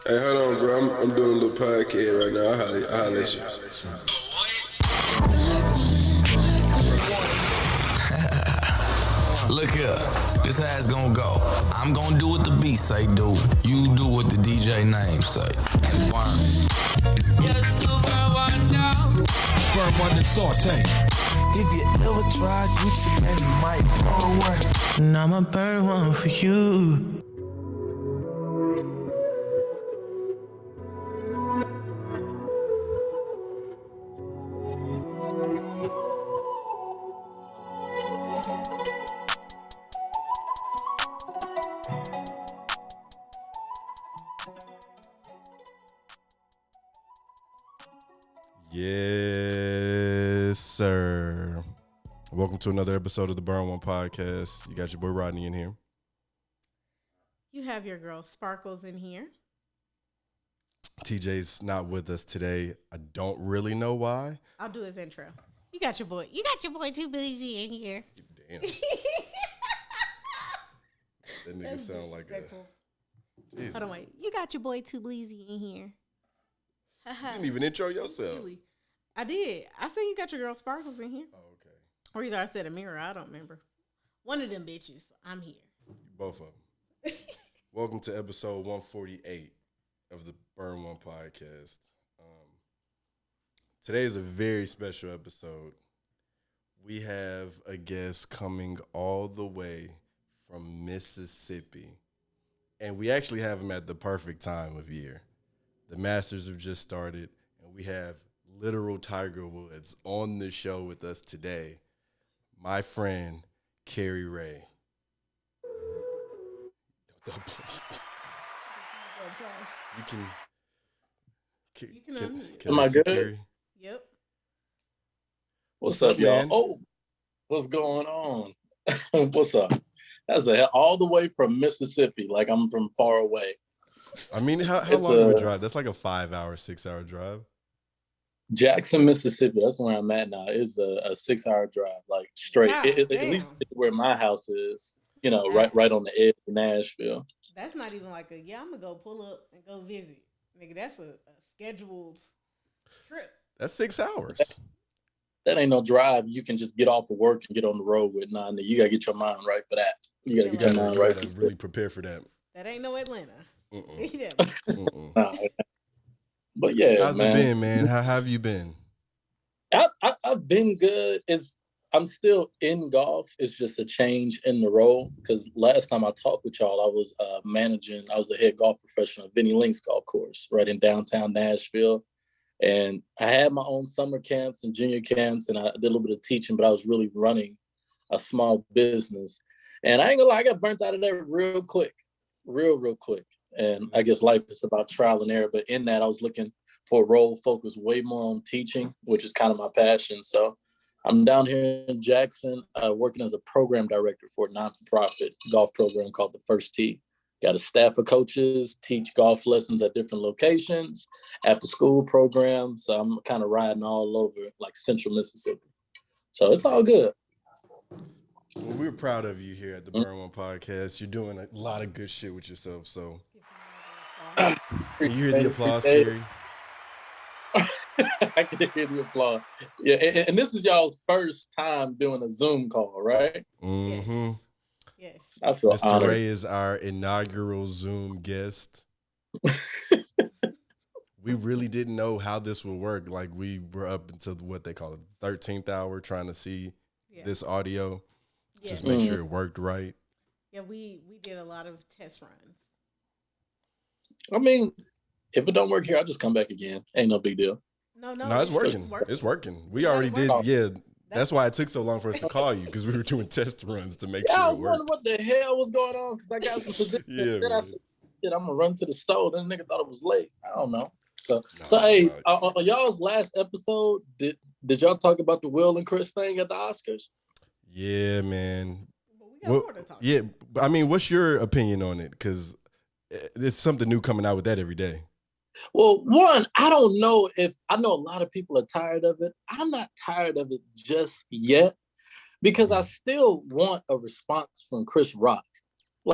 Hey, hold on, bro. I'm doing a little podcast right now. I'll let you. Look here, this how it's gonna go. I'm gonna do what the beat say do. You do what the DJ name say. And burn. Yes, you burn one down. Burn one and saute. If you ever try Gucci, man, you might burn one. And I'ma burn one for you. Yes, sir. Welcome to another episode of the Burn One Podcast. You got your boy Rodney in here. You have your girl Sparkles in here. TJ's not with us today. I don't really know why. I'll do his intro. You got your boy Too Busy in here. Damn. That nigga sound like a... Hold on, wait. You got your boy Too Busy in here. You didn't even intro yourself. Really? I did. I said you got your girl Sparkles in here. Oh, okay. Or either I said Ameera. I don't remember. One of them bitches. I'm here. Both of them. Welcome to episode 148 of the Burn One Podcast. Today is a very special episode. We have a guest coming all the way from Mississippi. And we actually have him at the perfect time of year. The Masters have just started, and we have literal Tiger Woods on the show with us today. My friend, Carey Ray. You can unmute. Am I good? Carey? Yep. What's up, y'all? man? Oh, what's going on? What's up? That's all the way from Mississippi, like I'm from far away. I mean, how It's long of a drive? That's like a 5-hour, 6-hour drive. Jackson, Mississippi. That's where I'm at now. It's a 6-hour drive, like straight. Wow, At damn. least where my house is. You know, Wow. right on the edge of Nashville. That's not even like I'm going to go pull up and go visit. Nigga, that's a scheduled trip. That's 6 hours. That ain't no drive. You can just get off of work and get on the road with. Nah, you gotta get your mind right for that. You gotta get your mind You right. gotta really prepare for that. That ain't no Atlanta. Mm-mm. Yeah. Mm-mm. Nah, but yeah, How's it been, man? How have you been? I've been good. I'm still in golf. It's just a change in the role because last time I talked with y'all, I was I was the head golf professional at Vinnie Link's golf course right in downtown Nashville. And I had my own summer camps and junior camps, and I did a little bit of teaching, but I was really running a small business. And I ain't gonna lie, I got burnt out of there real quick. And I guess life is about trial and error. But in that, I was looking for a role focused way more on teaching, which is kind of my passion. So I'm down here in Jackson working as a program director for a non-for-profit golf program called The First Tee. Got a staff of coaches, teach golf lessons at different locations, after school programs. So I'm kind of riding all over like central Mississippi. So it's all good. Well, we're proud of you here at the Burn One Podcast. You're doing a lot of good shit with yourself. So, can you hear the applause, Carey? I can hear the applause. Yeah, and this is y'all's first time doing a Zoom call, right? Mm-hmm. Yes. I feel Mr. honored. Ray is our inaugural Zoom guest. We really didn't know how this would work. Like, we were up until what they call it, 13th hour, trying to see this audio. Yeah. Just make sure it worked right. Yeah, we did a lot of test runs. I mean, if it don't work here, I'll just come back again. Ain't no big deal. No, No, it's working. It's working. We already did. Yeah, that's why it took so long for us to call you, because we were doing test runs to make I sure was it wondering worked. what the hell was going on because I got some position. Yeah, Then I man. said, "Shit, I'm gonna run to the store." Then the nigga thought it was late. I don't know. Hey, on y'all's last episode, did y'all talk about the Will and Chris thing at the Oscars? Yeah, man. But we got more to talk Yeah, I mean, what's your opinion on it? Because there's something new coming out with that every day. Well, one, I don't know if I know a lot of people are tired of it. I'm not tired of it just yet because I still want a response from Chris Rock.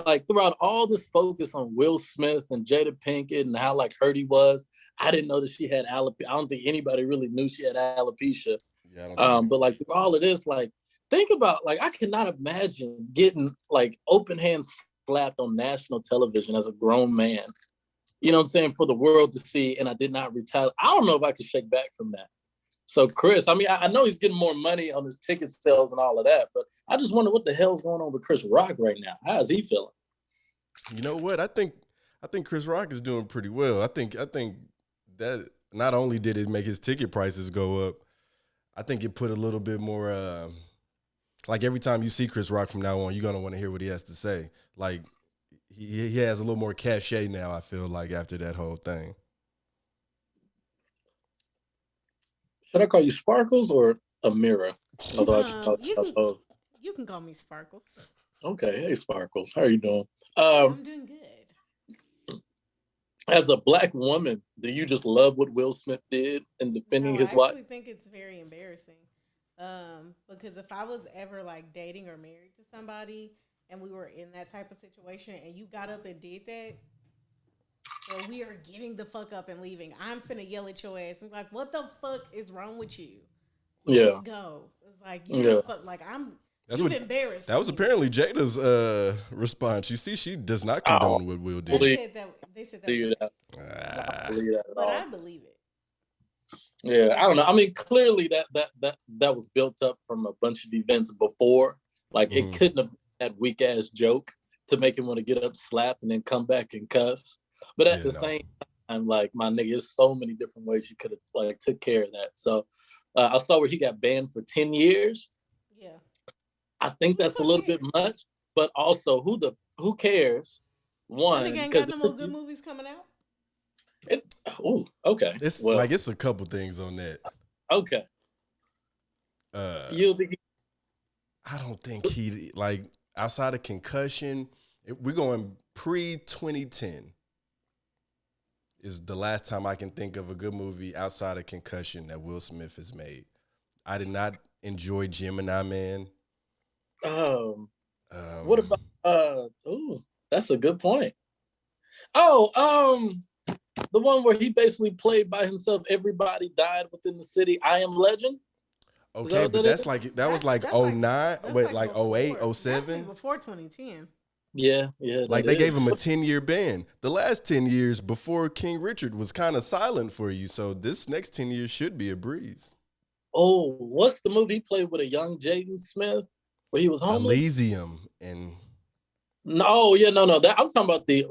like throughout all this focus on Will Smith and Jada Pinkett and how like hurt he was, I didn't know that she had alopecia. I don't think anybody really knew she had alopecia. Yeah, but like through all of this, like think about like I cannot imagine getting like open hand slapped on national television as a grown man. You know what I'm saying? For the world to see, and I did not retaliate. I don't know if I could shake back from that. So Chris, I mean, I know he's getting more money on his ticket sales and all of that, but I just wonder what the hell's going on with Chris Rock right now. How is he feeling? You know what? I think Chris Rock is doing pretty well. I think that not only did it make his ticket prices go up, I think it put a little bit more like every time you see Chris Rock from now on, you're gonna want to hear what he has to say. Like he has a little more cachet now, I feel like, after that whole thing. Should I call you Sparkles or Ameera? You can call me Sparkles. Okay, hey Sparkles, how are you doing? I'm doing good. As a black woman, do you just love what Will Smith did in defending his wife? I actually think it's very embarrassing. Because if I was ever like dating or married to somebody and we were in that type of situation and you got up and did that, well, we are getting the fuck up and leaving. I'm finna yell at your ass. I'm like, what the fuck is wrong with you? Let's go. It's like, That's what embarrassed. That was apparently Jada's response. You see, she does not condone what Will did. They said that. I believe that But I believe it. Yeah, I don't know. I mean, clearly that was built up from a bunch of events before. Like it couldn't have been that weak ass joke to make him want to get up, slap, and then come back and cuss. But at the same time, like my nigga, there's so many different ways you could have like took care of that. So I saw where he got banned for 10 years. Yeah. I think that's a little bit much, but also who cares? One, because got no more good movies coming out. Okay. It's a couple things on that. Okay. I don't think he like outside of concussion. We're going pre-2010 is the last time I can think of a good movie outside of concussion that Will Smith has made. I did not enjoy Gemini Man. What about that's a good point. The one where he basically played by himself, everybody died within the city. I Am Legend. Okay, but that was like 09, wait, like 08, 07? Before 2010. Yeah. Like they gave him a 10-year ban. The last 10 years before King Richard was kind of silent for you, so this next 10 years should be a breeze. Oh, what's the movie he played with a young Jaden Smith where he was homeless? Elysium and no. That I'm talking about the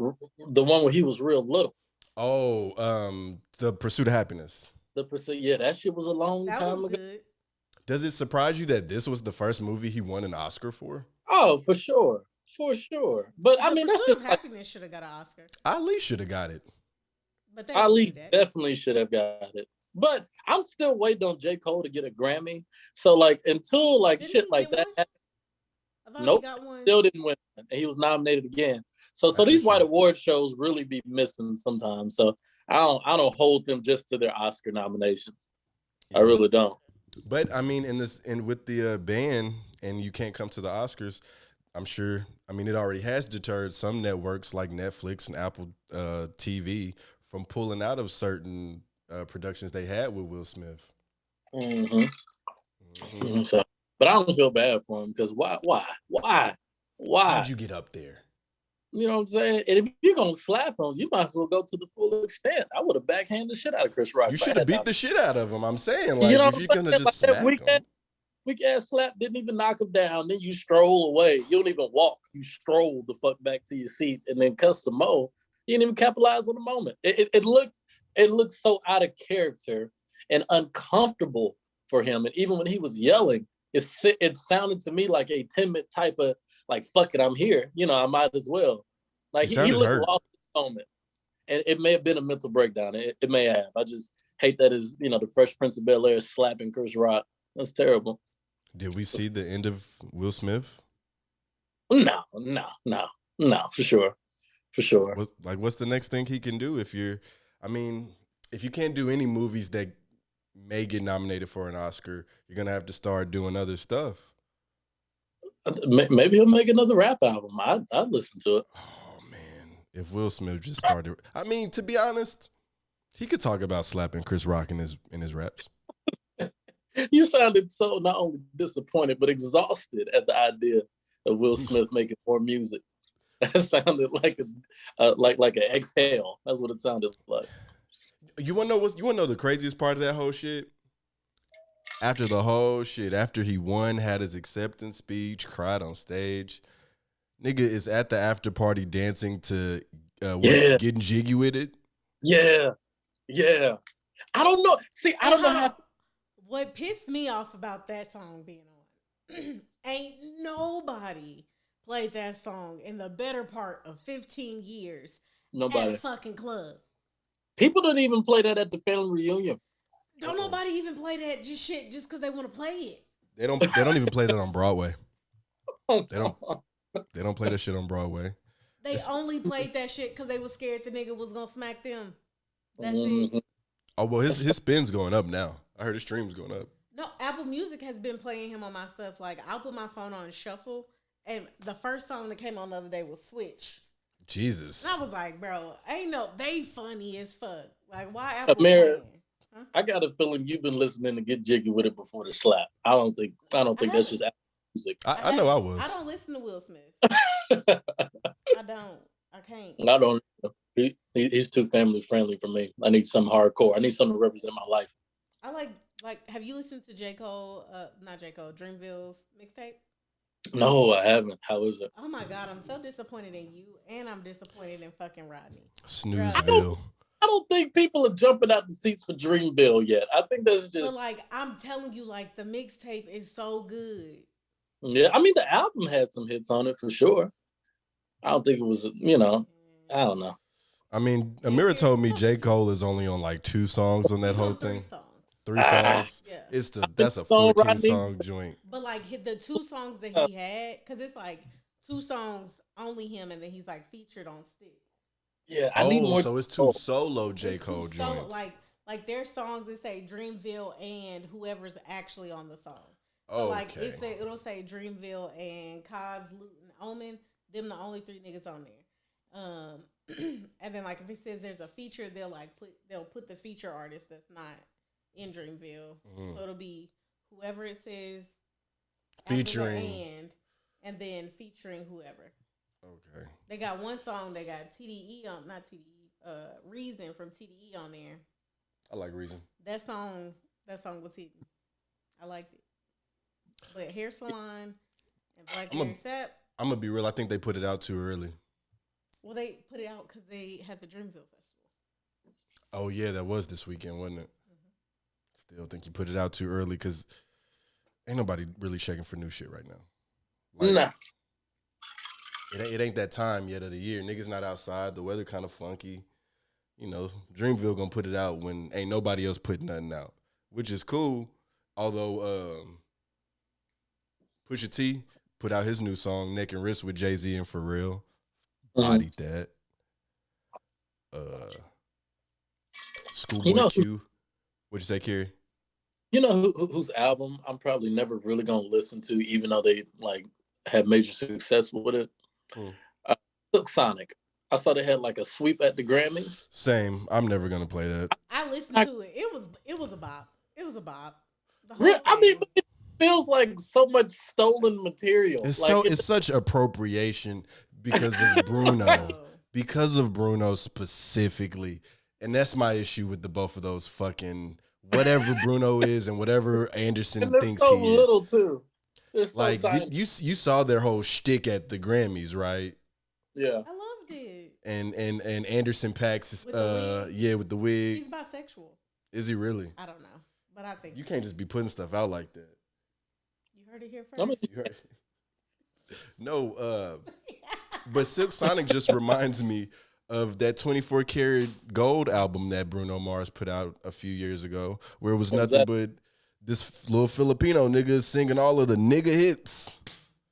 one where he was real little. The Pursuit of Happiness. That shit was a long time ago. Good. Does it surprise you that this was the first movie he won an Oscar for? Oh, for sure. But I mean, Pursuit of Happiness should have got an Oscar. Ali should have got it. But Ali definitely should have got it. But I'm still waiting on J. Cole to get a Grammy. So like until like shit like that happened, nope, still didn't win. And he was nominated again. So these white award shows really be missing sometimes. So I don't hold them just to their Oscar nominations. Yeah. I really don't. But I mean, with the ban and you can't come to the Oscars, I'm sure. I mean, it already has deterred some networks like Netflix and Apple TV from pulling out of certain productions they had with Will Smith. So, but I don't feel bad for him because why'd you get up there? You know what I'm saying? And if you're gonna slap him, you might as well go to the full extent. I would have backhanded the shit out of Chris Rock. You should have beat the shit out of him. I'm saying, like, if you're gonna just smack him. Weak ass slap didn't even knock him down. Then you stroll away. You don't even walk. You stroll the fuck back to your seat and then cuss some more. You didn't even capitalize on the moment. It looked so out of character and uncomfortable for him. And even when he was yelling, it sounded to me like a timid type of like, fuck it, I'm here. You know, I might as well. Like he looked lost in the moment. And it may have been a mental breakdown. It may have. I just hate that is, the Fresh Prince of Bel-Air slapping Chris Rock. That's terrible. Did we see the end of Will Smith? No, for sure. What's the next thing he can do if you can't do any movies that may get nominated for an Oscar, you're going to have to start doing other stuff. Maybe he'll make another rap album. I'd listen to it. Oh man, if Will Smith just started, I mean, to be honest, he could talk about slapping Chris Rock in his raps. You sounded so not only disappointed but exhausted at the idea of Will Smith making more music. That sounded like like an exhale. That's what it sounded like. You wanna know the craziest part of that whole shit? After he won, had his acceptance speech, cried on stage, nigga is at the after party dancing to getting jiggy with it. Yeah. I don't know. See, I don't know how. What pissed me off about that song being on, ain't nobody played that song in the better part of 15 years. Nobody. At a fucking club. People don't even play that at the family reunion. Don't nobody even play that just because they want to play it. They don't even play that on Broadway. They don't play that shit on Broadway. They only played that shit because they was scared the nigga was gonna smack them. That's Mm-hmm. it. Oh well, his spin's going up now. I heard his stream's going up. No, Apple Music has been playing him on my stuff. Like, I'll put my phone on shuffle, and the first song that came on the other day was Switch. Jesus. And I was like, bro, they funny as fuck. Like, why Apple Ameera, playing? Huh? I got a feling you've been listening to Get Jiggy with it before the slap. I don't think that's just Apple Music. I know I was. I don't listen to Will Smith. I don't. I can't. I don't. He's too family friendly for me. I need some hardcore. I need something to represent my life. I like. Have you listened to J. Cole? Not J. Cole. Dreamville's mixtape. No, I haven't. How is it? Oh my god, I'm so disappointed in you, and I'm disappointed in fucking Rodney. Snoozeville. I don't think people are jumping out the seats for Dreamville yet. I think that's just. But like, I'm telling you, like, the mixtape is so good. Yeah, I mean the album had some hits on it for sure. I don't think it was. I don't know. I mean, Ameera told me J. Cole is only on like 2 songs on that whole thing. 3 songs. Yeah. That's a 14-song joint. But like the 2 songs that he had, because it's like 2 songs only him, and then he's like featured on Stick. Yeah, I need more. So it's 2 solo J. Cole joints. Like their songs that say Dreamville and whoever's actually on the song. Oh, like okay. It'll say Dreamville and Kaz, Luton, Omen. Them the only 3 niggas on there. And then like if it says there's a feature, they'll put the feature artist that's not in Dreamville. So it'll be whoever it says featuring and then featuring whoever. Okay. They got one song. They got Reason from TDE on there. I like Reason. That song was hitting. I liked it. But Hair Salon and Blackberry Sap. I'm gonna be real. I think they put it out too early. Well, they put it out because they had the Dreamville Festival. Oh yeah, that was this weekend, wasn't it? Mm-hmm. Still think you put it out too early because ain't nobody really checking for new shit right now. Like, nah. It ain't that time yet of the year. Niggas not outside. The weather kind of funky. Dreamville gonna put it out when ain't nobody else putting nothing out, which is cool. Although Pusha T put out his new song, Neck and Wrist with Jay-Z and Pharrell. Bodied that. Schoolboy Q. What'd you say, Carey? You know whose album I'm probably never really gonna listen to, even though they like had major success with it. Silk Sonic. I saw they had like a sweep at the Grammys. Same. I'm never gonna play that. I listened to it. It was a bop. It was a bop. I mean, it feels like so much stolen material. It's such appropriation because of Bruno. Because of Bruno specifically. And that's my issue with the both of those fucking whatever Bruno is and whatever Anderson thinks so he is. Little too. Like you saw their whole shtick at the Grammys, right? Yeah, I loved it. And Anderson Paak's with the wig. He's bisexual. Is he really? I don't know, but I think you can't just be putting stuff out like that. You heard it here first. No, but Silk Sonic just reminds me of that 24 Karat Gold album that Bruno Mars put out a few years ago, where it was nothing but this little Filipino nigga singing all of the nigga hits.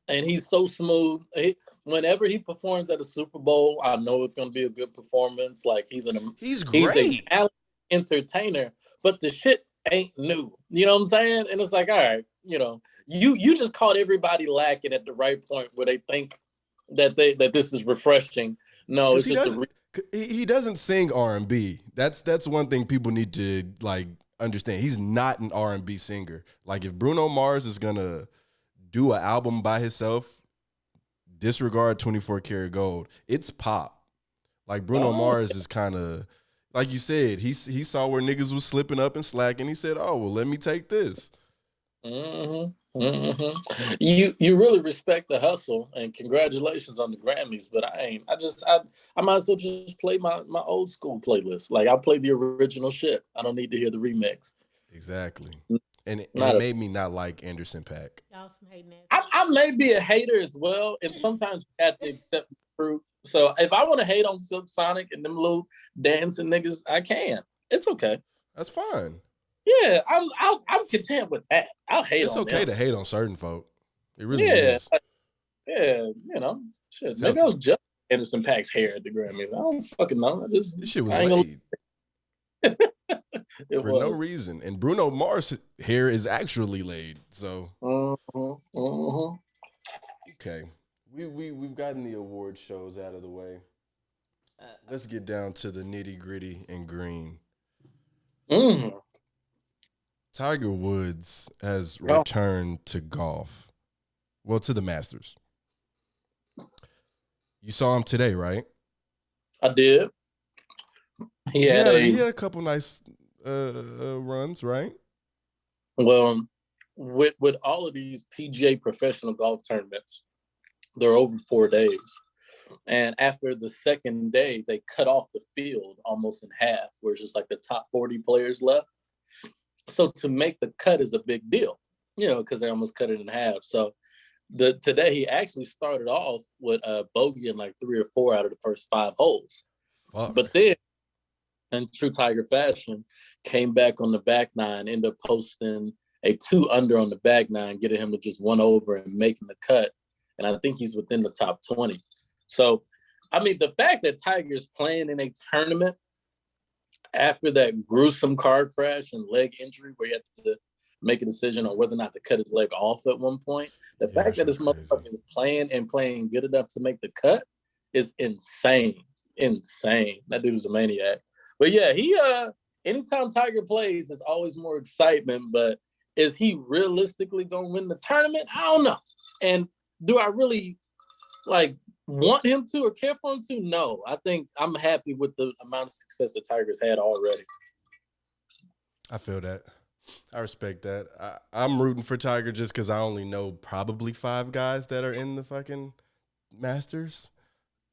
And he's so smooth. Whenever he performs at a Super Bowl, I know it's going to be a good performance. Like he's great. He's a entertainer, but the shit ain't new. You know what I'm saying? And it's like, all right, you just caught everybody lacking at the right point where they think that this is refreshing. No, it's just he doesn't sing R&B. That's one thing people need to like understand. He's not an R&B singer. Like if Bruno Mars is gonna do an album by himself, disregard 24 Karat Gold. It's pop. Like Bruno Mars is kind of like you said. He saw where niggas was slipping up and slacking. He said, "Oh well, let me take this." Mm-hmm. Mm-hmm. You really respect the hustle, and congratulations on the Grammys. But I might as well just play my old school playlist. Like I'll play the original shit. I don't need to hear the remix. Exactly. And it made me not like Anderson .Paak. Y'all some hating ass. I may be a hater as well, and sometimes you have to accept the truth. So if I want to hate on Silk Sonic and them little dancing niggas, I can. It's okay. That's fine. Yeah, I'm content with that. I'll hate. It's on okay them. to hate on certain folk. It really is. Shit. Maybe I was just Anderson .Paak's hair at the Grammys. I don't fucking know. This shit was laid. For no reason. And Bruno Mars' hair is actually laid. So okay. We've gotten the award shows out of the way. Let's get down to the nitty-gritty and green. Tiger Woods has returned to golf. Well, to the Masters. You saw him today, right? I did. He had a couple nice runs, right? Well, with all of these PGA professional golf tournaments, they're over 4 days. And after the second day, they cut off the field almost in half, where it's just like the top 40 players left. So to make the cut is a big deal, because they almost cut it in half. So today he actually started off with a bogey in like 3 or 4 out of the first 5 holes. Fuck. But then, in true Tiger fashion, came back on the back nine, ended up posting a 2 under on the back nine, getting him to just 1 over and making the cut. And I think he's within the top 20. So, I mean, the fact that Tiger's playing in a tournament after that gruesome car crash and leg injury where he had to make a decision on whether or not to cut his leg off at one point, the fact that this motherfucker is playing good enough to make the cut is insane. Insane. That dude's a maniac. But yeah, anytime Tiger plays, there's always more excitement, but is he realistically going to win the tournament? I don't know. And do I really want him to or care for him to? No. I think I'm happy with the amount of success that Tiger's had already. I feel that. I respect that. I'm rooting for Tiger just because I only know probably 5 guys that are in the fucking Masters.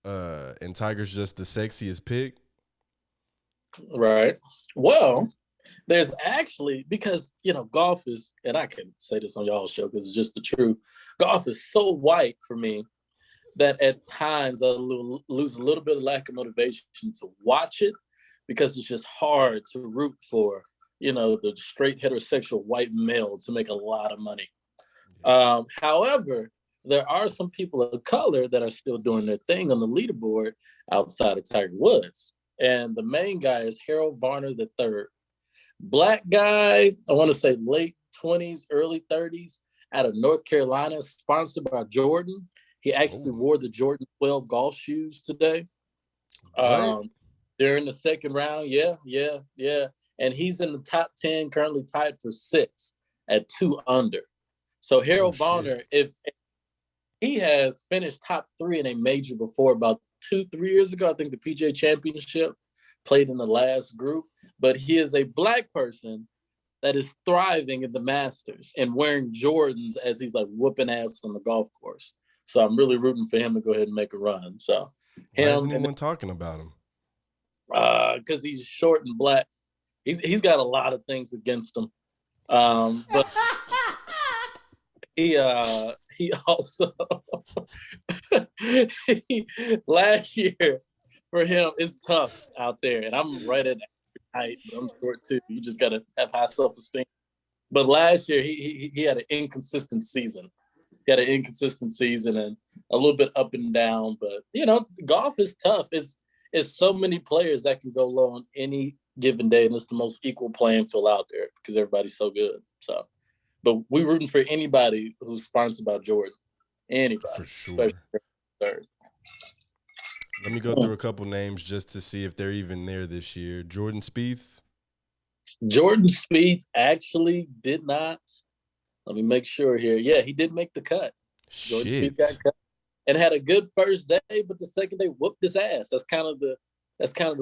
And Tiger's just the sexiest pick. Right. Well, there's actually, because, golf is, and I can say this on y'all's show because it's just the truth, golf is so white for me that at times I lose a little bit of lack of motivation to watch it because it's just hard to root for, the straight heterosexual white male to make a lot of money. However, there are some people of color that are still doing their thing on the leaderboard outside of Tiger Woods. And the main guy is Harold Varner III. Black guy, I want to say late 20s, early 30s, out of North Carolina, sponsored by Jordan. He actually wore the Jordan 12 golf shoes today. During the second round, yeah. And he's in the top 10, currently tied for 6 at 2 under. So Harold Varner, if he has finished top 3 in a major before about 2-3 years ago, I think the PGA Championship, played in the last group, but he is a black person that is thriving in the Masters and wearing Jordans as he's whooping ass on the golf course. So I'm really rooting for him to go ahead and make a run. So why isn't anyone talking about him? Because he's short and black. He's got a lot of things against him. But he also last year for him it's tough out there, and I'm right at height, but I'm short too. You just gotta have high self-esteem. But last year he had an inconsistent season. He had an inconsistent season and a little bit up and down. But golf is tough. It's so many players that can go low on any given day, and it's the most equal playing field out there because everybody's so good. So. But we rooting for anybody who's sponsored by Jordan. Anybody. For sure. Third. Let me go through a couple names just to see if they're even there this year. Jordan Spieth. Jordan Spieth actually did not. Let me make sure here. Yeah, he did make the cut. Jordan Spieth got cut and had a good first day, but the second day whooped his ass. That's kind of the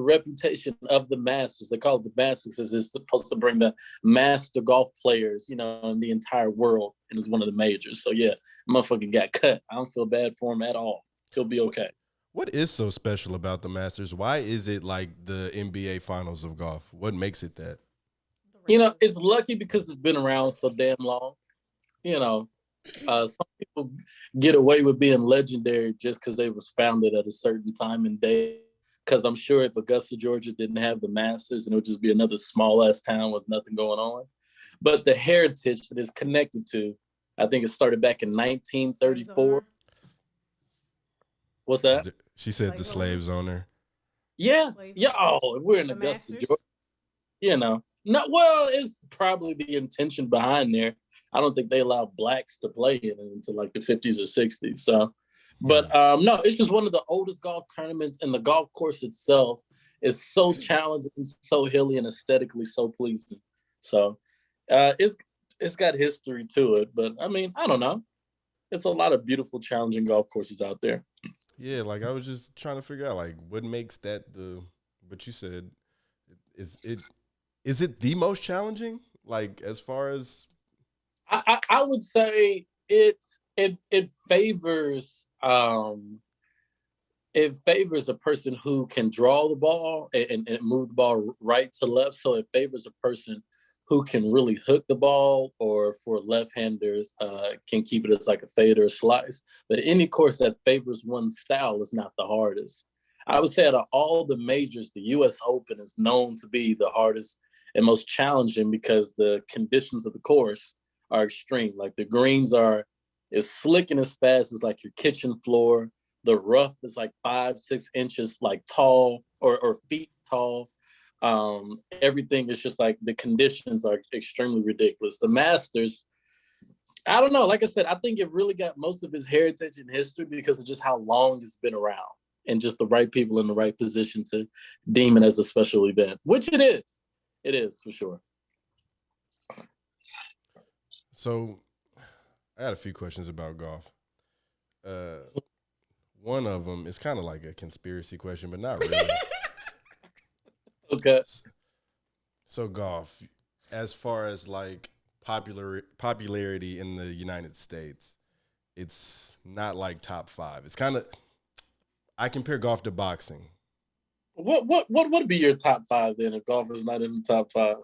reputation of the Masters. They call it the Masters because it's supposed to bring the master golf players, in the entire world, and it's one of the majors. So yeah, motherfucker got cut. I don't feel bad for him at all. He'll be okay. What is so special about the Masters? Why is it like the NBA Finals of golf? What makes it that? It's lucky because it's been around so damn long. Some people get away with being legendary just because they was founded at a certain time and day. Because I'm sure if Augusta, Georgia didn't have the Masters, and it would just be another small-ass town with nothing going on. But the heritage that is connected to, I think it started back in 1934. What's that? She said the slaves owner. Yeah. Yeah. Oh, we're in Augusta, Georgia. No, well, it's probably the intention behind there. I don't think they allow blacks to play in it until like the 50s or 60s. So, but no, it's just one of the oldest golf tournaments, and the golf course itself is so challenging, so hilly, and aesthetically so pleasing. So, it's got history to it. But I mean, I don't know. It's a lot of beautiful, challenging golf courses out there. Yeah, like I was just trying to figure out like what makes that what you said, is it the most challenging? Like as far as I would say it favors a person who can draw the ball and move the ball right to left. So it favors a person who can really hook the ball, or for left-handers, can keep it as like a fade or a slice. But any course that favors one style is not the hardest. I would say out of all the majors, the U.S. Open is known to be the hardest and most challenging because the conditions of the course are extreme. Like the greens are as slick and as fast as like your kitchen floor. The rough is like 5-6 inches like tall or feet tall. Everything is just like the conditions are extremely ridiculous. The Masters, I don't know. Like I said, I think it really got most of its heritage and history because of just how long it's been around and just the right people in the right position to deem it as a special event, which it is. It is for sure. So I had a few questions about golf. One of them is kind of like a conspiracy question, but not really. Okay. So golf, as far as like popularity in the United States, it's not like top 5. It's kind of, I compare golf to boxing. What would be your top 5 then if golf is not in the top 5?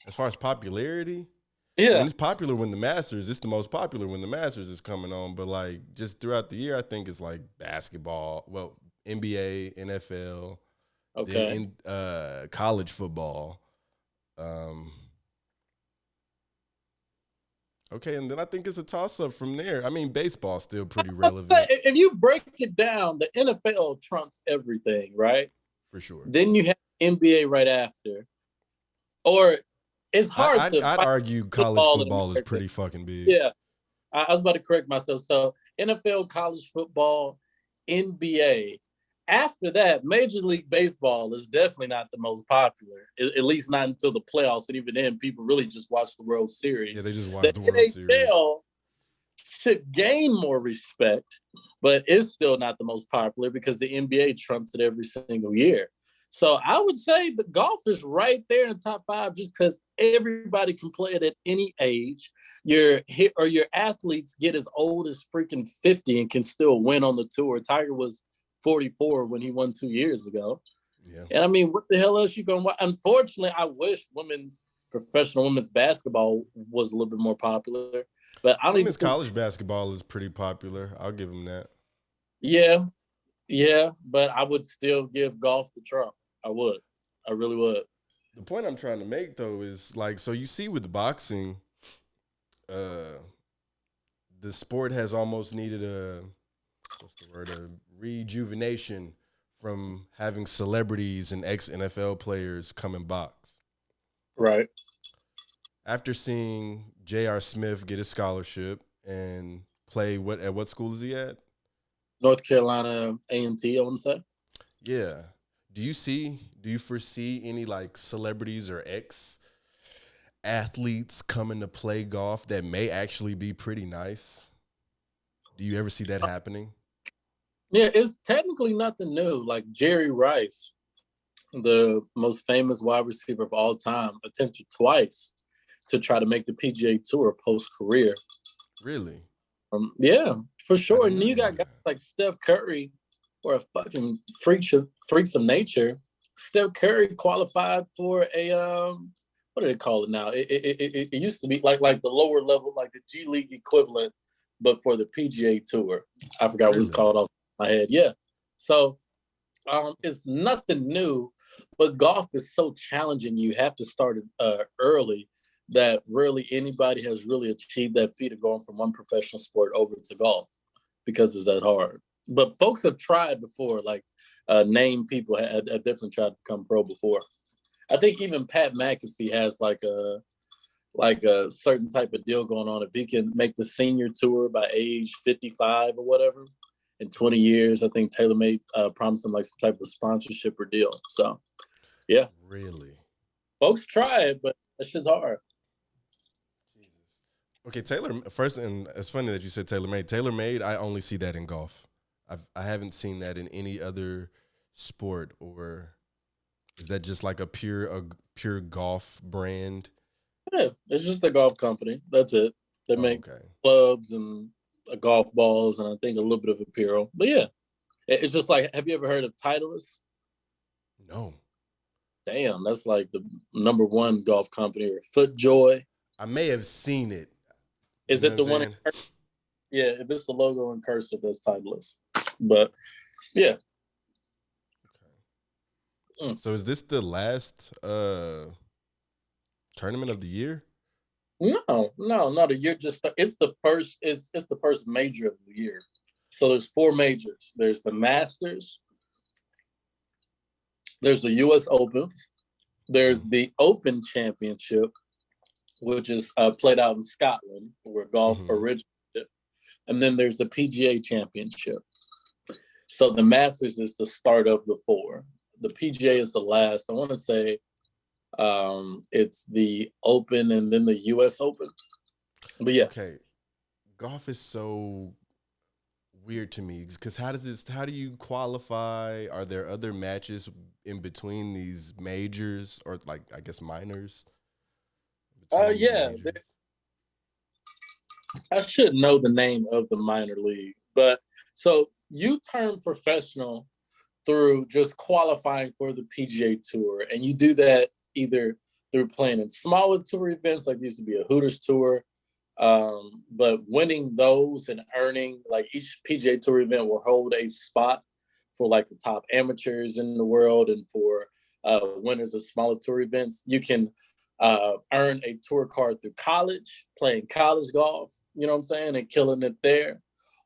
As far as popularity, yeah, it's popular when the Masters. It's the most popular when the Masters is coming on. But like just throughout the year, I think it's like basketball, well, NBA, NFL. Okay. In college football. Okay, and then I think it's a toss-up from there. I mean, baseball's still pretty relevant. If you break it down, the NFL trumps everything, right? For sure. Then you have NBA right after. Or it's hard I'd argue college football is pretty fucking big. Yeah. I was about to correct myself. So NFL, college football, NBA. After that, Major League Baseball is definitely not the most popular, at least not until the playoffs. And even then, people really just watch the World Series. Yeah, they just watch the World Series. The NHL should gain more respect, but it's still not the most popular because the NBA trumps it every single year. So I would say the golf is right there in the top 5 just because everybody can play it at any age. Your athletes get as old as freaking 50 and can still win on the tour. Tiger was 44 when he won 2 years ago. Yeah. And I mean, what the hell else you going to watch? Unfortunately, I wish professional women's basketball was a little bit more popular. But I don't even think college basketball is pretty popular. I'll give them that. Yeah, but I would still give golf the trump. I would. I really would. The point I'm trying to make, though, is like, so you see with boxing, the sport has almost needed a rejuvenation from having celebrities and ex-NFL players come and box. Right. after seeing J.R. Smith get a scholarship and play at what school is he at? North Carolina A&T, I want to say. Yeah. Do you foresee any like celebrities or athletes coming to play golf that may actually be pretty nice? Do you ever see that happening? Yeah, it's technically nothing new. Like Jerry Rice, the most famous wide receiver of all time, attempted twice to try to make the PGA Tour post-career. Really? Yeah, for sure. And you got guys like Steph Curry, or a fucking freaks of nature. Steph Curry qualified for a what do they call it now? It used to be like the lower level, like the G League equivalent, but for the PGA Tour. I forgot what it's called off my head. Yeah. So it's nothing new, but golf is so challenging. You have to start it early, that rarely anybody has really achieved that feat of going from one professional sport over to golf, because it's that hard. But folks have tried before, like named people have definitely tried to become pro before. I think even Pat McAfee has like a certain type of deal going on. If he can make the senior tour by age 55 or whatever, in 20 years, I think TaylorMade promised him like some type of sponsorship or deal. So, yeah. Really? Folks try it, but that shit's hard. Okay, first, and it's funny that you said TaylorMade. TaylorMade, I only see that in golf. I haven't seen that in any other sport, or is that just like a pure golf brand? Yeah, it's just a golf company. That's it. They make clubs and golf balls, and I think a little bit of apparel. But yeah, it's just like, have you ever heard of Titleist? No. Damn, that's like the #1 golf company. Or FootJoy. I may have seen it. Is it the one in cursive? Yeah, if it's the logo in cursive, that's Titleist. But yeah. Okay. So is this the last tournament of the year? No, not a year. Just it's the first. It's the first major of the year. So there's 4 majors. There's the Masters. There's the U.S. Open. There's the Open Championship, which is played out in Scotland, where golf originated. And then there's the PGA Championship. So the Masters is the start of the 4. The PGA is the last. I want to say it's the Open and then the U.S. Open. But yeah. Okay. Golf is so weird to me, because how do you qualify? Are there other matches in between these majors, or like, I guess, minors? Yeah. I should know the name of the minor league. But so you turn professional through just qualifying for the PGA Tour, and you do that either through playing in smaller tour events, like there used to be a Hooters Tour, but winning those and earning, like each PGA Tour event will hold a spot for like the top amateurs in the world, and for winners of smaller tour events. You can earn a tour card through college, playing college golf, you know what I'm saying, and killing it there.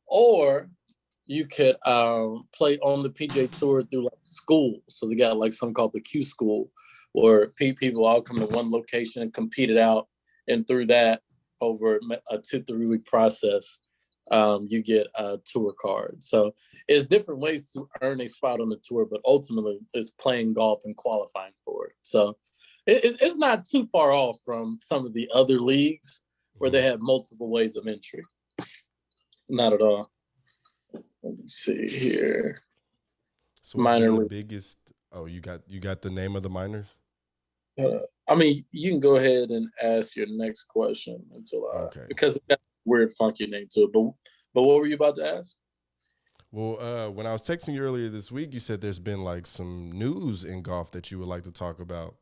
Or you could play on the PGA Tour through like school. So they got like something called the Q School, where people all come to one location and compete it out. And through that, over a 2-3 week process, you get a tour card. So it's different ways to earn a spot on the tour, but ultimately it's playing golf and qualifying for it. So it's not too far off from some of the other leagues where they have multiple ways of entry. Not at all. Let me see here. So minor the biggest. Oh, you got the name of the minors? I mean, you can go ahead and ask your next question until because it's got a weird, funky name to it. But what were you about to ask? Well, when I was texting you earlier this week, you said there's been like some news in golf that you would like to talk about.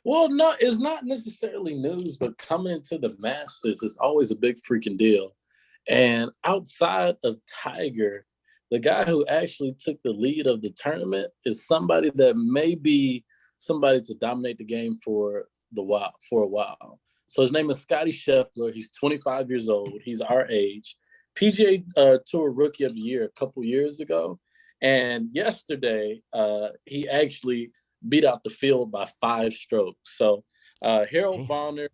Well, no, it's not necessarily news, but coming into the Masters is always a big freaking deal. And outside of Tiger, the guy who actually took the lead of the tournament is somebody that may be somebody to dominate the game for a while. So his name is Scottie Scheffler. He's 25 years old. He's our age. PGA Tour Rookie of the Year a couple years ago. And yesterday, he actually beat out the field by 5 strokes. So Harold Varner,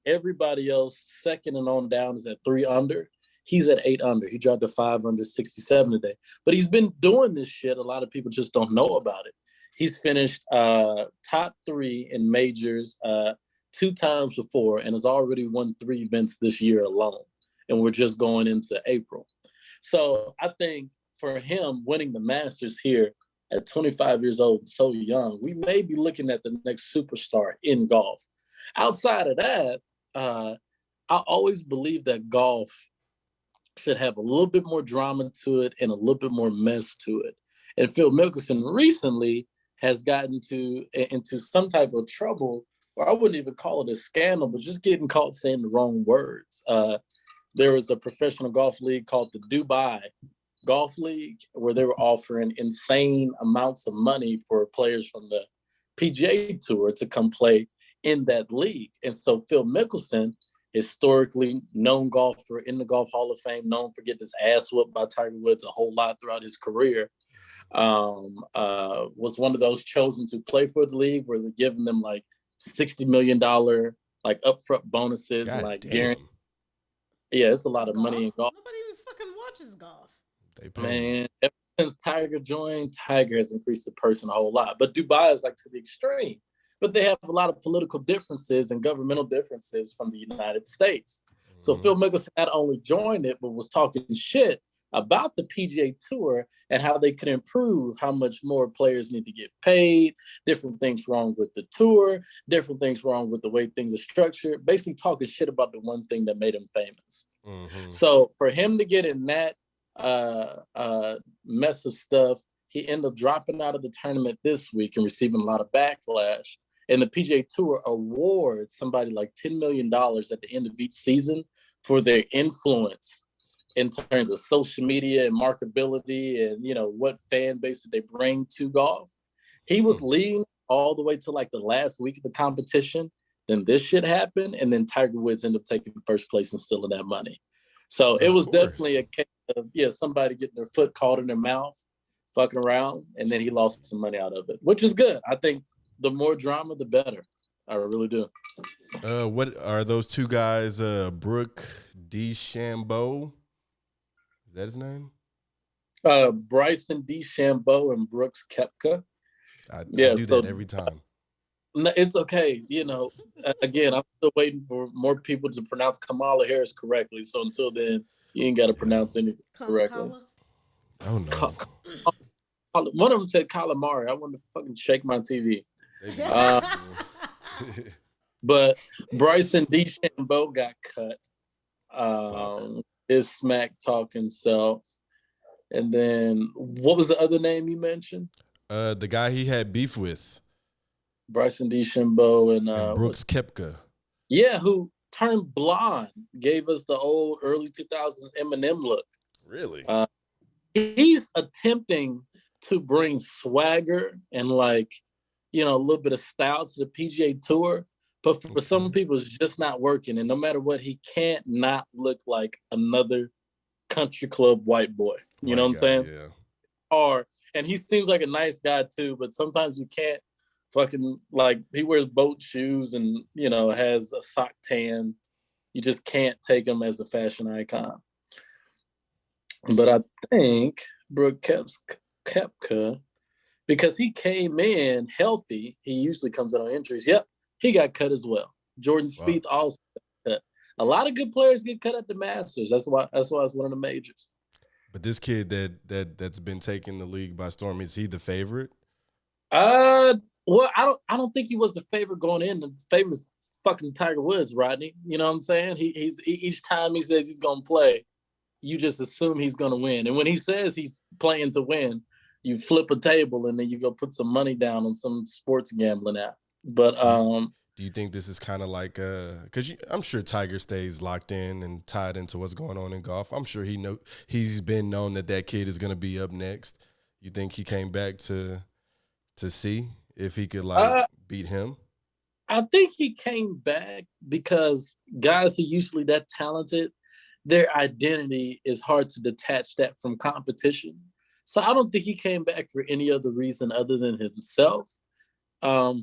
everybody else, second and on down is at 3 under. He's at 8 under. He dropped to 5 under 67 today. But he's been doing this shit. A lot of people just don't know about it. He's finished top 3 in majors 2 times before and has already won 3 events this year alone. And we're just going into April. So I think for him winning the Masters here at 25 years old, so young, we may be looking at the next superstar in golf. Outside of that, I always believe that golf should have a little bit more drama to it and a little bit more mess to it. And Phil Mickelson recently has gotten into some type of trouble, or I wouldn't even call it a scandal, but just getting caught saying the wrong words. There was a professional golf league called the Dubai Golf League, where they were offering insane amounts of money for players from the PGA Tour to come play in that league. And so Phil Mickelson, historically known golfer in the Golf Hall of Fame, known for getting his ass whooped by Tiger Woods a whole lot throughout his career, was one of those chosen to play for the league, where they're giving them like $60 million like upfront bonuses, God and like damn. guarantee. Yeah, it's a lot of money in golf. Nobody even fucking watches golf. They pay. Man, ever since Tiger joined, Tiger has increased the purse a whole lot. But Dubai is like to the extreme. But they have a lot of political differences and governmental differences from the United States. So Phil Mickelson not only joined it, but was talking shit about the PGA Tour and how they could improve, how much more players need to get paid, different things wrong with the tour, different things wrong with the way things are structured, basically talking shit about the one thing that made him famous. So for him to get in that mess of stuff, he ended up dropping out of the tournament this week and receiving a lot of backlash. And the PGA Tour awards somebody like $10 million at the end of each season for their influence in terms of social media and marketability and, you know, what fan base that they bring to golf. He was leading all the way to like the last week of the competition. Then this shit happened. And then Tiger Woods ended up taking first place and stealing that money. So it was definitely a case of, somebody getting their foot caught in their mouth, fucking around. And then he lost some money out of it, which is good. I think the more drama, the better. I really do. What are those two guys? Brooke DeChambeau? Is that his name? Bryson DeChambeau and Brooks Koepka. I do that every time. No, it's okay. You know, again, I'm still waiting for more people to pronounce Kamala Harris correctly. So until then, you ain't got to pronounce anything correctly. Oh, no. One of them said calamari. I wanted to fucking shake my TV. But Bryson DeChambeau got cut. His smack talking self. And then what was the other name you mentioned? The guy he had beef with. Bryson DeChambeau and Brooks Koepka. Yeah, who turned blonde, gave us the old early 2000s Eminem look. Really? He's attempting to bring swagger and like, you know, a little bit of style to the PGA Tour. But for some people, it's just not working. And no matter what, he can't not look like another country club white boy. You know what I'm saying? Yeah. And he seems like a nice guy too, but sometimes you can't fucking, like, he wears boat shoes and, you know, has a sock tan. You just can't take him as a fashion icon. But I think Brooke Koepka, because he came in healthy, he usually comes out on injuries. Yep, he got cut as well. Jordan Spieth also got cut. A lot of good players get cut at the Masters. That's why it's one of the majors. But this kid that's been taking the league by storm, is he the favorite? Well, I don't think he was the favorite going in. The favorite is fucking Tiger Woods, Rodney. You know what I'm saying? He's each time he says he's gonna play, you just assume he's gonna win. And when he says he's playing to win, you flip a table and then you go put some money down on some sports gambling app. But do you think this is kind of like because I'm sure Tiger stays locked in and tied into what's going on in golf. I'm sure he's been known that kid is gonna be up next. You think he came back to see if he could beat him? I think he came back because guys who are usually that talented, their identity is hard to detach that from competition. So I don't think he came back for any other reason other than himself.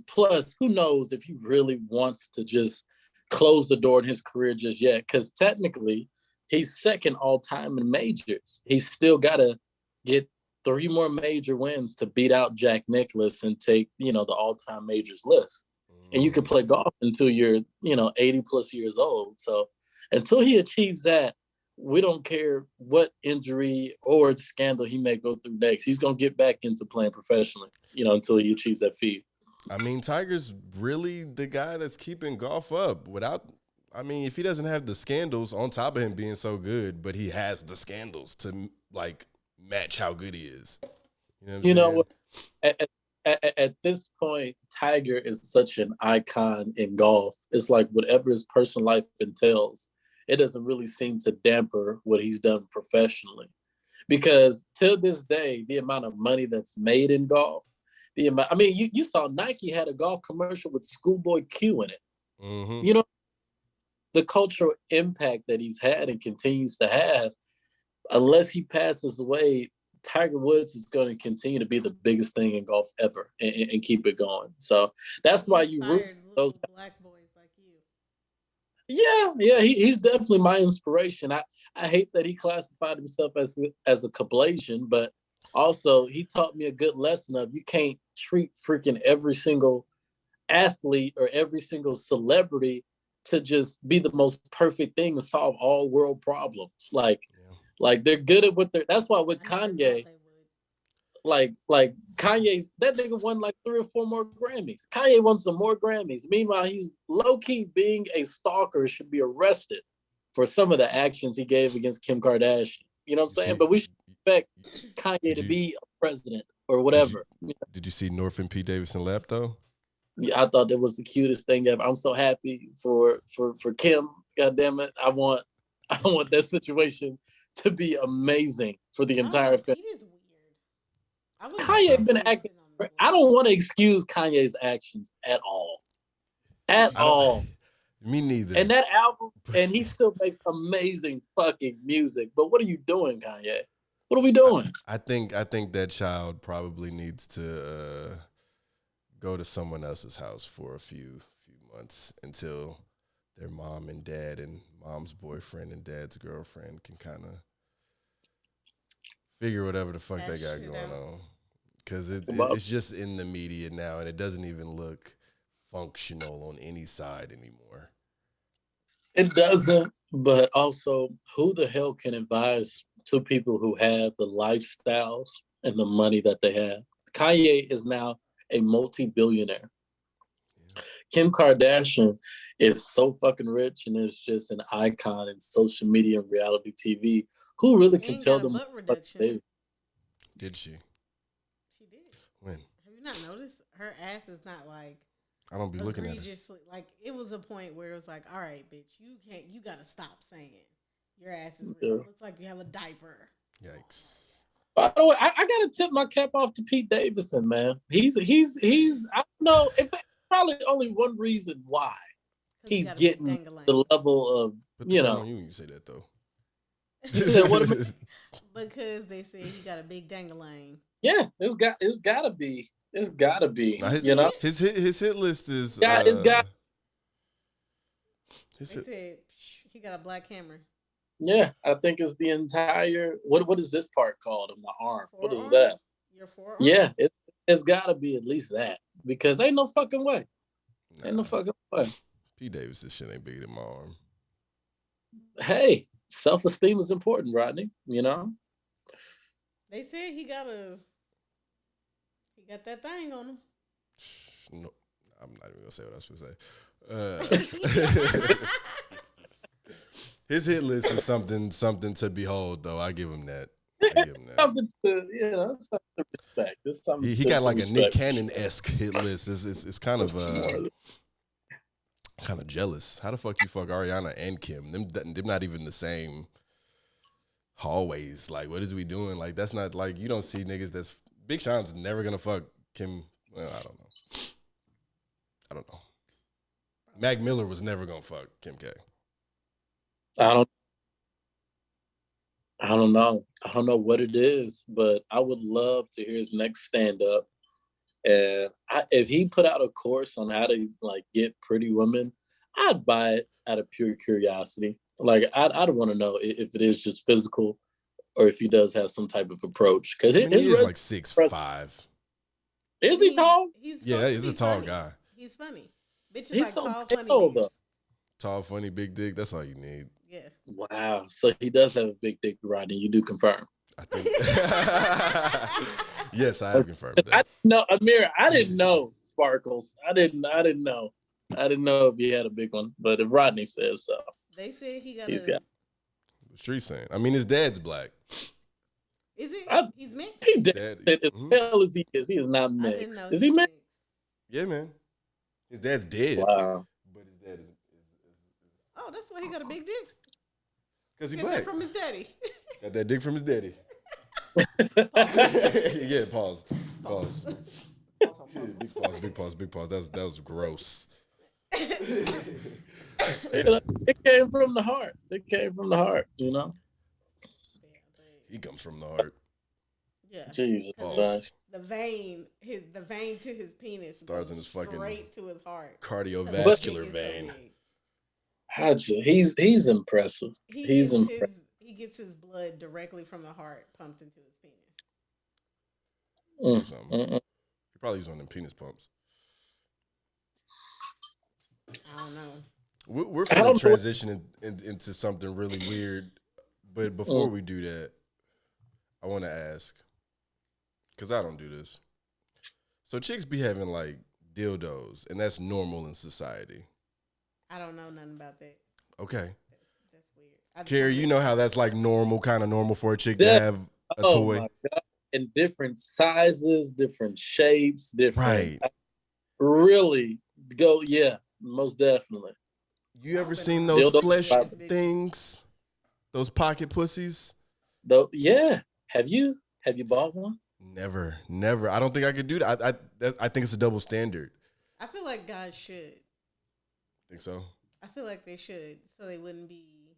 Plus, who knows if he really wants to just close the door in his career just yet? Because technically, he's second all time in majors. He's still got to get 3 more major wins to beat out Jack Nicklaus and take, the all-time majors list. And you can play golf until you're, 80 plus years old. So until he achieves that, we don't care what injury or scandal he may go through next. He's going to get back into playing professionally, until he achieves that feat. I mean, Tiger's really the guy that's keeping golf up if he doesn't have the scandals on top of him being so good, but he has the scandals to match how good he is. You know what I'm saying? At this point, Tiger is such an icon in golf. It's like whatever his personal life entails, it doesn't really seem to damper what he's done professionally. Because till this day, the amount of money that's made in golf, you saw Nike had a golf commercial with Schoolboy Q in it. Mm-hmm. The cultural impact that he's had and continues to have, unless he passes away, Tiger Woods is going to continue to be the biggest thing in golf ever and keep it going. So that's why you root for those black boys like you. Yeah, he's definitely my inspiration. I hate that he classified himself as a Kablasian, but also he taught me a good lesson of you can't treat freaking every single athlete or every single celebrity to just be the most perfect thing to solve all world problems. Like they're good at what they're. That's why with Kanye, like Kanye's that nigga won like 3 or 4 more Grammys. Kanye won some more Grammys. Meanwhile, he's low key being a stalker, should be arrested for some of the actions he gave against Kim Kardashian. You know what I'm saying? But we should expect Kanye to be a president or whatever. Did you see North and P. Davidson lap though? Yeah, I thought that was the cutest thing ever. I'm so happy for Kim. God damn it, I want that situation to be amazing for the entire family. It is weird. Kanye been acting. I don't want to excuse Kanye's actions at all. At all. Me neither. And that album, and he still makes amazing fucking music. But what are you doing, Kanye? What are we doing? I think that child probably needs to go to someone else's house for a few months until their mom and dad and mom's boyfriend and dad's girlfriend can kind of figure whatever the fuck they got going on. Because it's just in the media now, and it doesn't even look functional on any side anymore. It doesn't, but also, who the hell can advise 2 people who have the lifestyles and the money that they have? Kanye is now a multi-billionaire. Yeah. Kim Kardashian is so fucking rich and is just an icon in social media and reality TV. Who really can tell them? Did she? She did. When? Have you not noticed? Her ass is not like. I don't be looking at her. Like it was a point where it was like, all right, bitch, you gotta stop saying your ass is real. It looks like you have a diaper. Yikes. By the way, I gotta tip my cap off to Pete Davidson, man. He's I don't know if probably only one reason why he's getting the level of you say that though. You said what? Because they said he got a big dangling. Yeah, it's gotta be. It's gotta be. Now his hit list is. Yeah, it's got. They said he got a black hammer. Yeah, I think it's the entire. What is this part called on my arm? Forearm? What is that? Your forearm? Yeah, it's gotta be at least that because ain't no fucking way. Ain't no fucking way. P. Davis, this shit ain't bigger than my arm. Hey, self-esteem is important, Rodney. You know. They said he got that thing on him. No, I'm not even gonna say what I was gonna say. His hit list is something to behold, though. I give him that. Something to something to respect. It's something he got like a Nick Cannon-esque hit list. It's kind of jealous. How the fuck you fuck Ariana and Kim? Them not even the same hallways. Like, what is we doing? Like, that's not like you don't see niggas that's Big Sean's never gonna fuck Kim. Well, I don't know. Mac Miller was never gonna fuck Kim K. I don't know. I don't know what it is, but I would love to hear his next stand up And if he put out a course on how to like get pretty women, I'd buy it out of pure curiosity. Like I'd want to know if it is just physical or if he does have some type of approach. Because he is like 6'5". Is he tall? Yeah, he's a tall guy. He's funny. Bitches He's like tall, so funny tall, niggas. though. Tall, funny, big dick. That's all you need. Yeah. Wow. So he does have a big dick, Rodney. You do confirm. I think. Yes, I have confirmed that. Ameera, I didn't know Sparkles. I didn't know. I didn't know if he had a big one, but if Rodney says so. They said he got He's a... got. The street saying. I mean, his dad's black. Is it? He's mixed? He did. Dad, As hell as he is. He is not I didn't mixed. know Is he mixed? Yeah, man. His dad's dead. Wow. But his dad is Oh, that's why he got a big dick. because he's Get black. that from his daddy. Got that dick from his daddy. Yeah, pause. Big pause. That was gross. It came from the heart. It came from the heart, you know? He comes from the heart. Yeah. Jesus Pause. Christ. The vein to his penis Starts goes in his fucking straight to his heart. Cardiovascular But- vein. He's impressive. He's impressive. He gets his blood directly from the heart pumped into his penis. Or something. He probably used on them penis pumps. I don't know. We're finna transition into something really weird. But before we do that, I want to ask, because I don't do this. So chicks be having like dildos, and that's normal in society. I don't know nothing about that. Okay. That's weird. Carey, you know how that's like kind of normal for a chick to have a toy? My God. In different sizes, different shapes, different. Right. Really go, yeah, most definitely. You ever seen those Dildo flesh size. things? Those pocket pussies? Though, yeah. Have you bought one? Never. I don't think I could do that. I think it's a double standard. I feel like guys should. Think so? I feel like they should, so they wouldn't be.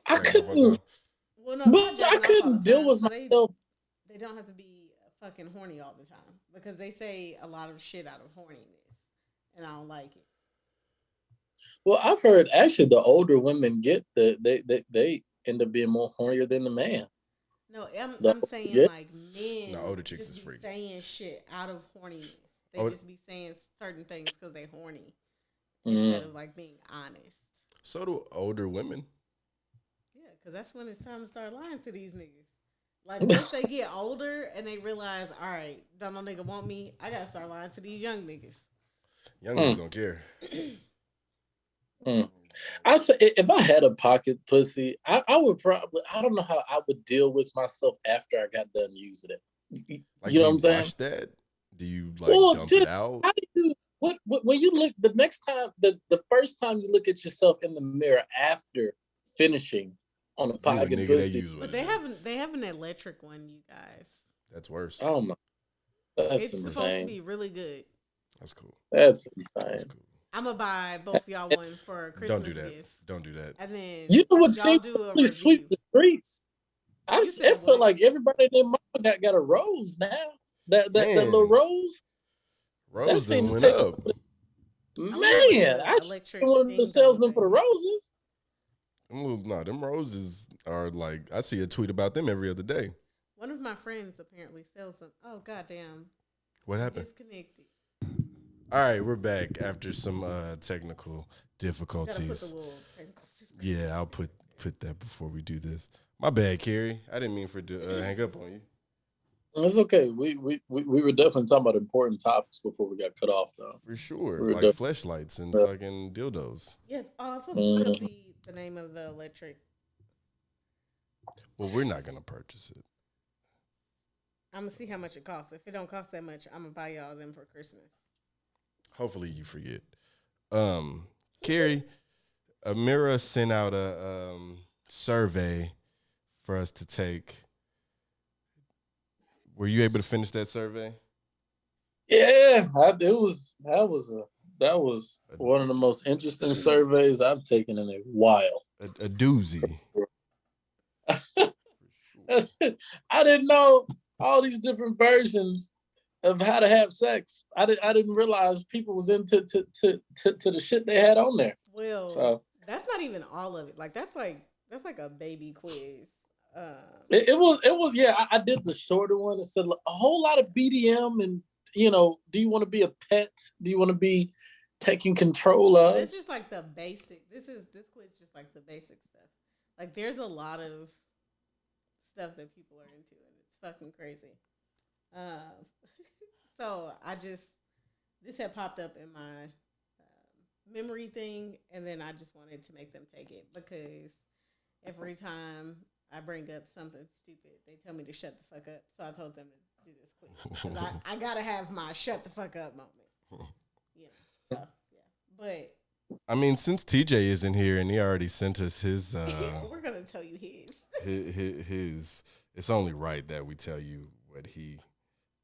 I couldn't. Well, no, But I couldn't deal with myself. They don't have to be fucking horny all the time because they say a lot of shit out of horniness, and I don't like it. Well, I've heard actually the older women get they end up being more hornier than the man. No, I'm saying like men. No, older chicks just is be freaky. saying shit out of horniness. They just be saying certain things because they horny instead of like being honest. So do older women. Yeah, because that's when it's time to start lying to these niggas. Like once they get older and they realize, all right, don't no nigga want me, I gotta start lying to these young niggas. Young niggas don't care. I say if I had a pocket pussy, I would probably, I don't know how I would deal with myself after I got done using it. Like, you know what I'm saying? Wash that? Do you like dump it out? How do you what when you look the next time the first time you look at yourself in the mirror after finishing on a pocket pussy? But they have an electric one, you guys. That's worse. Oh my, that's it's insane. supposed to be really good. That's cool. That's insane. That's cool. I'm gonna buy both of y'all one for a Christmas Don't do that. gift. Don't do that. And then You know what y'all seems do a to sweep review. the streets? I You said feel what? like everybody in their mama got a rose now. That little rose. Rose that done seemed went to take up. Man, I should be one of the salesmen for the roses. No, them roses are like, I see a tweet about them every other day. One of my friends apparently sells them. Oh goddamn! What happened? Disconnected. All right, we're back after some technical Gotta put difficulties. the little technical Yeah, I'll put that before we do this. My bad, Carey. I didn't mean for it to hang up on you. It's okay. We were definitely talking about important topics before we got cut off, though. For sure. We were Like fleshlights and fucking dildos. Yes. Oh, I was supposed to look up the name of the electric. Well, we're not going to purchase it. I'm gonna see how much it costs. If it don't cost that much, I'm gonna buy y'all them for Christmas. Hopefully you forget. Carey, Ameera sent out a survey for us to take. Were you able to finish that survey? Yeah, that was one of the most interesting surveys I've taken in a while. A doozy. I didn't know all these different versions of how to have sex. I didn't realize people was into to the shit they had on there. Well, So that's not even all of it. Like that's like a baby quiz. It was yeah. I did the shorter one. It said a whole lot of BDM and do you want to be a pet? Do you want to be taking control of? It's just like the basic. This quiz is just like the basic stuff. Like there's a lot of stuff that people are into, and it's fucking crazy. So this had popped up in my memory thing, and then I just wanted to make them take it because every time I bring up something stupid, they tell me to shut the fuck up. So I told them to do this quiz because I gotta have my shut the fuck up moment. So yeah, but I mean, since TJ isn't here and he already sent us his, we're gonna tell you his. His. It's only right that we tell you what he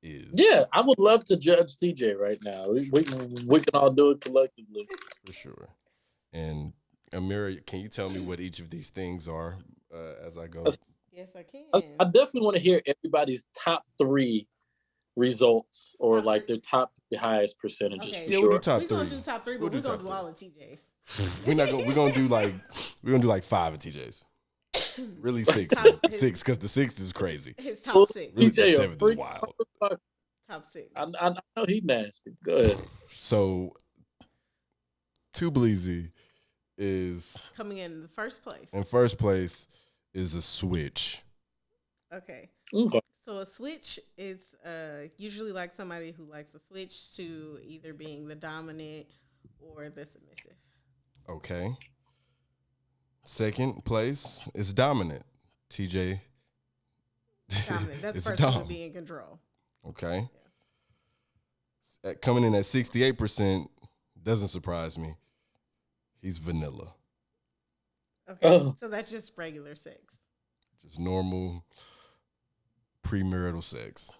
is. Yeah, I would love to judge TJ right now. We can all do it collectively. For sure. And Ameera, can you tell me what each of these things are as I go? Yes, I can. I definitely want to hear everybody's top 3 results or like their top 3 highest percentages. Okay. For Yeah, sure. we'll do top 3. We're gonna do top 3, but we're gonna do top all of TJ's. We're gonna do like 5 of TJ's. Really 6. 6, because the 6th is crazy. His top 6. Really, TJ the a 7th is freak wild. motherfucker. Top 6. I know he nasty. Go ahead. So, Too Bleezy is Coming in the first place. in first place is a switch. Okay. Okay. So a switch is usually like somebody who likes to switch to either being the dominant or the submissive. Okay. Second place is dominant. TJ. Dominant. That's is the person who dom. would be in control. Okay. Coming in at 68%, doesn't surprise me. He's vanilla. Okay. Oh. So that's just regular sex. Just normal premarital sex.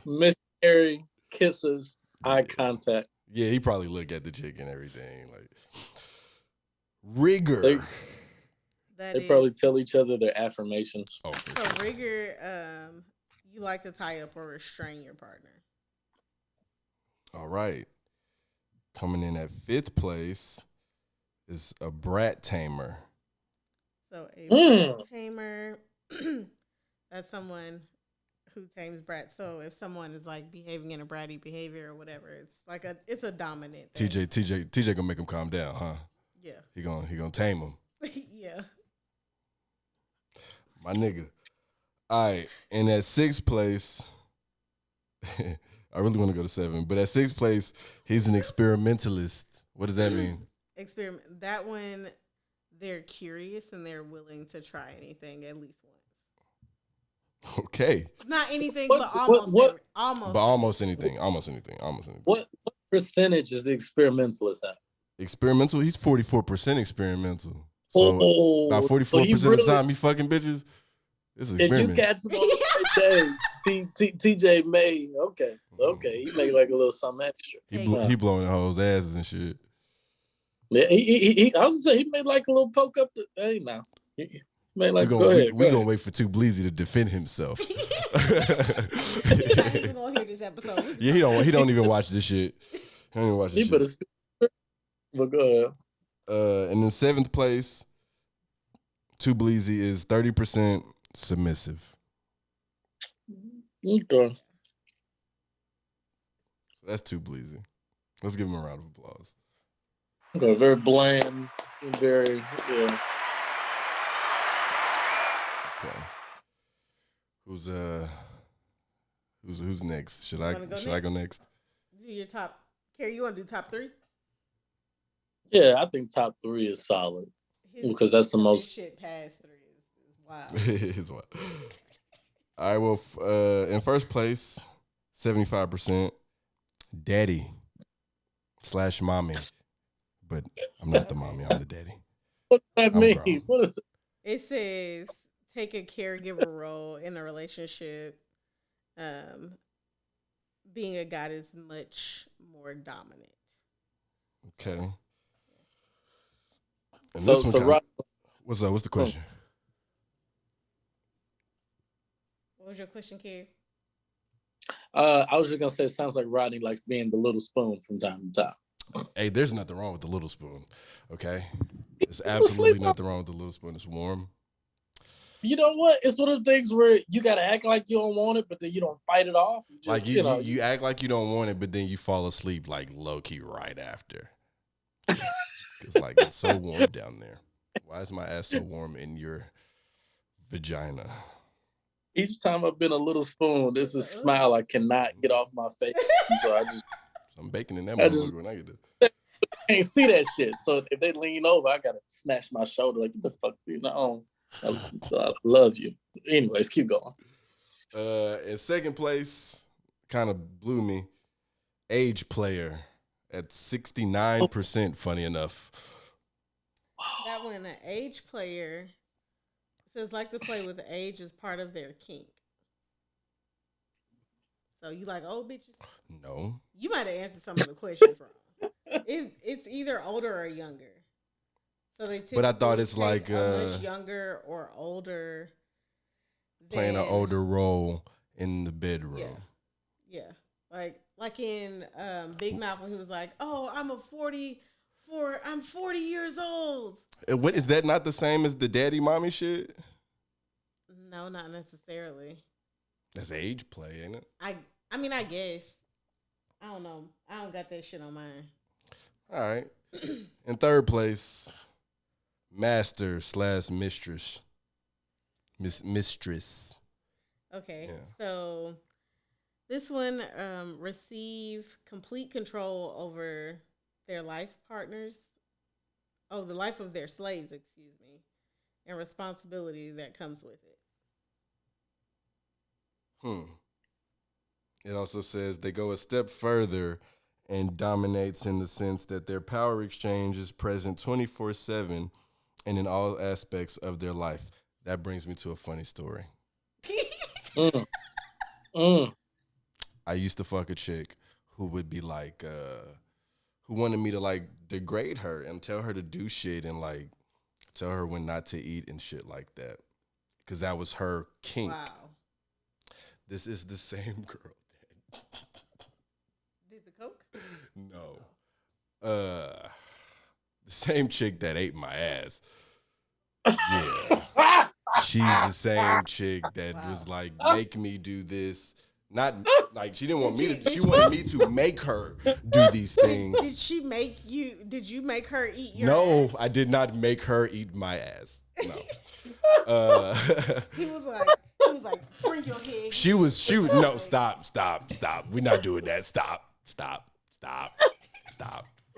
Miss Carey, kisses, eye contact. Yeah, he probably look at the chick and everything. Like rigor. They probably tell each other their affirmations. Oh, for So sure. rigor, you like to tie up or restrain your partner. All right. Coming in at 5th place is a Brat Tamer. So a brat tamer, that's someone who tames brats. So if someone is like behaving in a bratty behavior or whatever, it's a dominant thing. TJ gonna make him calm down, huh? Yeah. He gonna tame him. Yeah. My nigga. All right. And at 6th place, I really want to go to 7, but at 6th place, he's an experimentalist. What does that mean? Experiment. That one, they're curious and they're willing to try anything at least once. Okay. Not anything, What's- but almost. what- almost. But almost anything. What percentage is the experimentalist at? Experimental, he's 44% experimental. So about 44% of the time he fucking bitches, it's an If you experiment. catch him on the right day, TJ made, okay, he made like a little something extra. He blowing the hoes' asses and shit. Yeah, he I was gonna say he made like a little poke up. Hey, now he made like go ahead. We're gonna wait for Too Bleezy to defend himself. He's not even gonna hear this episode. Yeah, he don't even watch this shit. He don't even watch this He better shit. speak. But go ahead. And in 7th place, Too Bleezy is 30% submissive. Okay. So that's Too Bleezy. Let's give him a round of applause. Okay, very bland, very yeah. Okay. Who's next? Should I go next? Do your top. Carey, you want to do top 3? Yeah, I think top 3 is solid because that's the most. His shit past 3 is wild. It's what? All right. Well, in first place, 75%, daddy / mommy, but I'm not the mommy. I'm the daddy. What does that I'm mean? grown. What is it? It says take a caregiver role in a relationship. Being a guy is much more dominant. Okay. And So, this one, so kinda- Rob, what's up? What's the question? What was your question, Carey? I was just gonna say, it sounds like Rodney likes being the little spoon from time to time. Hey, there's nothing wrong with the little spoon. Okay, there's absolutely nothing wrong with the little spoon. It's warm. You know what? It's one of the things where you gotta act like you don't want it, but then you don't fight it off. You just, Like you act like you don't want it, but then you fall asleep like low key right after. It's like it's so warm down there. Why is my ass so warm in your vagina? Each time I've been a little spoon, there's a smile I cannot get off my face. So I'm baking in that motherfucker when I get this. I can't see that shit. So if they lean over, I gotta smash my shoulder like, what the fuck, you know? I love you. Anyways, keep going. In second place, kind of blew me. Age player at 69%. Funny enough. That one, an age player says like to play with age is part of their kink. So you like old bitches? No. You might have answered some of the questions wrong. It's either older or younger. So they But I thought it's like much younger or older. Playing an older role in the bedroom. Yeah. Like in Big Mouth when he was like, "Oh, I'm 40 years old." What is that? Not the same as the daddy mommy shit? No, not necessarily. That's age play, ain't it? I mean, I guess. I don't know. I don't got that shit on mine. All right. In third place, master / mistress. Mistress. Okay. Yeah. So this one receive complete control over their life partners. Oh, the life of their slaves, excuse me, and responsibility that comes with it. It also says they go a step further and dominates in the sense that their power exchange is present 24/7 and in all aspects of their life. That brings me to a funny story. I used to fuck a chick who would be like, who wanted me to like degrade her and tell her to do shit and like tell her when not to eat and shit like that. Because that was her kink. Wow. This is the same girl. Did the coke? No. The same chick that ate my ass. Yeah. She's the same chick that was like, make me do this. Not like she didn't want me to, she wanted me to make her do these things. Did you make her eat your No, ass? I did not make her eat my ass. No. He was like, bring your head. She was, no, stop. We're not doing that. Stop.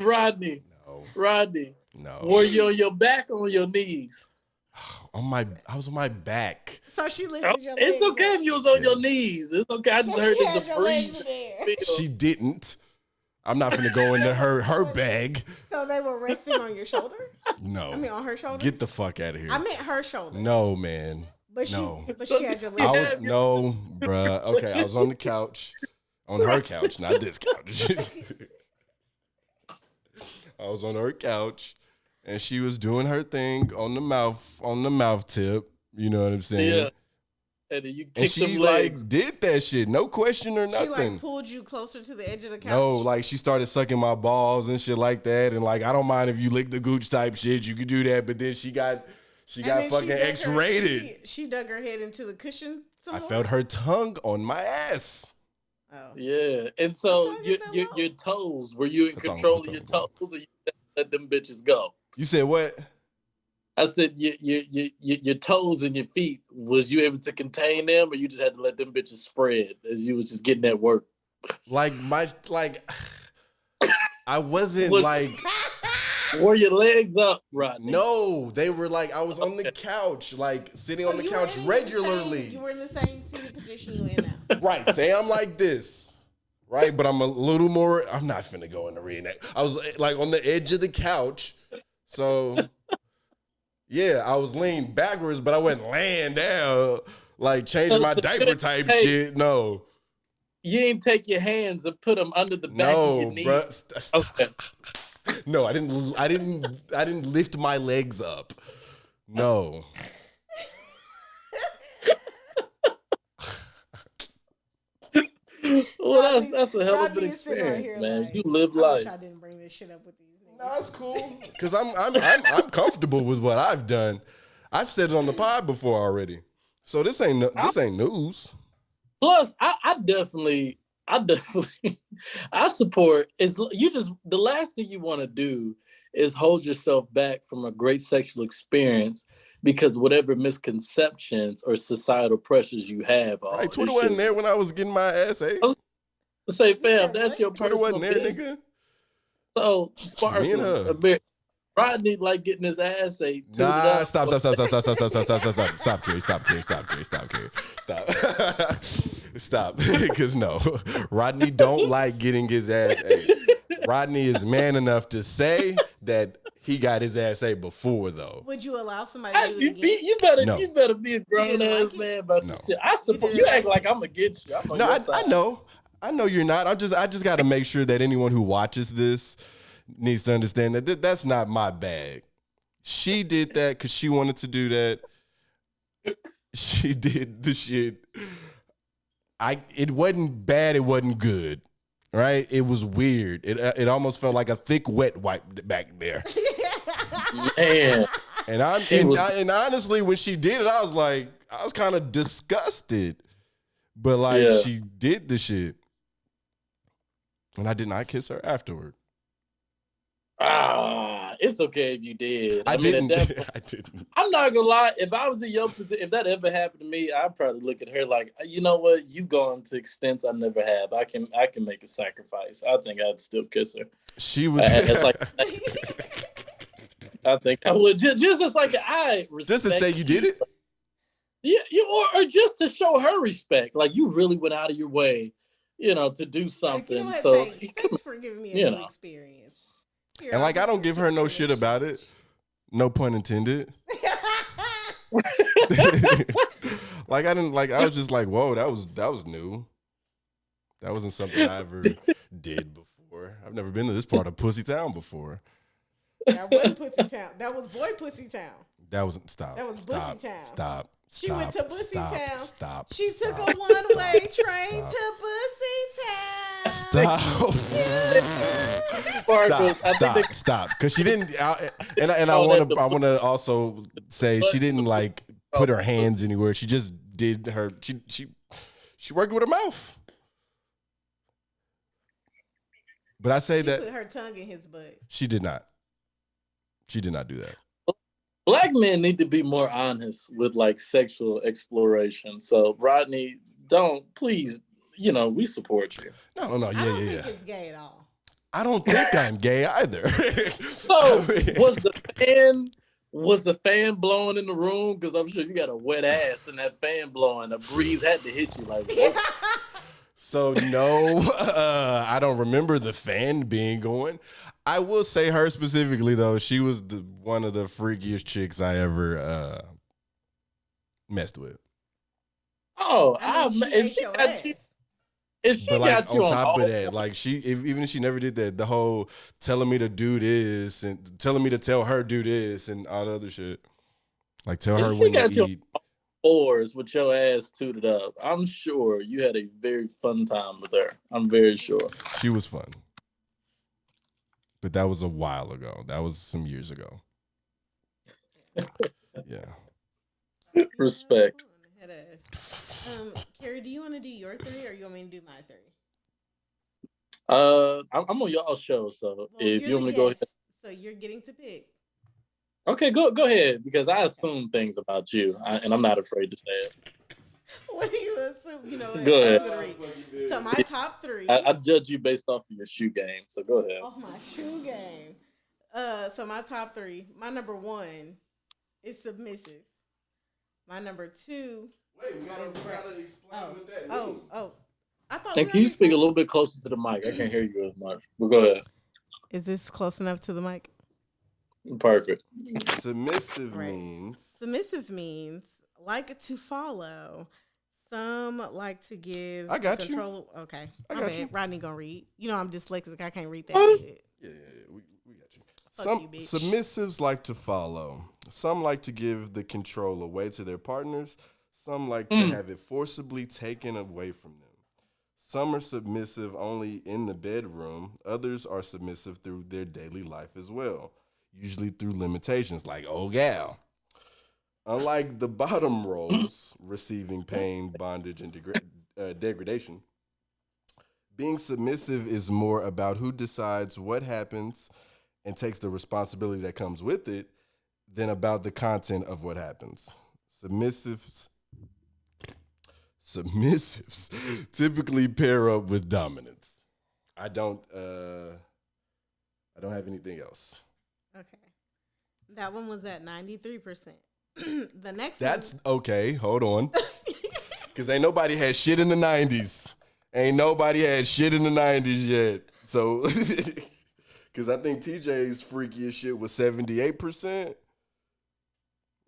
Rodney. No. Rodney. No. Were you on your back or on your knees? I was on my back. So she lifted your legs. It's okay if you was on your knees. It's okay. I just heard she this had a your legs breeze. there. She didn't. I'm not finna go into her bag. So they were resting on your shoulder? No. I mean, on her shoulder? Get the fuck out of here. I meant her shoulder. No, man. But no. she had your I legs. was, no, bruh. Okay, I was on the couch. On her couch, not this couch. I was on her couch, and she was doing her thing on the mouth tip. You know what I'm saying? Yeah. And then you kicked And she them legs. like did that shit, no question or She nothing. like pulled you closer to the edge of the couch. No, like she started sucking my balls and shit like that, and like I don't mind if you lick the gooch type shit, you could do that. But then she got then fucking dug X-rated. She dug her head into the cushion. I felt her tongue on my ass. Oh. Yeah. And so your toes, were you in control of your toes or you let them bitches go? You said what? I said your toes and your feet, was you able to contain them or you just had to let them bitches spread as you was just getting that work? I wasn't Were your legs up, Rodney? No, they were like, I was on the couch, like sitting on the couch regularly. You were in the same seated position you in now. Right, say I'm like this, right? But I'm a little more, I'm not finna go in the reenact. I was like on the edge of the couch. So, yeah, I was leaning backwards, but I wasn't laying down, like changing my diaper type shit. No. You ain't take your hands and put them under the back of your knees. Bruh, okay. No, I didn't lift my legs up. No. Well, that's a hell of an Rodney is sitting right experience, here man. like, You live I life. wish I didn't bring this shit up with these niggas. No, it's cool because I'm comfortable with what I've done. I've said it on the pod before already, so this ain't news. Plus, I definitely I support. Is you just the last thing you want to do is hold yourself back from a great sexual experience because whatever misconceptions or societal pressures you have. Right, Twitter wasn't there when I was getting my ass ate. I was to say, fam, said that's what? your Twitter personal wasn't there, business. nigga. So, Me and her. Rodney like getting his ass ate. Nah, stop, because no, Rodney don't like getting his ass ate. Rodney is man enough to say that he got his ass ate before, though. Would you allow somebody to do it again? You better be a grown ass man about your shit. I support you. Act like I'm against you. I'm on your side. I know you're not. I just got to make sure that anyone who watches this needs to understand that that's not my bag. She did that because she wanted to do that. She did the shit. It wasn't bad. It wasn't good. Right? It was weird. It almost felt like a thick wet wipe back there. Man. And honestly, when she did it, I was kind of disgusted. But she did the shit. And I did not kiss her afterward. It's okay if you did. I didn't. I'm not gonna lie. If I was in your position, if that ever happened to me, I'd probably look at her like, you know what? You've gone to extents I never have. I can make a sacrifice. I think I'd still kiss her. She was. It's like, I think I would just like I just to say you did it. Yeah, or just to show her respect. Like you really went out of your way, to do something. Like, so thanks for giving me a new experience. Here, and I don't give her no shit about it. No pun intended. I was just like, whoa, that was new. That wasn't something I ever did before. I've never been to this part of Pussy Town before. That wasn't Pussy Town. That was Boy Pussy Town. That wasn't stop. That was Pussy Town. Stop. She went to Pussy Town. Stop. She took a one-way train to Pussy Town. Stop. Because she didn't. And I want to also say she didn't like put her hands anywhere. She just did her. She worked with her mouth. But I say that she put her tongue in his butt. She did not. She did not do that. Black men need to be more honest with like sexual exploration. So Rodney, please, we support you. No. I don't think it's gay at all. I don't think I'm gay either. So was the fan blowing in the room? Because I'm sure you got a wet ass and that fan blowing. A breeze had to hit you like. So no, I don't remember the fan being going. I will say her specifically though. She was one of the freakiest chicks I ever messed with. Oh, if she got you on top of that, like even if she never did that, the whole telling me to do this and telling me to tell her do this and all the other shit, like tell her when to eat. Fours with your ass tooted up. I'm sure you had a very fun time with her. I'm very sure. She was fun. But that was a while ago. That was some years ago. Yeah. Respect. Carey, do you want to do your three or you want me to do my three? I'm on y'all show, so if you want me to go ahead. So you're getting to pick. Okay, go ahead, because I assume things about you, and I'm not afraid to say it. What do you assume? Go ahead. So my top three. I judge you based off of your shoe game, so go ahead. Off my shoe game. So my top three. My number one is submissive. My number two. Wait, we gotta explain what that means. I thought. Can you speak a little bit closer to the mic? I can't hear you as much. But go ahead. Is this close enough to the mic? Perfect. Submissive means like to follow. Some like to give I got control. You. Okay. I got you. Rodney gonna read. I'm dyslexic. I can't read that shit. Yeah, we got you. Some submissives like to follow. Some like to give the control away to their partners. Some like to have it forcibly taken away from them. Some are submissive only in the bedroom. Others are submissive through their daily life as well, usually through limitations like, oh, gal. Unlike the bottom roles, receiving pain, bondage, and degradation, being submissive is more about who decides what happens and takes the responsibility that comes with it than about the content of what happens. Submissives typically pair up with dominance. I don't have anything else. Okay. That one was at 93%. The next That's one. okay. Hold on. Because ain't nobody had shit in the 90s. Ain't nobody had shit in the 90s yet. So, because I think TJ's freakiest shit was 78%.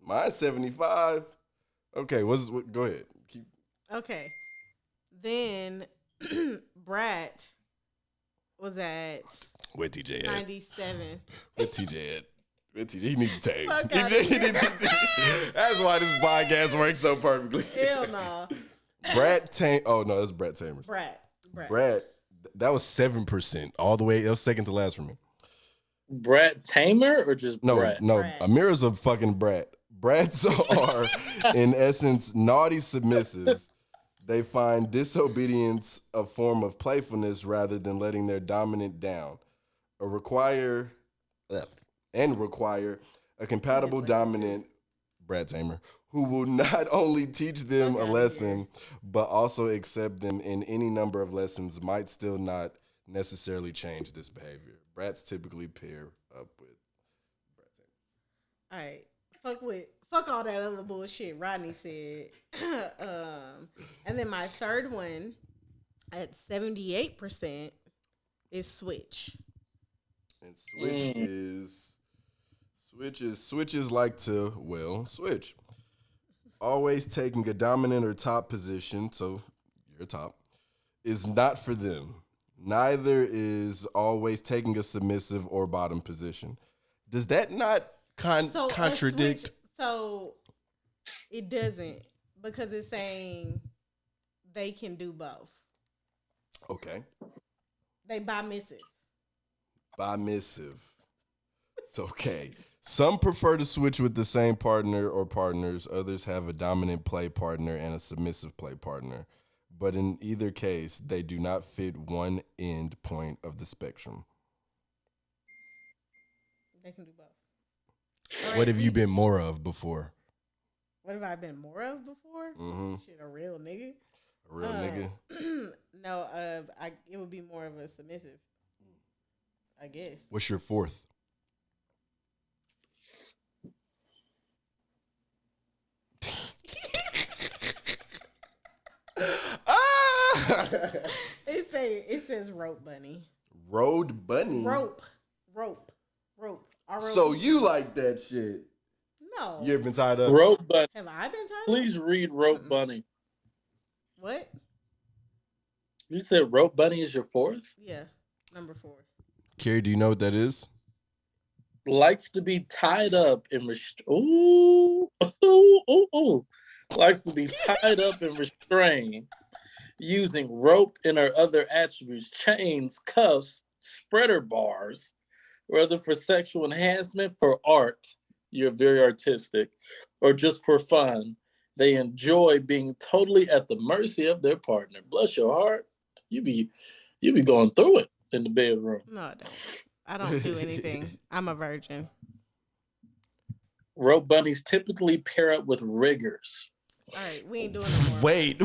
Mine's 75. Okay, go ahead. Okay. Then Brat was at Where TJ at? 97. Where TJ at? Where TJ? He need to take. Fuck outta here. That's why this podcast works so perfectly. Hell no. Brat Tamer. Oh no, that's Brat Tamer. Brat. That was 7%. All the way. It was second to last for me. Brat Tamer or just Brat? No. Brat. Ameera's a fucking brat. Brats are, in essence, naughty submissives. They find disobedience a form of playfulness rather than letting their dominant down. Require a compatible dominant, Brat Tamer, who will not only teach them a lesson, but also accept them in any number of lessons might still not necessarily change this behavior. Brats typically pair up with Brat Tamer. All right. Fuck all that other bullshit Rodney said. And then my third one at 78% is switch. And switches like to, switch. Always taking a dominant or top position, so you're top, is not for them. Neither is always taking a submissive or bottom position. Does that not contradict? So it doesn't, because it's saying they can do both. Okay. They bimissive. It's okay. Some prefer to switch with the same partner or partners. Others have a dominant play partner and a submissive play partner. But in either case, they do not fit one end point of the spectrum. They can do both. What have you been more of before? What have I been more of before? Mm-hmm. Shit, a real nigga. A real nigga? No, it would be more of a submissive, I guess. What's your fourth? It says rope bunny. Road bunny? Rope. So you like that shit? No. You ever been tied up? Rope bunny. Have I been tied up? Please read rope bunny. What? You said rope bunny is your fourth? Yeah, number 4. Carey, do you know what that is? Likes to be tied up and likes to be tied up and restrained using rope and her other attributes, chains, cuffs, spreader bars, whether for sexual enhancement, for art, you're very artistic, or just for fun. They enjoy being totally at the mercy of their partner. Bless your heart. You be going through it in the bedroom. No, I don't. I don't do anything. I'm a virgin. Rope bunnies typically pair up with riggers. All right, we ain't doing no more. Wait.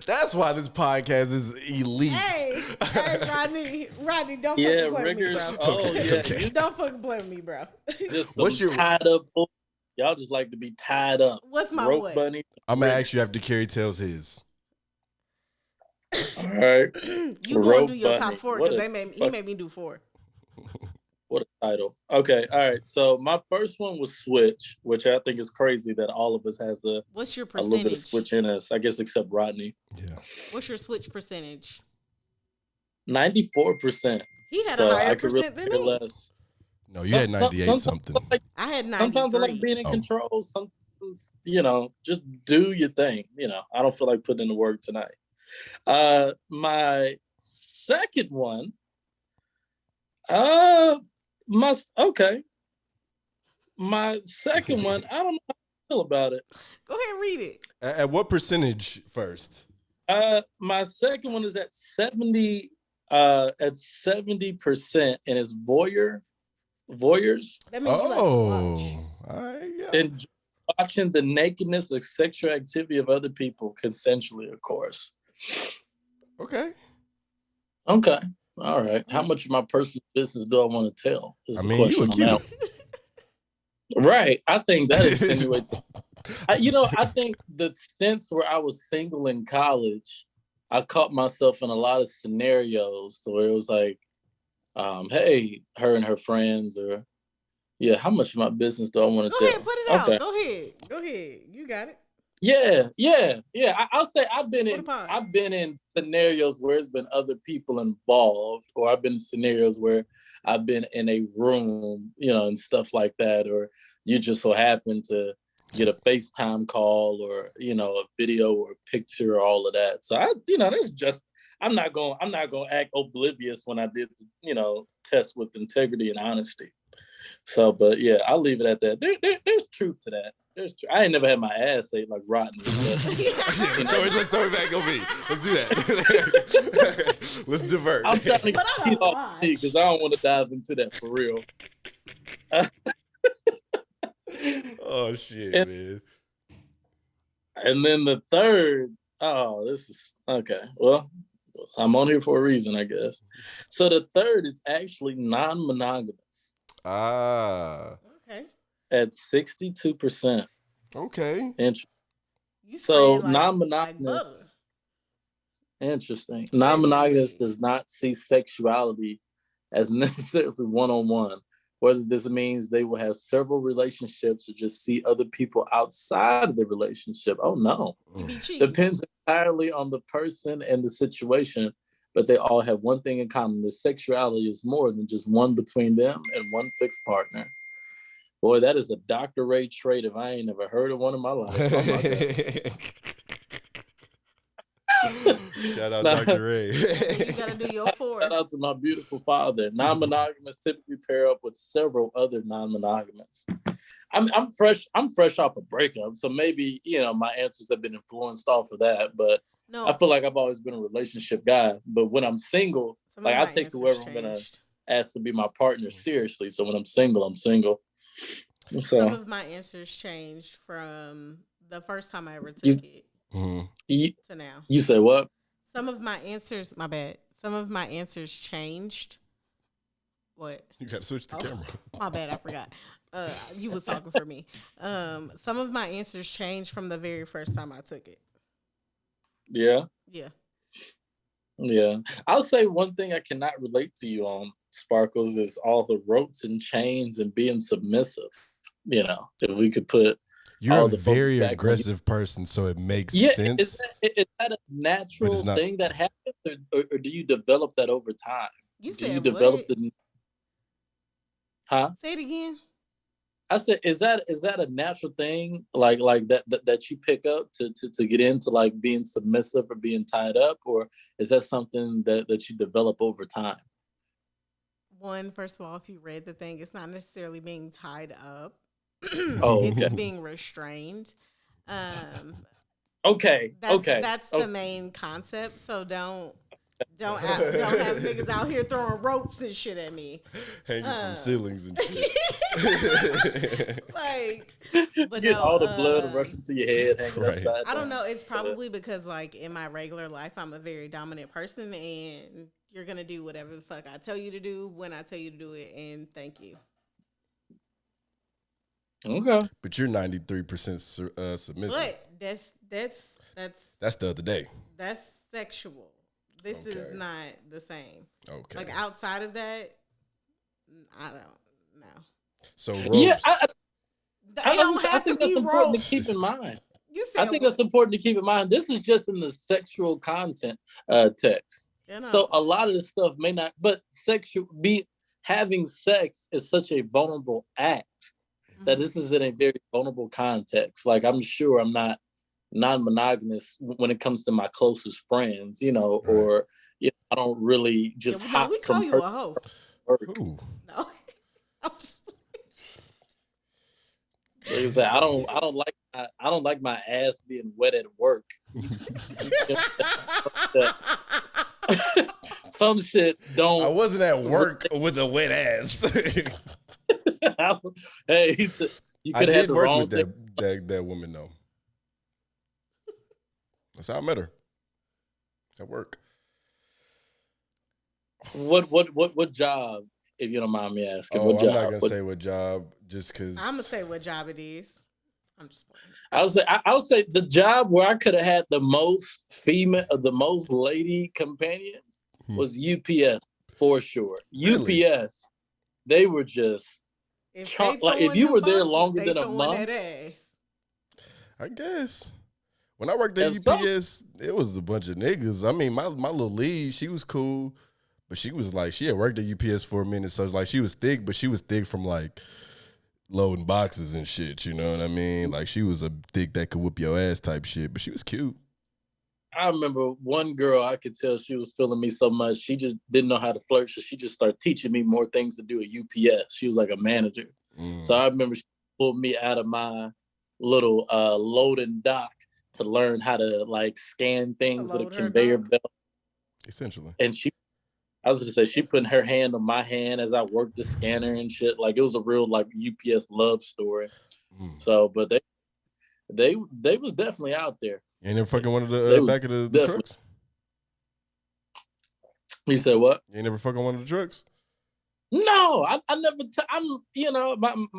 That's why this podcast is elite. Hey, Rodney, don't Yeah, fucking blame riggers. me, bro. Oh, yeah. Okay. Don't fucking blame me, bro. Just What's your tied up? Y'all just like to be tied up. What's my rope what? bunny? I'm gonna ask you after Carey tells his. All right. You gonna Rope do your bunny. top 4 What because a he made me do 4. What a title. Okay, all right. So my first one was switch, which I think is crazy that all of us has What's your a little bit of percentage? switch in us. I guess except Rodney. Yeah. What's your switch percentage? 94%. He had So a higher I could really percent than care me. less. No, you had 98 something. I had 93. Sometimes I like being in control. Sometimes, just do your thing. I don't feel like putting in the work tonight. My second one, My second one, I don't know how I feel about it. Go ahead and read it. At what percentage first? My second one is at 70%, and it's voyeurs. That means you like to watch. Yeah. And watching the nakedness of sexual activity of other people consensually, of course. Okay. All right. How much of my personal business do I want to tell? Is the you question a I'm cute. out. Right. I think that insinuates. I think the stints where I was single in college, I caught myself in a lot of scenarios where it was like, hey, her and her friends, or how much of my business do I want to tell? Go ahead, put it out. Go ahead. You got it. Yeah. I'll say I've been in scenarios where it's been other people involved, or I've been in scenarios where I've been in a room, and stuff like that, or you just so happen to get a FaceTime call, or a video or a picture, or all of that. So that's just I'm not gonna act oblivious when I did test with integrity and honesty. So, but yeah, I'll leave it at that. There's truth to that. I ain't never had my ass ate like rotten. Let's throw it back on me. Let's do that. Let's divert. I'm trying to keep off me because I don't want to dive into that for real. Oh shit, man. And then the third, this is okay. Well, I'm on here for a reason, I guess. So the third is actually non-monogamous. Okay. At 62%. Okay. So non-monogamous. Interesting. Non-monogamous does not see sexuality as necessarily one-on-one. Whether this means they will have several relationships or just see other people outside of the relationship. Oh no. Depends entirely on the person and the situation, but they all have one thing in common. Their sexuality is more than just one between them and one fixed partner. Boy, that is a Dr. Ray trait if I ain't never heard of one in my life. Oh my Shout out Dr. Ray. You gotta do your 4. Shout out to my beautiful father. Non-monogamous typically pair up with several other non-monogamous. I'm fresh off a breakup, so maybe my answers have been influenced off of that. But no, I feel like I've always been a relationship guy. But when I'm single, like I take whoever I'm gonna ask to be my partner seriously. So when I'm single, I'm single. So some of my answers changed from the first time I ever took it. To now. You say what? Some of my answers, my bad. Some of my answers changed. What? You got to switch the camera. My bad, I forgot. You was talking for me. Some of my answers changed from the very first time I took it. Yeah. Yeah. I'll say one thing I cannot relate to you on, Sparkles, is all the ropes and chains and being submissive. If we could put. You're a very aggressive person, so it makes sense. Is that a natural thing that happens, or do you develop that over time? Do you develop the? Huh? Say it again. I said, is that a natural thing, like that you pick up to get into like being submissive or being tied up, or is that something that you develop over time? First of all, if you read the thing, it's not necessarily being tied up. It's being restrained. Okay. That's the main concept. So don't have niggas out here throwing ropes and shit at me, hanging from ceilings and shit. But get all the blood rushing to your head, hanging upside down. I don't know. It's probably because like in my regular life, I'm a very dominant person, and you're gonna do whatever the fuck I tell you to do when I tell you to do it, and thank you. Okay, but you're 93% submissive. But that's the other day. That's sexual. This is not the same. Okay. Like outside of that, I don't know. So ropes. Yeah, I think that's important to keep in mind. I think that's important to keep in mind. This is just in the sexual content text. So a lot of this stuff may not, but having sex is such a vulnerable act that this is in a very vulnerable context. Like I'm sure I'm not non-monogamous when it comes to my closest friends, or I don't really just hop we call from you a hoe. Ooh. No. Like I said, I don't like my ass being wet at work. Some shit don't. I wasn't at work with a wet ass. Hey, you could have the work wrong with that woman though. That's how I met her. At work. What job? If you don't mind me asking, what job? I'm not gonna say what job, just because. I'm gonna say what job it is. I'm just playing. I would say the job where I could have had the most the most lady companions was UPS for sure. Really? UPS, they were just if you were there longer than a month. I guess when I worked at UPS, it was a bunch of niggas. I mean, my little lead, she was cool. But she was like, she had worked at UPS for a minute, so it's like she was thick, but she was thick from like loading boxes and shit, you know what I mean? Like she was a thick that could whoop your ass type shit, but she was cute. I remember one girl, I could tell she was feeling me so much, she just didn't know how to flirt, so she just started teaching me more things to do at UPS. She was like a manager. So I remember she pulled me out of my little loading dock to learn how to like scan things with a conveyor belt. Essentially. And I was gonna say she putting her hand on my hand as I worked the scanner and shit. Like it was a real like UPS love story. So, but they was definitely out there. You ain't never fucking one of the back of the trucks? You said what? You ain't never fucking one of the trucks? No, I never.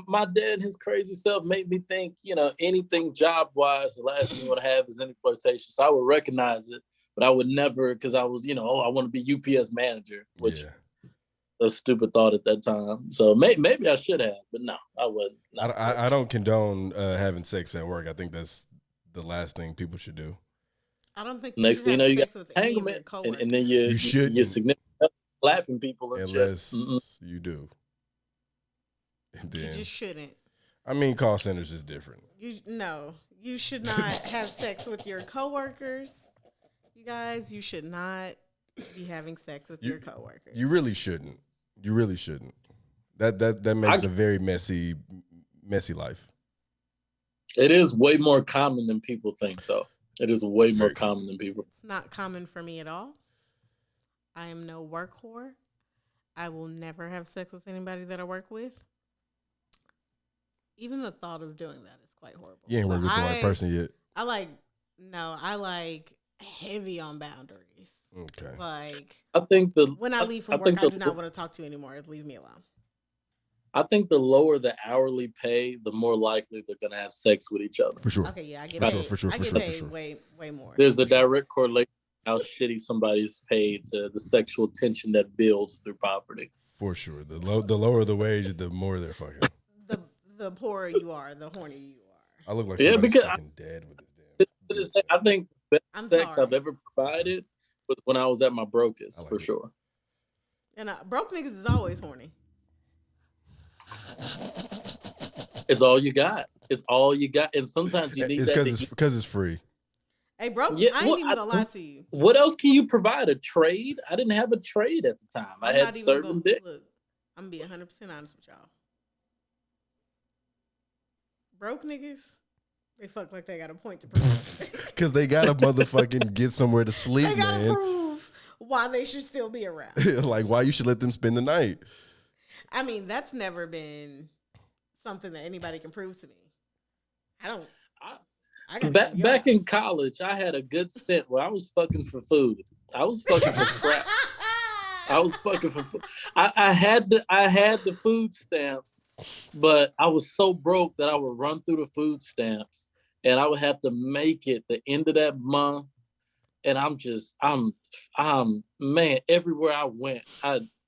My dad and his crazy self made me think, anything job wise, the last thing you want to have is any flirtation. So I would recognize it. But I would never, because I was, I want to be UPS manager, which a stupid thought at that time. So maybe I should have, but no, I wouldn't. I don't condone having sex at work. I think that's the last thing people should do. I don't think next thing you know, you got entanglement, and then you're significant slapping people and unless you do. And then, you just shouldn't. I mean, call centers is different. You should not have sex with your coworkers. You guys, you should not be having sex with your coworkers. You really shouldn't. You really shouldn't. That makes a very messy life. It is way more common than people think, though. It is way more common than people. It's not common for me at all. I am no work whore. I will never have sex with anybody that I work with. Even the thought of doing that is quite horrible. You ain't worked with the right person yet. I like heavy on boundaries. Okay. Like I think when I leave from work, I do not want to talk to you anymore. Leave me alone. I think the lower the hourly pay, the more likely they're gonna have sex with each other. For sure. Okay, yeah, I get paid. For sure. Way more. There's a direct correlation how shitty somebody's paid to the sexual tension that builds through poverty. For sure. The lower the wage, the more they're fucking. The poorer you are, the hornier you are. I look like somebody's fucking dead with this damn. I think the best sex I've ever provided was when I was at my brokest, for sure. And broke niggas is always horny. It's all you got. It's all you got. And sometimes you need that. It's because it's free. Hey, bro, I ain't even gonna lie to you. What else can you provide? A trade? I didn't have a trade at the time. I had certain bits. Look, I'm gonna be 100% honest with y'all. Broke niggas, they fuck like they got a point to prove. Because they gotta motherfucking get somewhere to sleep, they gotta man. prove why they should still be around. Like, why you should let them spend the night. I mean, that's never been something that anybody can prove to me. Back in college, I had a good stint where I was fucking for food. I was fucking for crap. I was fucking for food. I had the food stamps, but I was so broke that I would run through the food stamps and I would have to make it the end of that month. And I'm man, everywhere I went,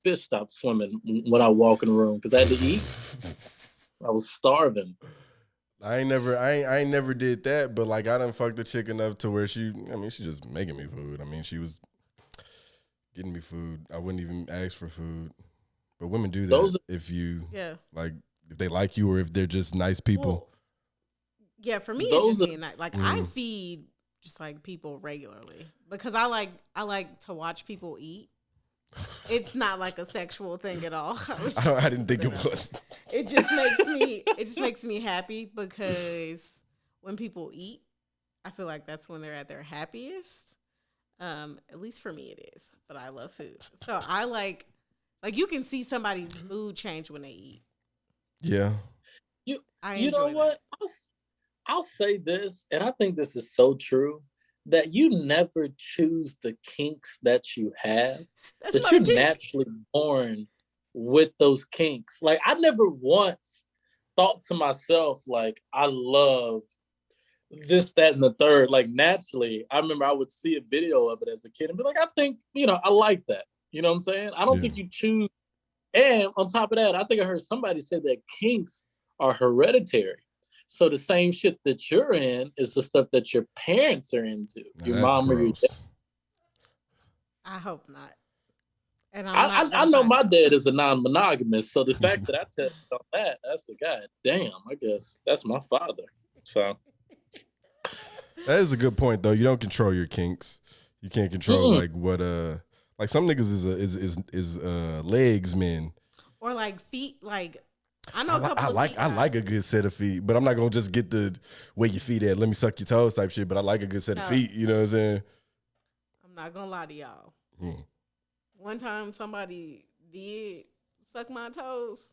fish stopped swimming when I walk in the room because I had to eat. I was starving. I ain't never did that, but like I done fucked the chick enough to where she's just making me food. I mean, she was getting me food. I wouldn't even ask for food. But women do that if you if they like you or if they're just nice people. Yeah, for me, Those it's just are- being nice. Like I feed just like people regularly because I like to watch people eat. It's not like a sexual thing at all. I didn't think it was. It just makes me happy because when people eat, I feel like that's when they're at their happiest. At least for me it is. But I love food. So I like you can see somebody's mood change when they eat. Yeah. You I know enjoy what? I'll say this, and I think this is so true, that you never choose the kinks that you have. That's That not you're a kink. naturally born with those kinks. Like I never once thought to myself, like, I love this, that, and the third. Like naturally, I remember I would see a video of it as a kid and be like, I think, I like that. You know what I'm saying? I don't think you choose. And on top of that, I think I heard somebody say that kinks are hereditary. So the same shit that you're in is the stuff that your parents are into. Your That's mom or your gross. dad. I hope not. And I know my dad is a non-monogamous, so the fact that I tested on that's a goddamn, I guess that's my father. So That is a good point, though. You don't control your kinks. You can't control like what like some niggas is legs men. Or like feet, like I know a couple of feet I like a good set of feet, but I'm not gonna just get the where your feet at. Let me suck your toes type shit. But I like a good set of feet. You know what I'm saying? I'm not gonna lie to y'all. Hmm. One time somebody did suck my toes,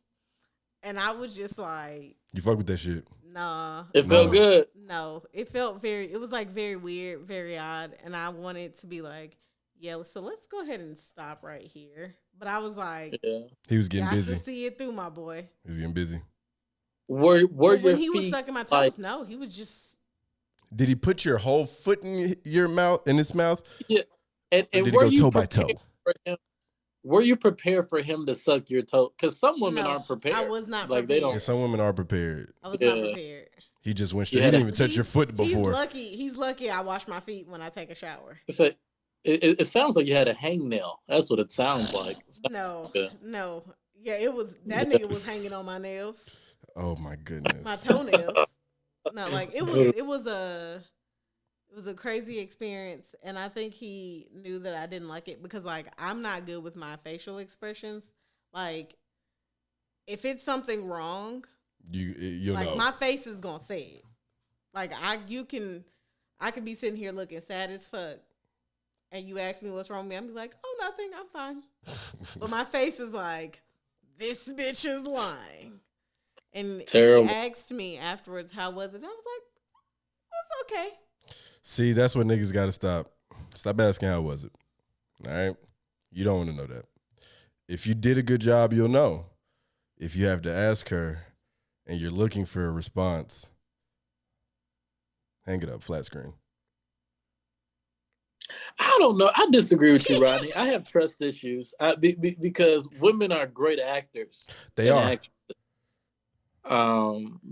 and I was just like, You fuck with that shit. nah. it felt good. No, it was like very weird, very odd, and I wanted to be like, yeah, so let's go ahead and stop right here. But I was like, He was getting busy. to see it through, my boy. He was getting busy. Were But your when he was feet, sucking my toes, like- no, he was just Did he put your whole foot in your mouth, in his mouth? Yeah, and Or did were he go you toe by toe? prepared for him? Were you prepared for him to suck your toe? Because some women No, aren't prepared. I was not like they prepared. And some women are prepared. I was not prepared. He just went straight. Yeah. He didn't even touch your foot before. He's lucky I wash my feet when I take a shower. It's like it sounds like you had a hangnail. That's what it sounds like. No. Yeah. No. Yeah, it was that nigga was hanging on my nails. Oh my goodness. My toenails. No, like it was a crazy experience, and I think he knew that I didn't like it because like I'm not good with my facial expressions. Like if it's something wrong, you like know. my face is gonna say it. Like I could be sitting here looking sad as fuck, and you ask me what's wrong with me, I'm be like, oh, nothing, I'm fine. But my face is like, this bitch is lying. And Terrible. he asked me afterwards, how was it? And I was like, it's okay. See, that's what niggas got to stop. Stop asking how was it. All right? You don't want to know that. If you did a good job, you'll know. If you have to ask her and you're looking for a response, hang it up, flat screen. I don't know. I disagree with you, Rodney. I have trust issues because women are great actors. They and are. actresses.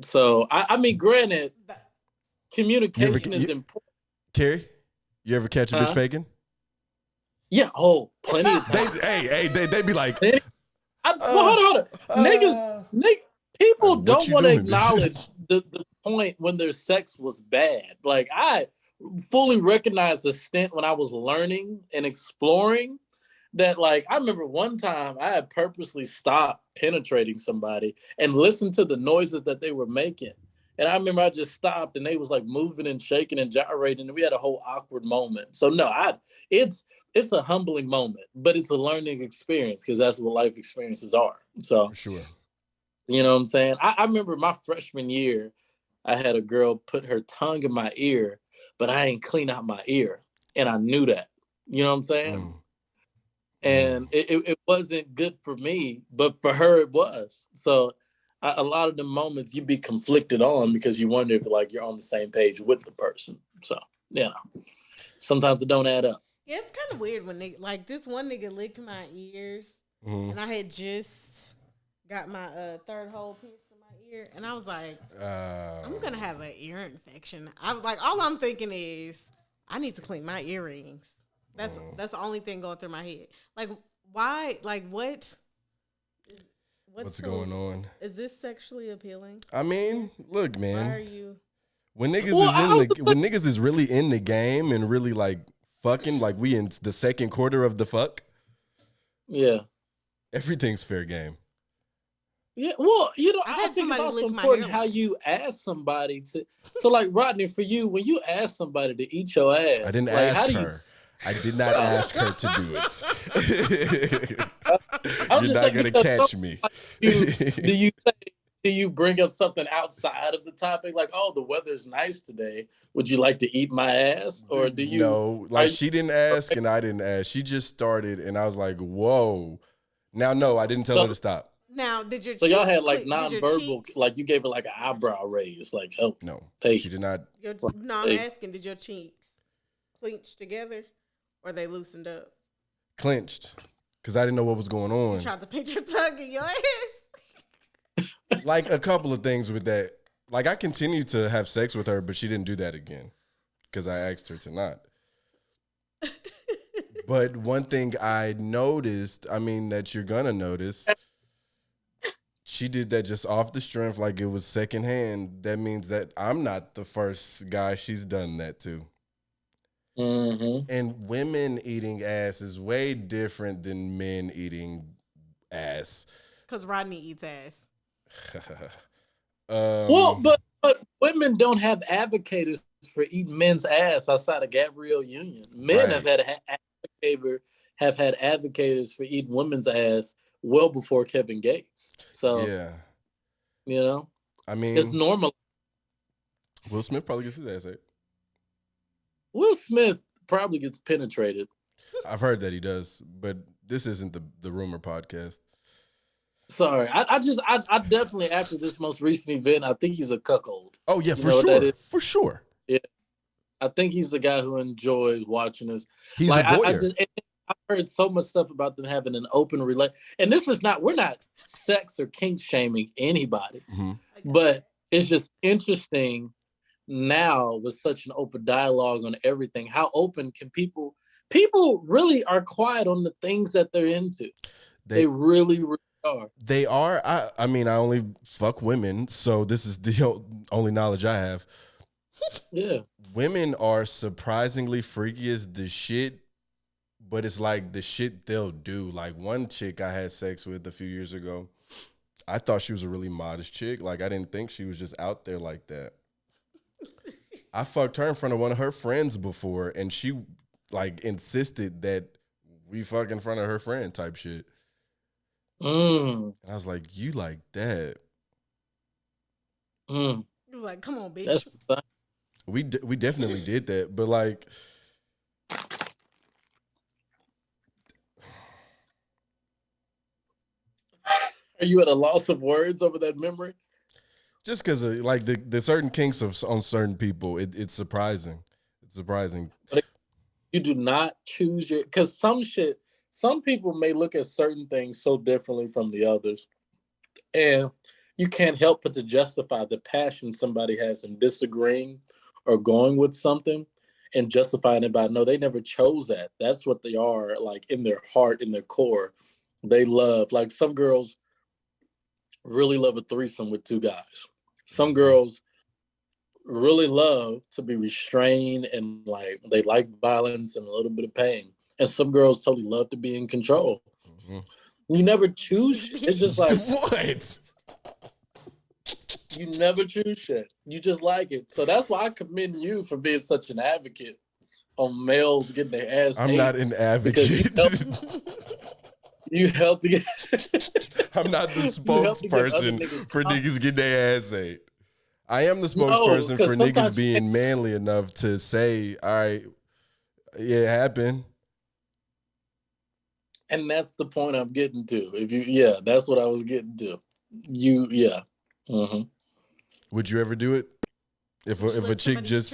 So I mean, granted, communication is important. Carey, you ever catch a bitch Huh? faking? Yeah. Oh, plenty of They, times. they be like, Hold on. Niggas, people what don't you want to doing, bitch? acknowledge the point when their sex was bad. Like I fully recognize the stint when I was learning and exploring that. Like I remember one time I had purposely stopped penetrating somebody and listened to the noises that they were making. And I remember I just stopped and they was like moving and shaking and gyrating and we had a whole awkward moment. So no, it's a humbling moment, but it's a learning experience because that's what life experiences are. So for sure. you know what I'm saying? I remember my freshman year, I had a girl put her tongue in my ear, but I ain't clean out my ear. And I knew that. You know what I'm saying? And it wasn't good for me, but for her it was. So a lot of the moments you be conflicted on because you wonder if like you're on the same page with the person. So, you know, sometimes it don't add up. Yeah, it's kind of weird when like this one nigga licked my ears, and I had just got my third hole pierced in my ear, and I was like, I'm gonna have an ear infection. I was like, all I'm thinking is I need to clean my earrings. That's the only thing going through my head. Like, why? Like, what's What's going on? Is this sexually appealing? I mean, look, man. Why are you? When niggas Well, when niggas is really in the game and really like fucking, like we in the second quarter of the fuck, yeah. everything's fair game. Yeah, well, I've I had think it's somebody also lick my important hairline. how you ask somebody to. So, like Rodney, for you, when you ask somebody to eat your ass, I didn't like, ask her. I did not ask her to do it. I'm You're just not saying gonna because catch me. do you bring up something outside of the topic, like, oh, the weather's nice today? Would you like to eat my ass, or do you? No, like she didn't ask and I didn't ask. She just started, and I was like, "Whoa!" Now, no, I didn't tell her to stop. Now, did your So y'all cheeks had like did your nonverbal, cheeks- like you gave her like an eyebrow raise, like, oh, No, hey, she did not. No, I'm asking, did your cheeks clench together or they loosened up? Clenched because I didn't know what was going You on. tried to put your tongue in your ass. Like a couple of things with that. Like I continued to have sex with her, but she didn't do that again because I asked her to not. But one thing I noticed, I mean, that you're gonna notice, she did that just off the strength, like it was secondhand. That means that I'm not the first guy she's done that to. mm-hmm. And women eating ass is way different than men eating ass. Because Rodney eats ass. Well, but women don't have advocates for eating men's ass outside of Gabrielle Union. Men Right. have had advocates for eating women's ass well before Kevin Gates. So yeah, I mean, it's normal. Will Smith probably gets his ass ate. Will Smith probably gets penetrated. I've heard that he does, but this isn't the rumor podcast. Sorry, I definitely, after this most recent event, I think he's a cuckold. Oh yeah, You for know what that sure, is? for sure. Yeah, I think he's the guy who enjoys watching this. He's like, a voyeur. I've heard so much stuff about them having an open relation, and this is not, we're not sex or kink shaming anybody, Mhm. but it's just interesting now with such an open dialogue on everything. How open can people really are quiet on the things that they're into. They really, really are. They are. I mean, I only fuck women, so this is the only knowledge I have. Yeah. Women are surprisingly freaky as the shit, but it's like the shit they'll do. Like one chick I had sex with a few years ago, I thought she was a really modest chick. Like I didn't think she was just out there like that. I fucked her in front of one of her friends before, and she like insisted that we fuck in front of her friend type shit. And I was like, you like that? He was like, come on, bitch. That's fine. We definitely did that, but like, Are you at a loss of words over that memory? just because of like the certain kinks on certain people, it's surprising. It's surprising. You do not choose because some people may look at certain things so differently from the others. And you can't help but to justify the passion somebody has in disagreeing or going with something and justifying it by, no, they never chose that. That's what they are, like in their heart, in their core. They love, like some girls really love a threesome with two guys. Some girls really love to be restrained and like they like violence and a little bit of pain. And some girls totally love to be in control. Mm-hmm. You never choose. It's just like what? You never choose shit. You just like it. So that's why I commend you for being such an advocate on males getting their ass. I'm not an advocate. You help to get. I'm not the spokesperson for niggas getting their ass ate. I am the spokesperson for niggas being manly enough to say, all right, yeah, it happened. And that's the point I'm getting to. That's what I was getting to. Mm-hmm. Would you ever do it? If a chick just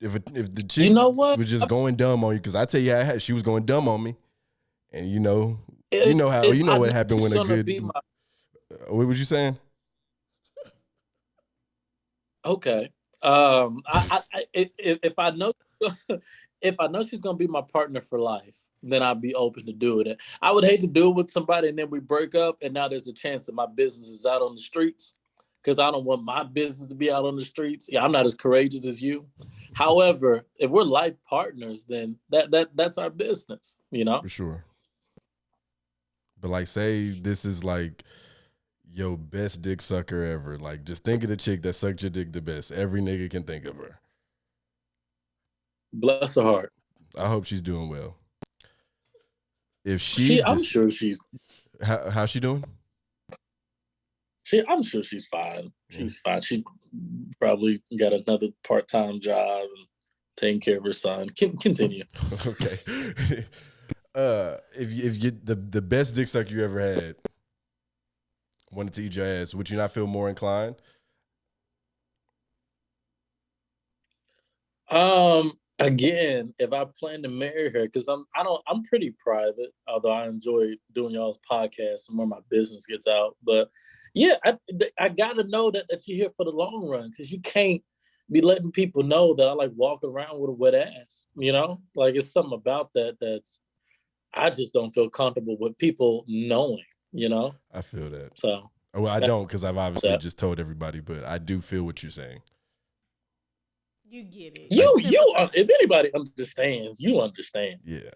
if the chick was just going dumb on you? Because I tell you, she was going dumb on me, and you know what happened when a good. What was you saying? Okay. If I know she's gonna be my partner for life, then I'd be open to doing it. I would hate to do it with somebody and then we break up and now there's a chance that my business is out on the streets. because I don't want my business to be out on the streets. Yeah, I'm not as courageous as you. However, if we're life partners, then that's our business, you know? For sure. But like, say this is like your best dick sucker ever. Like, just think of the chick that sucked your dick the best. Every nigga can think of her. Bless her heart. I hope she's doing well. If I'm sure she's. How's she doing? I'm sure she's fine. She's fine. She probably got another part-time job and taking care of her son. Continue. Okay. If you the best dick suck you ever had wanted to eat your ass, would you not feel more inclined? Again, if I plan to marry her, because I'm pretty private, although I enjoy doing y'all's podcast and more my business gets out. But yeah, I gotta know that you're here for the long run, because you can't be letting people know that I like walking around with a wet ass. You know, like it's something about that's I just don't feel comfortable with people knowing. You know, I feel that. So well, I don't, because I've obviously just told everybody, but I do feel what you're saying. You get it. If anybody understands, you understand. Yeah.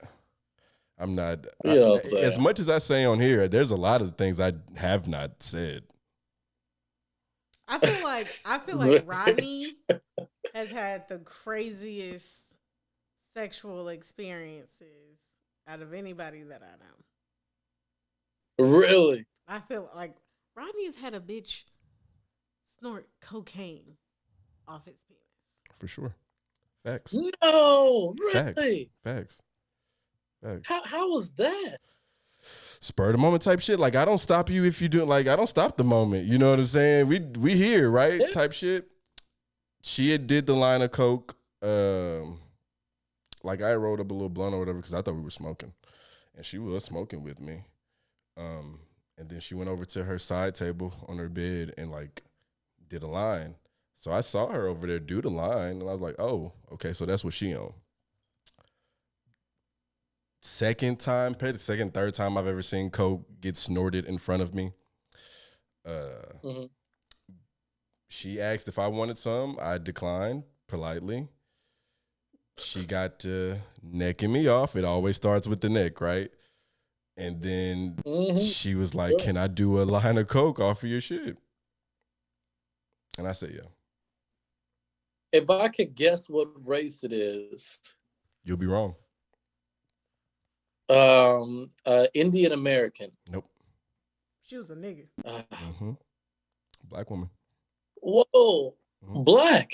I'm not. Yeah, as much as I say on here, there's a lot of things I have not said. I feel like Rodney has had the craziest sexual experiences out of anybody that I know. Really? I feel like Rodney has had a bitch snort cocaine off his penis. For sure. Facts. No, really? Facts. How was that? Spur of the moment type shit. Like, I don't stop you if you do. Like, I don't stop the moment. You know what I'm saying? We here, right? Yeah. Type shit. She had did the line of coke. Like, I rolled up a little blunt or whatever because I thought we were smoking, and she was smoking with me. And then she went over to her side table on her bed and like did a line. So I saw her over there do the line, and I was like, oh, okay, so that's what she on. Third time I've ever seen coke get snorted in front of me. She asked if I wanted some. I declined politely. She got to necking me off. It always starts with the neck, right? And then she was like, can I do a line of coke off of your shit? And I said, yeah. If I could guess what race it is. You'll be wrong. Indian American. Nope. She was a nigga. Black woman. Whoa. Black.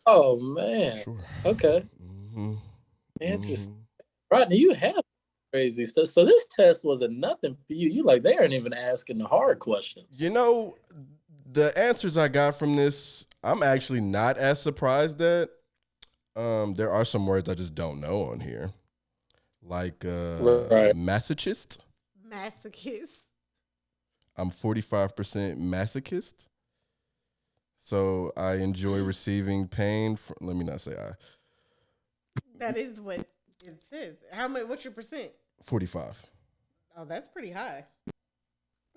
Oh, man. Sure. Okay. Interesting. Rodney, you have crazy stuff. So this test wasn't nothing for you. You like, they aren't even asking the hard questions. You know, the answers I got from this, I'm actually not as surprised at. There are some words I just don't know on here. Like masochist. Masochist. I'm 45% masochist. So I enjoy receiving pain from, let me not say I. That is what it says. What's your percent? 45. Oh, that's pretty high.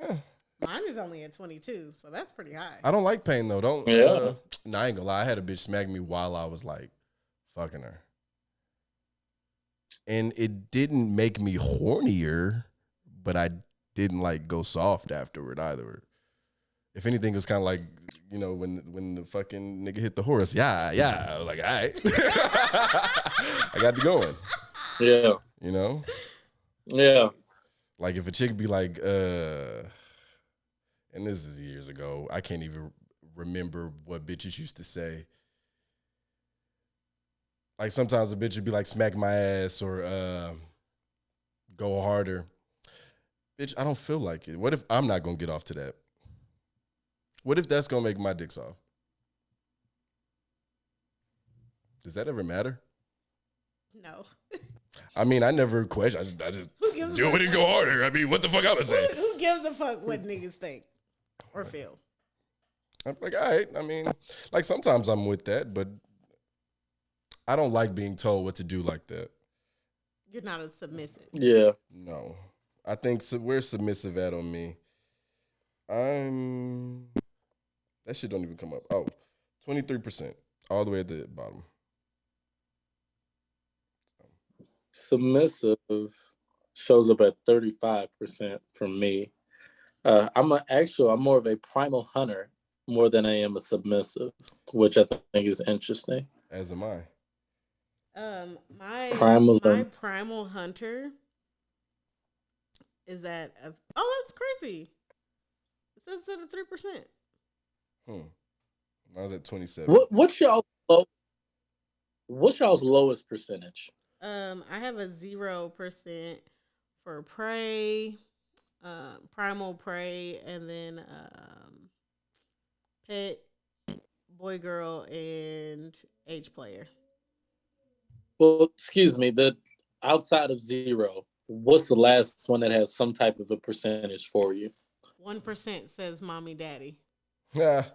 Mine is only at 22, so that's pretty high. I don't like pain though. I ain't gonna lie. I had a bitch smack me while I was like fucking her. And it didn't make me hornier, but I didn't like go soft afterward either. If anything, it was kind of like, you know, when the fucking nigga hit the horse. Yeah. I was like, all right. I got to going. Yeah. You know? Yeah. Like if a chick be like, and this is years ago, I can't even remember what bitches used to say. Like sometimes a bitch would be like, smack my ass or go harder. Bitch, I don't feel like it. What if I'm not going to get off to that? What if that's going to make my dick soft? Does that ever matter? No. I mean, I never question. I just do it and go harder. I mean, what the fuck I was saying? Who gives a fuck what niggas think or feel? I'm like, all right. I mean, like sometimes I'm with that, but I don't like being told what to do like that. You're not a submissive. Yeah. No. I think where's submissive at on me? That shit don't even come up. Oh, 23%, all the way at the bottom. Submissive shows up at 35% from me. I'm more of a primal hunter more than I am a submissive, which I think is interesting. As am I. My Primal primal hunter is at that's crazy. It says it's at 3%. Mine's at 27. What's y'all's lowest percentage? I have a 0% for prey, primal prey, and then pet, boy, girl, and H player. Well, excuse me, the outside of 0, what's the last one that has some type of a percentage for you? 1% says mommy, daddy. Yeah.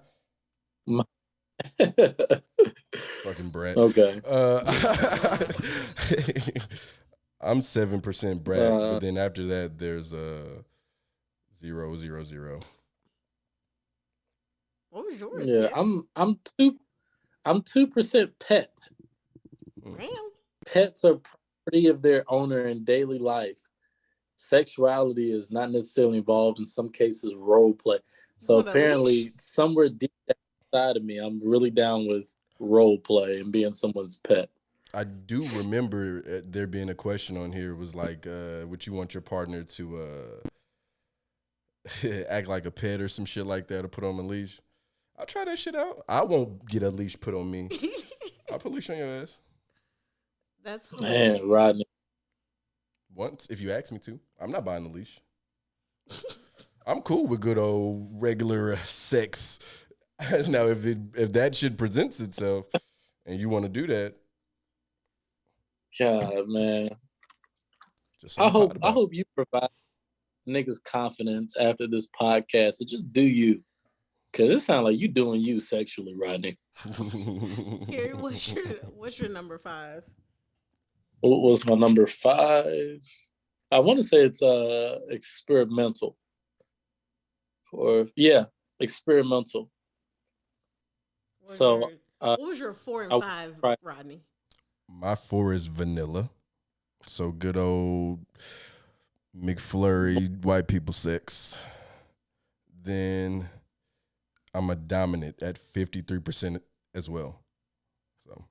Fucking Brat. Okay. I'm 7% Brat, but then after that, there's 0, 0, 0. What was yours? Yeah, Kid? I'm 2% pet. Damn. Pets are property of their owner in daily life. Sexuality is not necessarily involved, in some cases role play. So apparently somewhere deep inside of me, I'm really down with role play and being someone's pet. I do remember there being a question on here. It was like, would you want your partner to act like a pet or some shit like that, or put on a leash? I'll try that shit out. I won't get a leash put on me. I'll put a leash on your ass. That's Man, Rodney. Once, if you ask me to. I'm not buying the leash. I'm cool with good old regular sex. Now, if that shit presents itself and you want to do that, God, man. just I hope you provide niggas confidence after this podcast to just do you. Cause it sounds like you doing you sexually, Rodney. Carey, what's your number 5? What was my number 5? I want to say it's experimental. Experimental. What was your 4 and 5, Rodney? My 4 is vanilla. So good old McFlurry, white people sex. Then I'm a dominant at 53% as well. So,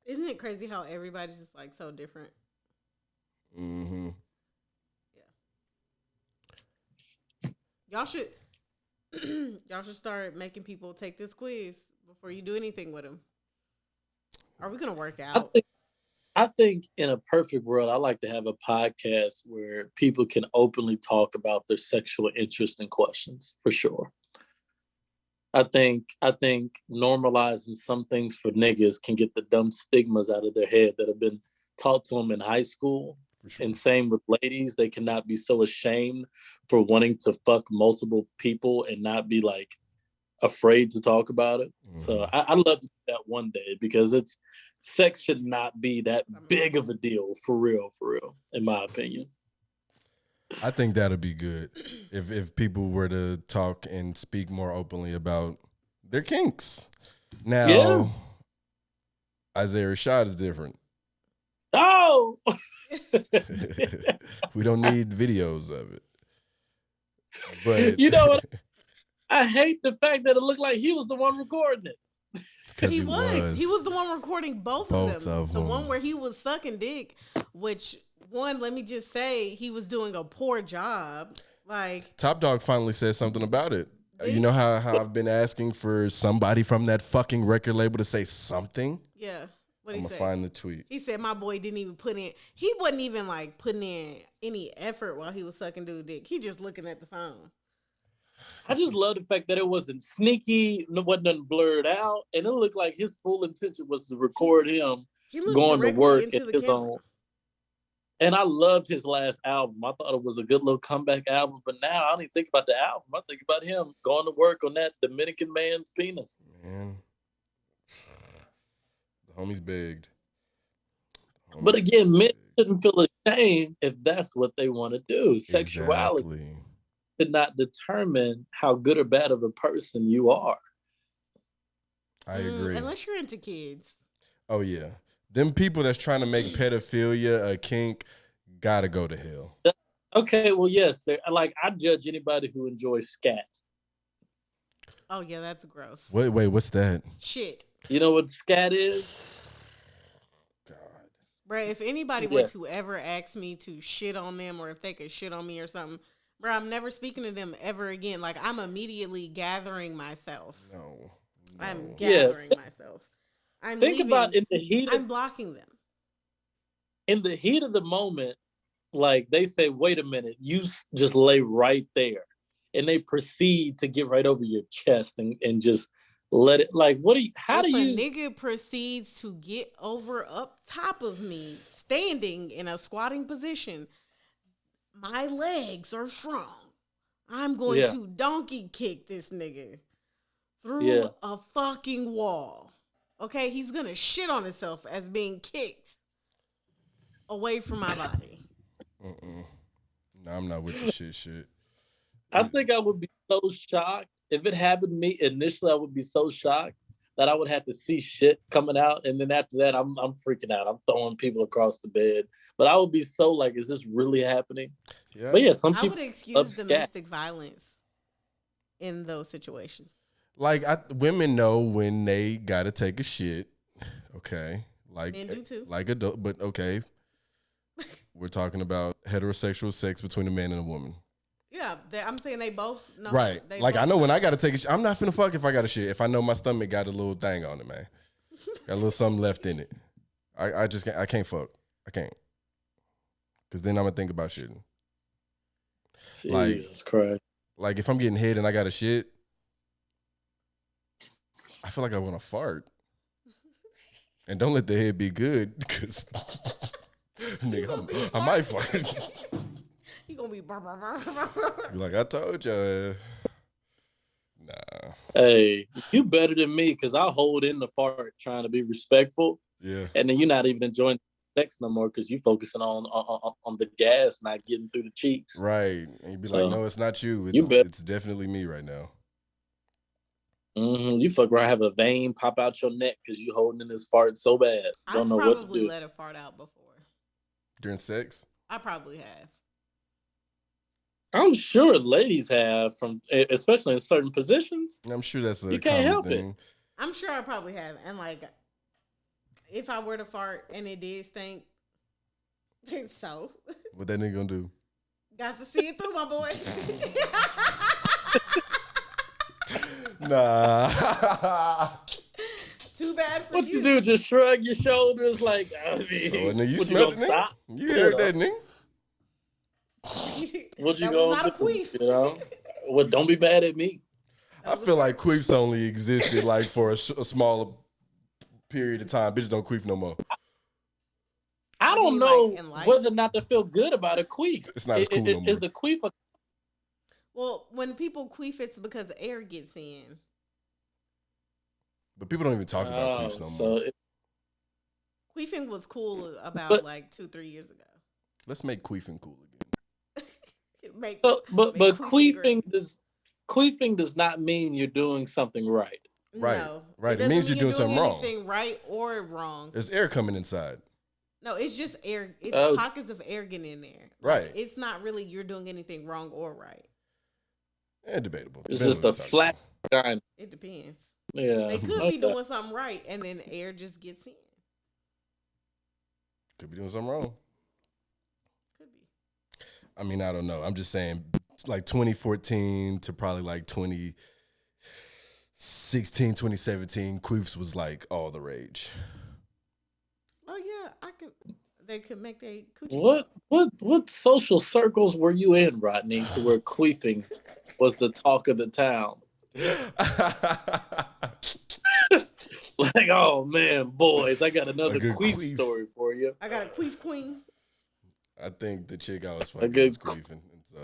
isn't it crazy how everybody's just like so different? mm-hmm. Yeah. Y'all should start making people take this quiz before you do anything with them. Are we gonna work out? I think in a perfect world, I like to have a podcast where people can openly talk about their sexual interest and questions, for sure. I think normalizing some things for niggas can get the dumb stigmas out of their head that have been taught to them in high school. Sure. And same with ladies, they cannot be so ashamed for wanting to fuck multiple people and not be like afraid to talk about it. Mm-hmm. So I'd love to do that one day, because sex should not be that big of a deal, for real, in my opinion. I think that'd be good if people were to talk and speak more openly about their kinks. Now, Isaiah Rashad is different. Oh! We don't need videos of it. But you know what? I hate the fact that it looked like he was the one recording it. He was the one recording both of them. The one where he was sucking dick, which one, let me just say, he was doing a poor job. Like, Top Dog finally said something about it. You know how I've been asking for somebody from that fucking record label to say something? Yeah. What did he say? I'm gonna find the tweet. He said my boy didn't even he wasn't even like putting in any effort while he was sucking dude dick. He just looking at the phone. I just love the fact that it wasn't sneaky, it wasn't blurred out, and it looked like his full intention was to record him going to work at his own. And I loved his last album. I thought it was a good little comeback album, but now I don't even think about the album. I think about him going to work on that Dominican man's penis. Man, the homie's begged. But again, men shouldn't feel ashamed if that's what they want to do. Sexuality. Exactly. should not determine how good or bad of a person you are. I agree. Unless you're into kids. Oh yeah, them people that's trying to make pedophilia a kink gotta go to hell. Okay, well, yes, like I judge anybody who enjoys scat. Oh yeah, that's gross. Wait, what's that? Shit. You know what scat is? God. Bro, if anybody were to ever ask me to shit on them or if they could shit on me or something, bro, I'm never speaking to them ever again. Like, I'm immediately gathering myself. No. I'm gathering myself. I'm Think leaving. about in the heat. I'm blocking them. In the heat of the moment, like they say, wait a minute, you just lay right there. And they proceed to get right over your chest and just let it, like, how do you? If a nigga proceeds to get over up top of me, standing in a squatting position, my legs are strong. I'm going to donkey kick this nigga through a fucking wall. Okay? He's going to shit on himself as being kicked away from my body. No, I'm not with the shit. I think I would be so shocked. If it happened to me initially, I would be so shocked that I would have to see shit coming out. And then after that, I'm freaking out. I'm throwing people across the bed. But I would be so like, is this really happening? Yeah. But yeah, some people I would excuse domestic violence in those situations. Like, women know when they got to take a shit. Okay. Like, men do too. Like adult, but okay. We're talking about heterosexual sex between a man and a woman. Yeah, I'm saying they both know. Right. Like, I know when I got to take a shit. I'm not finna fuck if I got a shit. If I know my stomach got a little thing on it, man. Got a little something left in it. I just can't. I can't fuck. I can't. Because then I'm going to think about shitting. Jesus Christ. Like, if I'm getting hit and I got a shit, I feel like I want to fart. And don't let the head be good, because nigga, I might fart. You gonna be like, I told you. Nah. Hey, you better than me, because I hold in the fart trying to be respectful. Yeah. And then you're not even enjoying sex no more because you're focusing on the gas not getting through the cheeks. Right. And you'd be like, no, it's not you. It's definitely me right now. You fuck around, have a vein pop out your neck because you holding in this fart so bad. Don't know what to do. I've probably let a fart out before. During sex? I probably have. I'm sure ladies have, especially in certain positions. I'm sure that's a you can't help thing. it. I'm sure I probably have. And like, if I were to fart and it did stink, so what that nigga gonna do? Got to see it through, my boy. Nah. Too bad for what you do? Just shrug your shoulders, like, I mean, so, nigga, you smelled it, nigga? You heard that, nigga? What you that gonna was not do? A queef. You know? Well, don't be mad at me. I feel like queefs only existed like for a smaller period of time. Bitches don't queef no more. I don't know whether or not to feel good about a queef. It's not as cool no more. Is a queef well, when people queef, it's because air gets in. But people don't even talk about queefs no more. Queefing was cool about like 2-3 years ago. Let's make queefing cool again. But queefing does not mean you're doing something right. Right. No, right. It means you're doing something wrong. Anything right or wrong. There's air coming inside. No, it's just air. It's pockets of air getting in there. Right. Like, it's not really you're doing anything wrong or right. Debatable. It's just a flat diamond. It depends. Yeah. They could be doing something right, and then air just gets in. Could be doing something wrong. Could be. I mean, I don't know. I'm just saying, like 2014 to probably like 2016, 2017, queefs was like all the rage. Oh yeah, they could make their coochie. What social circles were you in, Rodney, to where queefing was the talk of the town? Like, oh man, boys, I got another queef story for you. I got a queef queen. I think the chick I was fucking was queefing, and so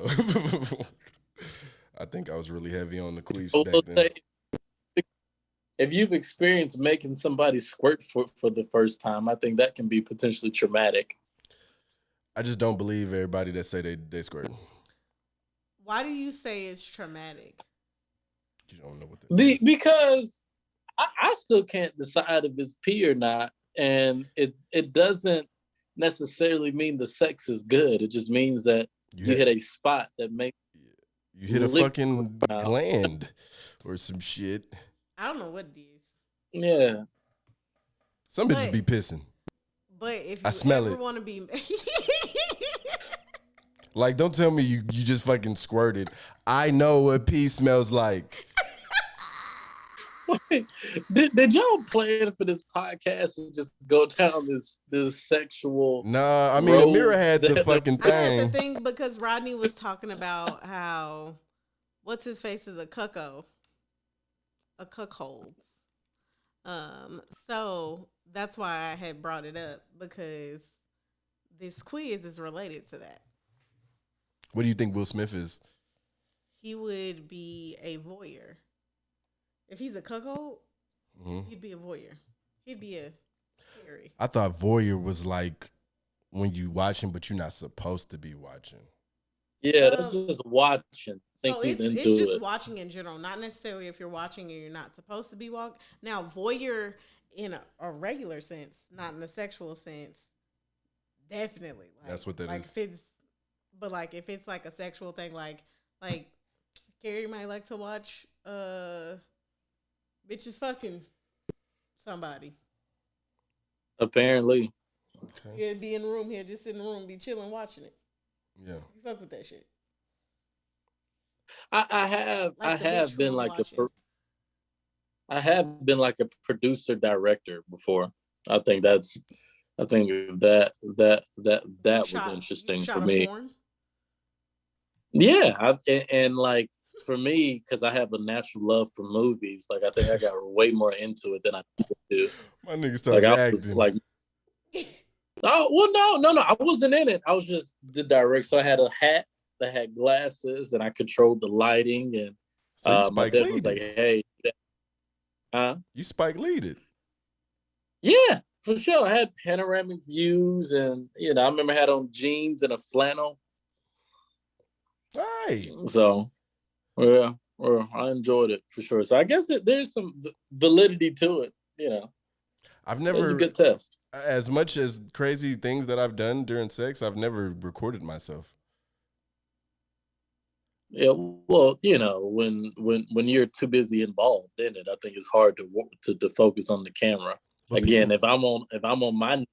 I think I was really heavy on the queefs back then. If you've experienced making somebody squirt for the first time, I think that can be potentially traumatic. I just don't believe everybody that say they squirt. Why do you say it's traumatic? You don't know what that is. Because I still can't decide if it's pee or not, and it doesn't necessarily mean the sex is good. It just means that you hit a spot that makes you hit a fucking gland or some shit. I don't know what it is. Yeah. Some bitches be pissing. But if I smell ever it. want to be Like, don't tell me you just fucking squirted. I know what pee smells like. Did y'all plan for this podcast to just go down this sexual? Nah, I mean, road Ameera had the fucking I had thing. the thing because Rodney was talking about how what's his face is a cuckold. A cuckold. So that's why I had brought it up, because this quiz is related to that. What do you think Will Smith is? He would be a voyeur. If he's a cuckold, he'd be a voyeur. He'd be a Carey. I thought voyeur was like when you watching, but you're not supposed to be watching. Yeah, that's just watching. I think he's into it's just it. watching in general, not necessarily if you're watching and you're not supposed to be watching. Now, voyeur in a regular sense, not in a sexual sense, definitely. Like, that's what that is. But like if it's like a sexual thing, like Carey might like to watch bitches fucking somebody. Apparently. Okay. He'd be in the room. He'd just sit in the room, be chilling, watching it. Yeah. You fuck with that shit. I have been like a producer director before. I think that was interesting for me. Porn? Yeah, and like for me, because I have a natural love for movies, like I think I got way more into it than I do. My nigga started acting. Oh well, no, I wasn't in it. I was just the director. So I had a hat that had glasses, and I controlled the lighting. And So my dad was like, "Hey, you Spike Lee'd." Yeah, for sure. I had panoramic views, and I remember I had on jeans and a flannel. Right. So, yeah, I enjoyed it for sure. So I guess there's some validity to it. I've It never. was a good test. As much as crazy things that I've done during sex, I've never recorded myself. Yeah, well, when you're too busy involved in it, I think it's hard to focus on the camera. But Again, if I'm on my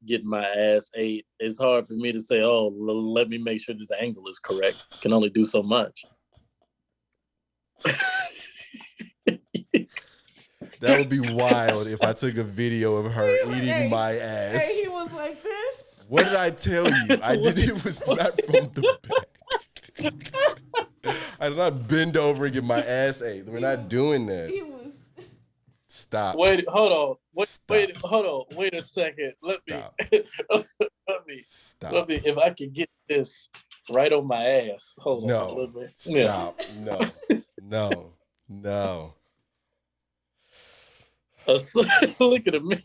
getting my ass ate, it's hard for me to say, "Oh, let me make sure this angle is correct." I can only do so much. That would be wild if I took a video of her eating my ass. Hey, he was like this. What did I tell you? I did it was not from the back. I did not bend over and get my ass ate. We're not doing that. He was. Stop. Wait, hold on. Hold on. Wait a second. Let me. Stop. If I can get this right on my ass. Hold on. No. Stop. No. Look at me.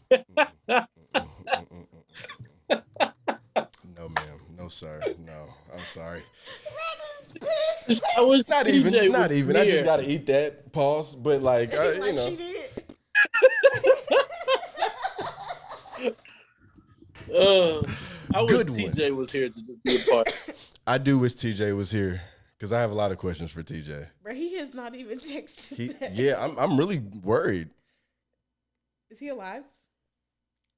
No, ma'am. No, sir. No. I'm sorry. I was Not even. I just gotta eat that. Pause. But like, She did. I wish Good TJ was here to just be a part. I do wish TJ was here because I have a lot of questions for TJ. Bro, he has not even texted back. Yeah, I'm really worried. Is he alive?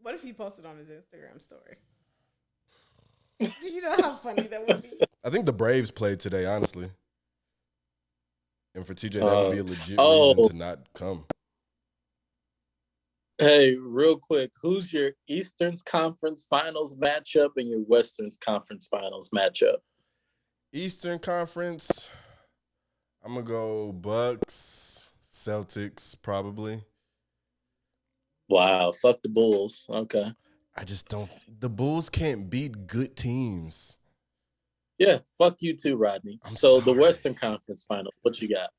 What if he posted on his Instagram story? Do you know how funny that would be? I think the Braves played today, honestly. And for TJ, that would be a legit reason to not come. Hey, real quick, who's your Eastern Conference Finals matchup and your Western Conference Finals matchup? Eastern Conference, I'm going to go Bucks, Celtics, probably. Wow, fuck the Bulls. Okay. I just don't. The Bulls can't beat good teams. Yeah, fuck you too, Rodney. The Western Conference Final, what you got?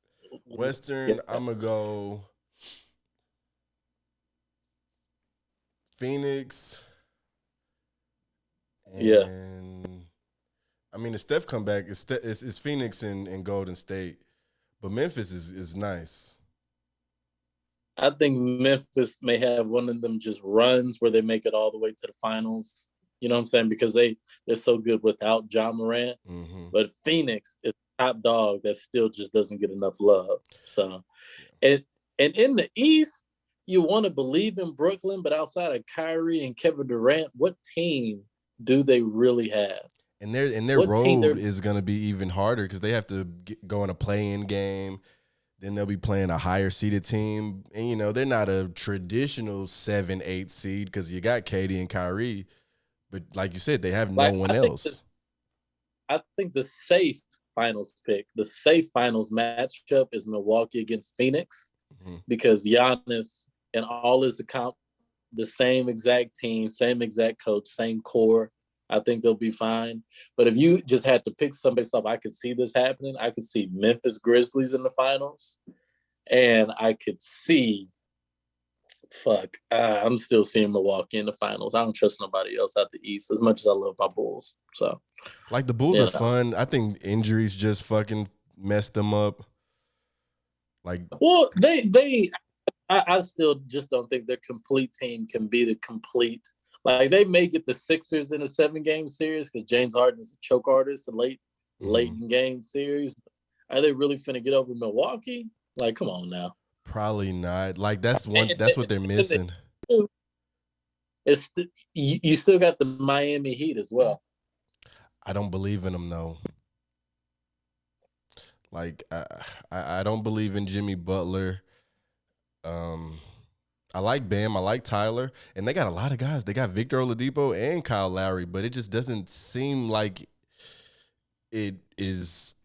Western, I'm going to go Phoenix. And I mean, the Steph comeback is Phoenix and Golden State, but Memphis is nice. I think Memphis may have one of them just runs where they make it all the way to the finals. You know what I'm saying? Because they're so good without John Morant. Mm-hmm. But Phoenix is top dog that still just doesn't get enough love. So, and in the East, you want to believe in Brooklyn, but outside of Kyrie and Kevin Durant, what team do they really have? And their road is going to be even harder because they have to go in a play-in game. Then they'll be playing a higher seeded team. And, you know, they're not a traditional 7-8 seed because you got KD and Kyrie. But like you said, they have no one else. I think the safe finals pick, the safe finals matchup is Milwaukee against Phoenix because Giannis and all his account, the same exact team, same exact coach, same core. I think they'll be fine. But if you just had to pick somebody up, I could see this happening. I could see Memphis Grizzlies in the finals. And I could see, I'm still seeing Milwaukee in the finals. I don't trust nobody else out the East as much as I love my Bulls. So, like, the Bulls are fun. I think injuries just fucking messed them up. Like, well, I still just don't think their complete team can be the complete. Like, they may get the Sixers in a 7-game series because James Harden is a choke artist, a late in game series. Are they really finna get over Milwaukee? Like, come on now. Probably not. Like, that's what they're missing. You still got the Miami Heat as well. I don't believe in them though. Like, I don't believe in Jimmy Butler. I like Bam. I like Tyler. And they got a lot of guys. They got Victor Oladipo and Kyle Lowry, but it just doesn't seem like it is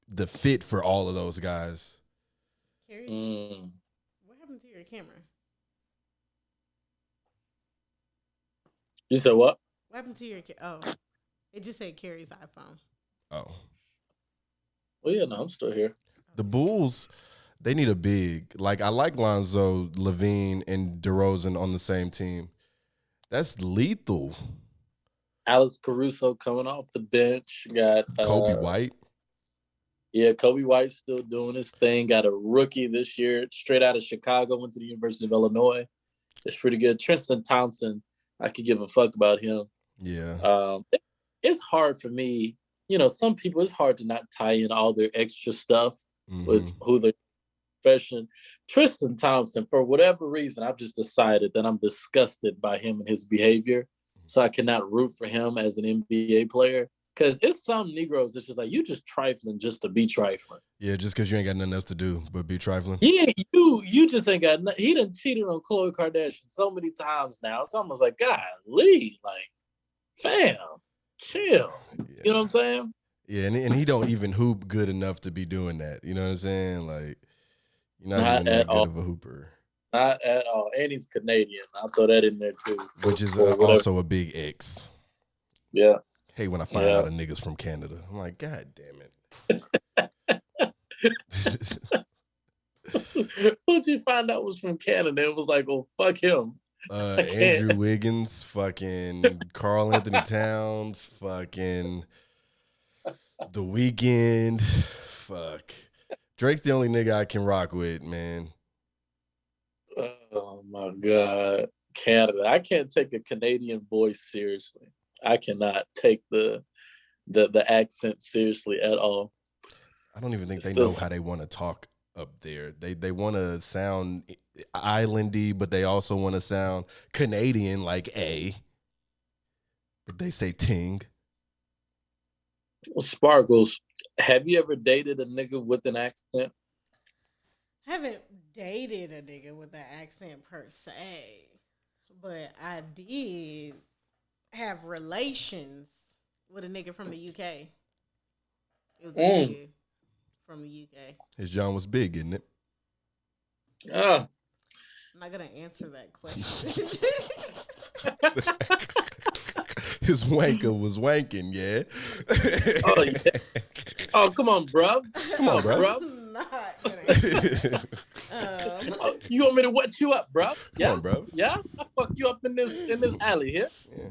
the fit for all of those guys. Carey, what happened to your camera? You said what? What happened to your it just said Carey's iPhone. Oh. Well, yeah, no, I'm still here. The Bulls, they need a big. Like, I like Lonzo, Levine, and DeRozan on the same team. That's lethal. Alex Caruso coming off the bench. Got Kobe White. Yeah, Kobe White's still doing his thing. Got a rookie this year, straight out of Chicago, went to the University of Illinois. It's pretty good. Tristan Thompson, I could give a fuck about him. Yeah. It's hard for me. You know, some people, it's hard to not tie in all their extra stuff with who they're profession. Tristan Thompson, for whatever reason, I've just decided that I'm disgusted by him and his behavior. So I cannot root for him as an NBA player. Because it's some Negroes that's just like, you just trifling just to be trifling. Yeah, just because you ain't got nothing else to do but be trifling. Yeah, you just ain't got nothing. He done cheated on Khloe Kardashian so many times now. It's almost like, golly, like, fam, chill. Yeah. You know what I'm saying? Yeah, and he don't even hoop good enough to be doing that. You know what I'm saying? Like, you're not even that good of a hooper. Not at all. And he's Canadian. I'll throw that in there, too. Which is also a big X. Yeah. Hey, when I find out a nigga's from Canada, I'm like, God damn it. Who'd you find out was from Canada? It was like, well, fuck him. Andrew Wiggins, fucking Karl Anthony Towns, fucking The Weeknd. Fuck. Drake's the only nigga I can rock with, man. Oh, my God. Canada. I can't take a Canadian voice seriously. I cannot take the accent seriously at all. I don't even think they know how they want to talk up there. They want to sound islandy, but they also want to sound Canadian, like A. But they say ting. Sparkles, have you ever dated a nigga with an accent? I haven't dated a nigga with an accent per se, but I did have relations with a nigga from the UK. It was a nigga from the UK. His John was big, isn't it? I'm not gonna answer that question. His wanker was wanking, yeah. Oh, yeah. Oh, come on, bruv. Come on, bruv. I'm not gonna answer. You want me to wet you up, bruv? Come on, bruv. Yeah? I fuck you up in this alley here. Yeah.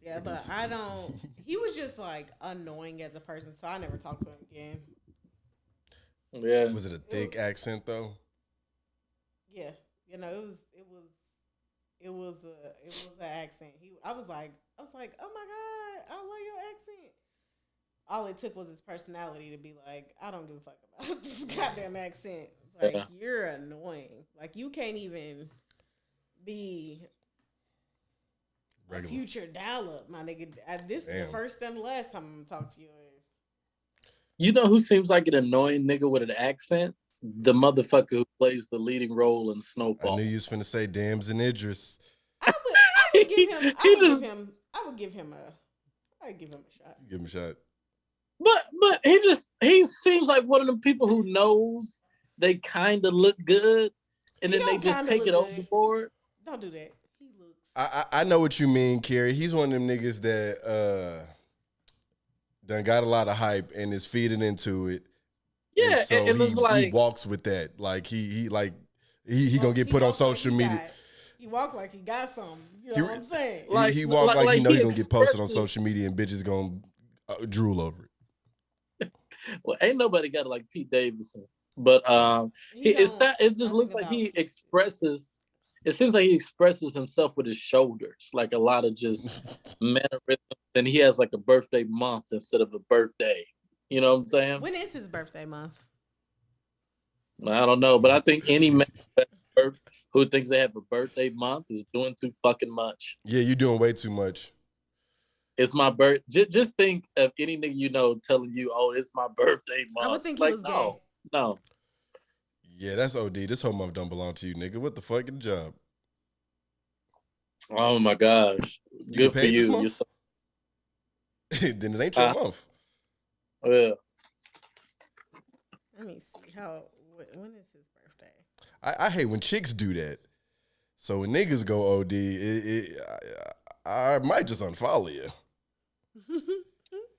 Yeah, but I don't. He was just like annoying as a person, so I never talked to him again. Yeah. Was it a thick accent though? Yeah, it was an accent. I was like, oh my god, I love your accent. All it took was his personality to be like, I don't give a fuck about this goddamn accent. It's like, you're annoying. Like, you can't even be Regular. a future dial-up, my nigga. This is the first and the last time I'm gonna talk to your ass. You know who seems like an annoying nigga with an accent? The motherfucker who plays the leading role in Snowfall. I knew you was finna say Dams and Idris. I would give him a shot. Give him a shot. But he seems like one of them people who knows they kind of look good, and then they just take it overboard. Don't do that. He looks. I know what you mean, Carey. He's one of them niggas that done got a lot of hype and is feeding into it. Yeah, and so and it's like he walks with that. Like he gonna get put on social media. He walk like he got something. You know what I'm saying? He walk like he know he gonna get posted on social media and bitches gonna drool over it. Well, ain't nobody got it like Pete Davidson, but it just looks like he expresses. It seems like he expresses himself with his shoulders, like a lot of just mannerisms, and he has like a birthday month instead of a birthday. You know what I'm saying? When is his birthday month? I don't know, but I think any man who thinks they have a birthday month is doing too fucking much. Yeah, you're doing way too much. It's my birthday. Just think of any nigga you know telling you, "Oh, it's my birthday month." I would think like, he was gay. No. Yeah, that's OD. This whole month don't belong to you, nigga. What the fuck? Get a job. Oh my gosh. Good for you. Then it ain't your month. Yeah. Let me see when is his birthday? I hate when chicks do that. So when niggas go OD, I might just unfollow you.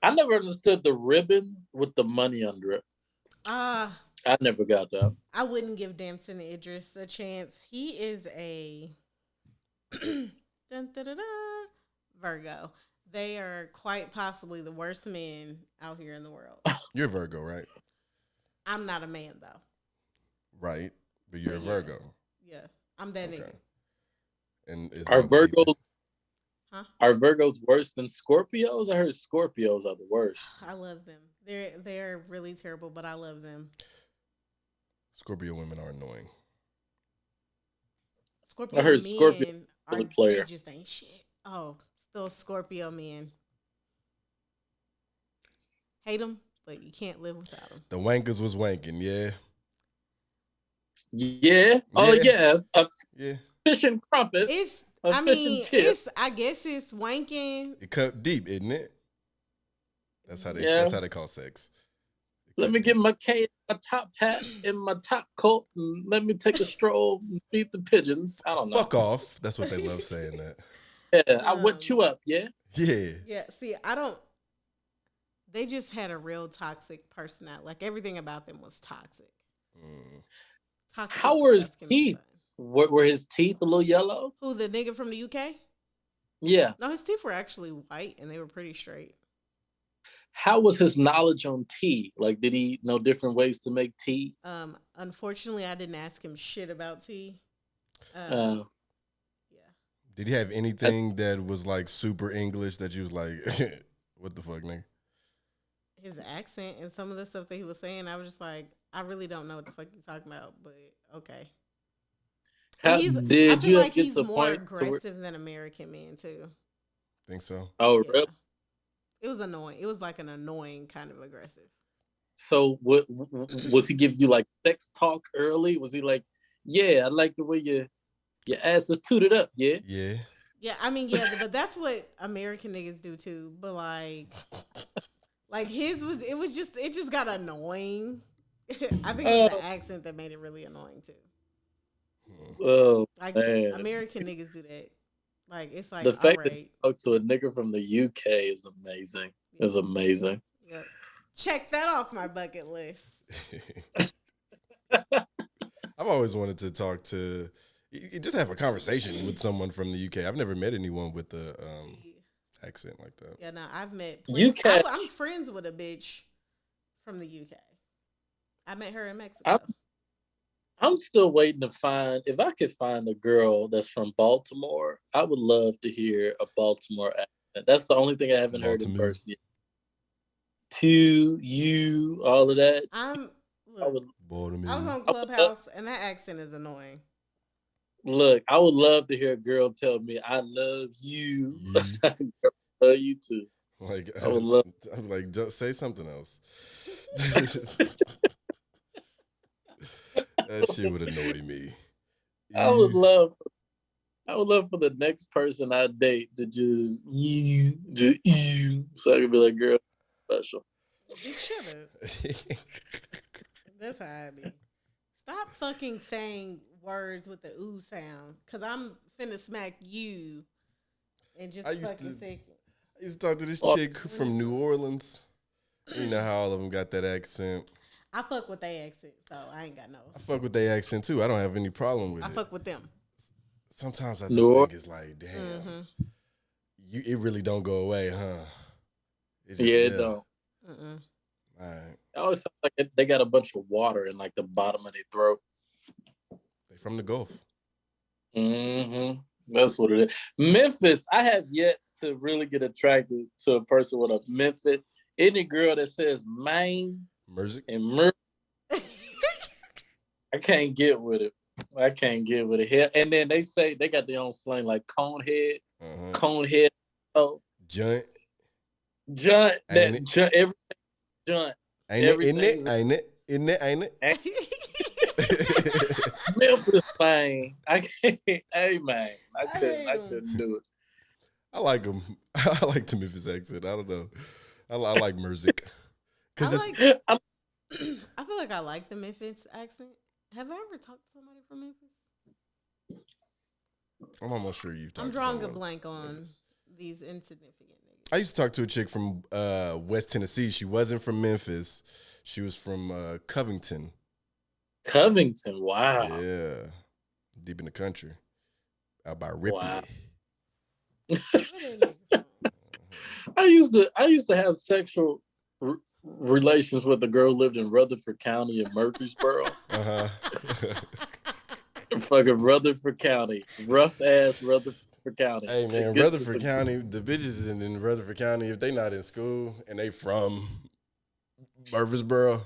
I never understood the ribbon with the money under it. I never got that. I wouldn't give Damson Idris a chance. He is a Virgo. They are quite possibly the worst men out here in the world. You're a Virgo, right? I'm not a man though. Right, but you're a Virgo. Yeah, I'm that nigga. And are Virgos worse than Scorpios? I heard Scorpios are the worst. I love them. They're really terrible, but I love them. Scorpio women are annoying. Scorpio I heard men Scorpio are the player. They just ain't shit. Oh, still Scorpio men. Hate them, but you can't live without them. The wankers was wanking, yeah. Yeah. Oh yeah. Yeah. Fish and crumpet. I guess it's wanking. It cut deep, isn't it? That's how they call sex. Let me get my cane, my top hat, and my top coat, and let me take a stroll and feed the pigeons. I don't know. Fuck off. That's what they love saying that. Yeah, I wet you up, yeah? Yeah. Yeah, see, they just had a real toxic personality. Like, everything about them was toxic. Toxic. How were his teeth? Were his teeth a little yellow? Who, the nigga from the UK? Yeah. No, his teeth were actually white, and they were pretty straight. How was his knowledge on tea? Like, did he know different ways to make tea? Unfortunately, I didn't ask him shit about tea. Yeah. Did he have anything that was like super English that you was like, what the fuck, nigga? His accent and some of the stuff that he was saying, I was just like, I really don't know what the fuck you're talking about, but okay. I feel like he's more aggressive than American men too. Think so? Oh, really? It was annoying. It was like an annoying kind of aggressive. So what was he giving you like sex talk early? Was he like, yeah, I like the way your ass is tooted up, yeah? Yeah. Yeah, I mean, yeah, but that's what American niggas do too. But like it just got annoying. I think it was the accent that made it really annoying too. Oh, like man. American niggas do that. Like, it's like the fact that you spoke to a nigga from the UK is amazing. Yeah. It's amazing. Yep. Check that off my bucket list. I've always wanted to talk to, you just have a conversation with someone from the UK. I've never met anyone with the accent like that. Yeah, no, I've met. UK. I'm friends with a bitch from the UK. I met her in Mexico. I'm still waiting to find, if I could find a girl that's from Baltimore, I would love to hear a Baltimore accent. That's the only thing I haven't heard in person yet. To you, all of that. I was Baltimore. on Clubhouse, and that accent is annoying. Look, I would love to hear a girl tell me, I love you. I love you too. Like, I would love. I'm like, just say something else. That shit would annoy me. I would love for the next person I date to just you, so I can be like, girl, special. Shut up. That's how I be. Stop fucking saying words with the ooh sound, cause I'm finna smack you in just a fucking second. I used to talk to this chick from New Orleans. You know how all of them got that accent. I fuck with their accent, so I ain't got no. I fuck with their accent too. I don't have any problem with it. I fuck with them. Sometimes I just think it's like, damn, it really don't go away, huh? It don't. Mm-mm. All right. I always feel like they got a bunch of water in like the bottom of their throat. They from the Gulf. Mm-hmm. That's what it is. Memphis, I have yet to really get attracted to a person with a Memphis. Any girl that says Maine and I can't get with it. I can't get with it here. And then they say they got their own slang like conehead, conehead, junt, everything junt. Ain't it? Memphis thing. I can't. Hey man, I couldn't do it. I like him. I like the Memphis accent. I don't know. I like music. I feel like I like the Memphis accent. Have I ever talked to somebody from Memphis? I'm almost sure you've talked I'm to drawing someone a blank on these insignificant niggas. I used to talk to a chick from West Tennessee. She wasn't from Memphis. She was from Covington. Covington, wow. Yeah. Deep in the country. Out by Ripley. Wow. I used to have sexual relations with a girl who lived in Rutherford County in Murfreesboro. Fucking Rutherford County. Rough ass Rutherford County. Hey man, Rutherford County, the bitches in Rutherford County, if they not in school and they from Murfreesboro,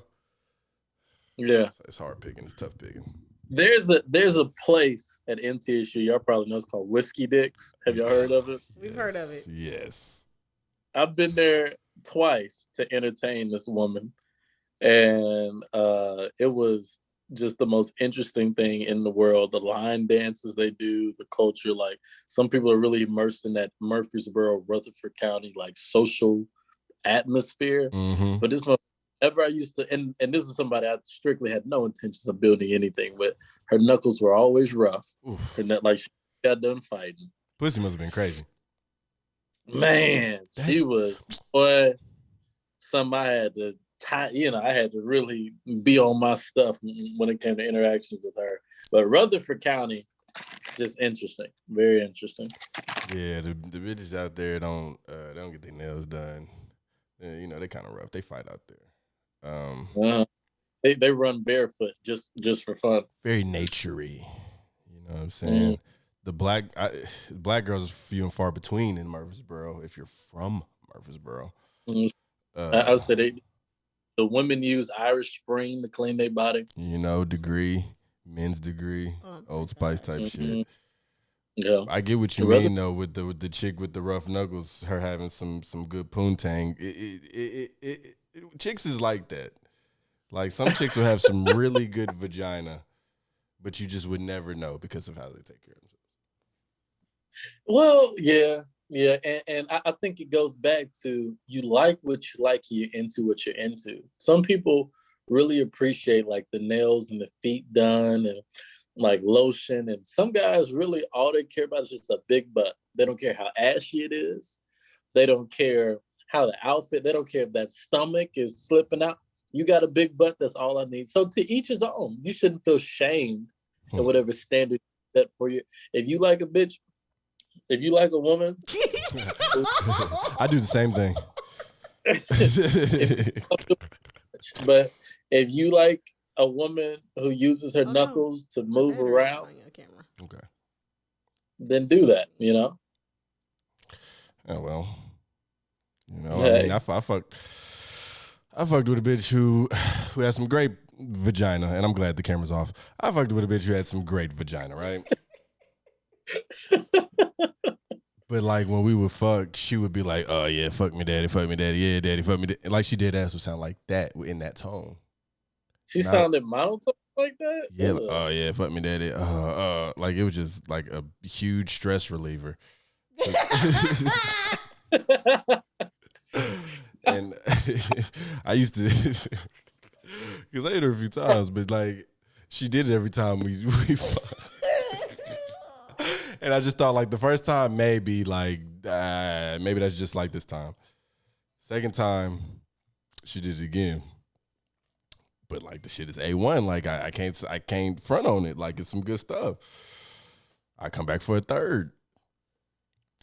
yeah. It's hard picking, it's tough picking. There's a place at MTSU, y'all probably know, it's called Whiskey Dicks. Have y'all heard of it? We've heard of it. Yes. I've been there twice to entertain this woman. And it was just the most interesting thing in the world. The line dances they do, the culture. Like, some people are really immersed in that Murfreesboro, Rutherford County, like, social atmosphere. Mm-hmm. But this one, ever I used to, and this is somebody I strictly had no intentions of building anything with. Her knuckles were always rough. Her like she got done fighting. Pussy must have been crazy. Man, she was, boy, something I had to tie, I had to really be on my stuff when it came to interactions with her. But Rutherford County, just interesting. Very interesting. Yeah, the bitches out there don't get their nails done. Yeah, they kind of rough. They fight out there. They run barefoot just for fun. Very naturey. You know what I'm saying? The black girls are few and far between in Murfreesboro. If you're from Murfreesboro, I would say the women use Irish Spring to clean their body. Degree, men's degree, Old Spice type shit. Yeah, I get what you mean though with the chick with the rough knuckles, her having some good poontang. Chicks is like that. Like, some chicks will have some really good vagina, but you just would never know because of how they take care of themselves. Well, yeah, and I think it goes back to you like what you like, you're into what you're into. Some people really appreciate like the nails and the feet done and like lotion, and some guys really all they care about is just a big butt. They don't care how ashy it is. They don't care how the outfit. They don't care if that stomach is slipping out. You got a big butt. That's all I need. So to each his own. You shouldn't feel shamed at whatever standard set for you. If you like a bitch, if you like a woman I do the same thing. But if you like a woman who uses her knuckles to move around, on your camera. Okay. then do that, you know? Oh, well. You know, I mean, I fucked with a bitch who had some great vagina, and I'm glad the camera's off. I fucked with a bitch who had some great vagina, right? But like when we would fuck, she would be like, "Oh yeah, fuck me, daddy, yeah, daddy, fuck me." Like she did ass would sound like that in that tone. She sounded monotone like that? Yeah, oh yeah, fuck me, daddy. Like it was just like a huge stress reliever. And I used to, because I hit her a few times, but like she did it every time we fucked. And I just thought like the first time maybe maybe that's just like this time. Second time she did it again. But like the shit is A1. Like I can't front on it. Like it's some good stuff. I come back for a third.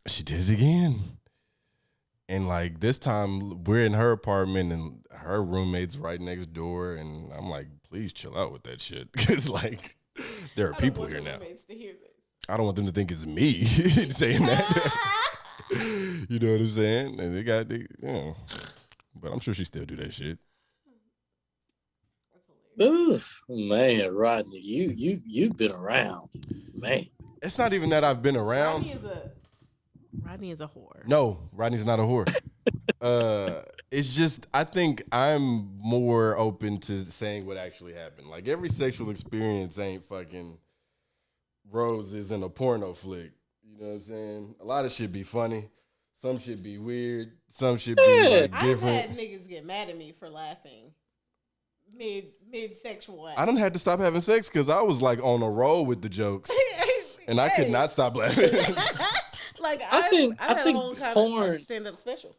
She did it again. And like this time we're in her apartment and her roommate's right next door. And I'm like, please chill out with that shit. Cause like there are people here now. To hear this. I don't want them to think it's me saying that. You know what I'm saying? And you know. But I'm sure she still do that shit. Ooh, man, Rodney, you've been around, man. It's not even that I've been around. Rodney is a whore. No, Rodney's not a whore. It's just I think I'm more open to saying what actually happened. Like every sexual experience ain't fucking roses in a porno flick. You know what I'm saying? A lot of shit be funny. Some shit be weird. Some shit be like different. I've had niggas get mad at me for laughing mid sexual act. I done had to stop having sex because I was like on a roll with the jokes, and I could not stop laughing. Like I think had a whole kind porn, of stand-up special.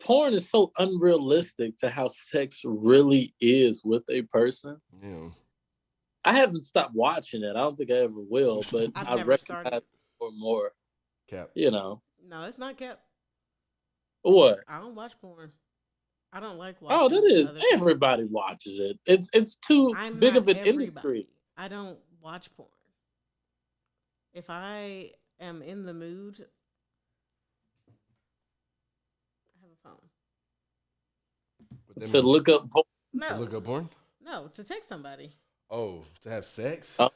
Porn is so unrealistic to how sex really is with a person. Yeah. I haven't stopped watching it. I don't think I ever will, but I recognize more. Cap. You know. No, it's not cap. What? I don't watch porn. I don't like watching. Oh, that is everybody watches it. It's too big of an industry. I don't watch porn. If I am in the mood, I have a phone. To look up porn? No. To look up porn? No, to text somebody. Oh, to have sex? So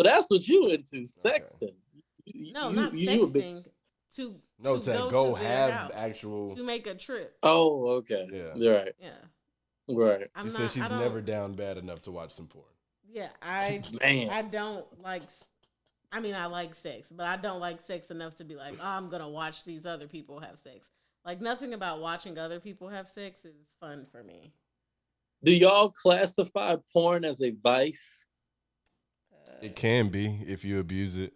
that's what you into, sexting. Not sexting. To go have actual to make a trip. Oh, okay. Yeah. Right. Yeah. Right. She said she's never down bad enough to watch some porn. Yeah, I don't like. I mean, I like sex, but I don't like sex enough to be like, oh, I'm gonna watch these other people have sex. Like nothing about watching other people have sex is fun for me. Do y'all classify porn as a vice? It can be if you abuse it.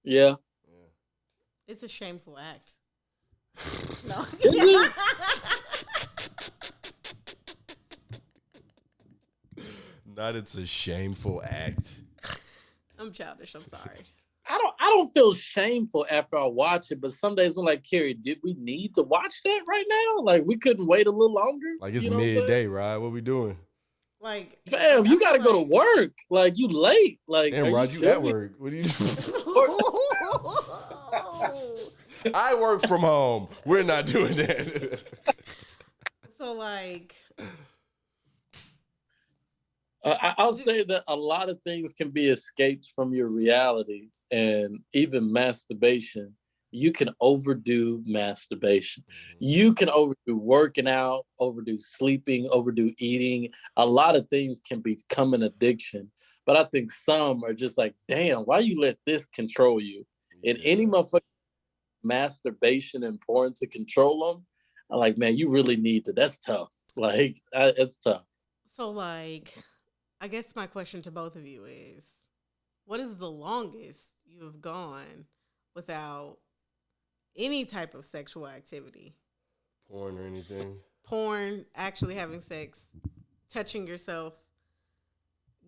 Yeah. It's a shameful act. No. Not it's a shameful act. I'm childish. I'm sorry. I don't feel shameful after I watch it, but some days I'm like, Carey, did we need to watch that right now? Like we couldn't wait a little longer? Like it's midday, right? What we doing? Like, fam, you gotta go to work. Like you late. Like, damn, Rod, you at work. What are you doing? I work from home. We're not doing that. So like, I'll say that a lot of things can be escaped from your reality, and even masturbation. You can overdo masturbation. You can overdo working out, overdo sleeping, overdo eating. A lot of things can become an addiction. But I think some are just like, damn, why you let this control you? And any motherfucker masturbation and porn to control them, I'm like, man, you really need to. That's tough. Like, it's tough. So like, I guess my question to both of you is, what is the longest you have gone without any type of sexual activity? Porn or anything? Porn, actually having sex, touching yourself,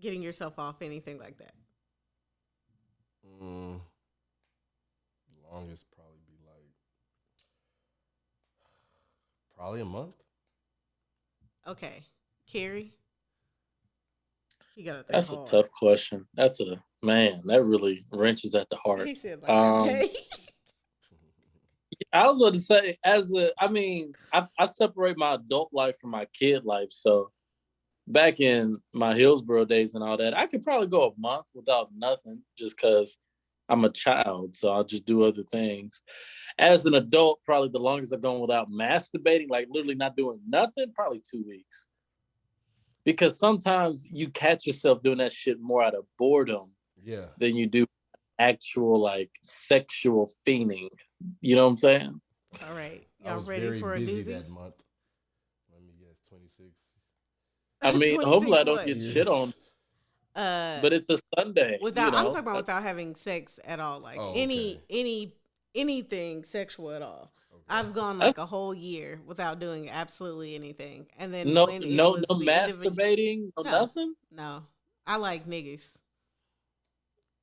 getting yourself off, anything like that. Longest probably be probably a month. Okay, Carey. He got That's a tough question. That really wrenches at the heart. He said like a day. I was going to say, I separate my adult life from my kid life. So back in my Hillsborough days and all that, I could probably go a month without nothing just because I'm a child. So I'll just do other things. As an adult, probably the longest I've gone without masturbating, like literally not doing nothing, probably 2 weeks. Because sometimes you catch yourself doing that shit more out of boredom than you do actual like sexual fiending. You know what I'm saying? All right. Y'all ready for a doozy? That month. Let me guess, 26. I mean, 26 hopefully I don't what? get shit on. But it's a Sunday. I'm talking about without having sex at all. Like anything sexual at all. Okay. I've gone like a whole year without doing absolutely anything. And then no masturbating, masturbating, nothing? No. I like niggas.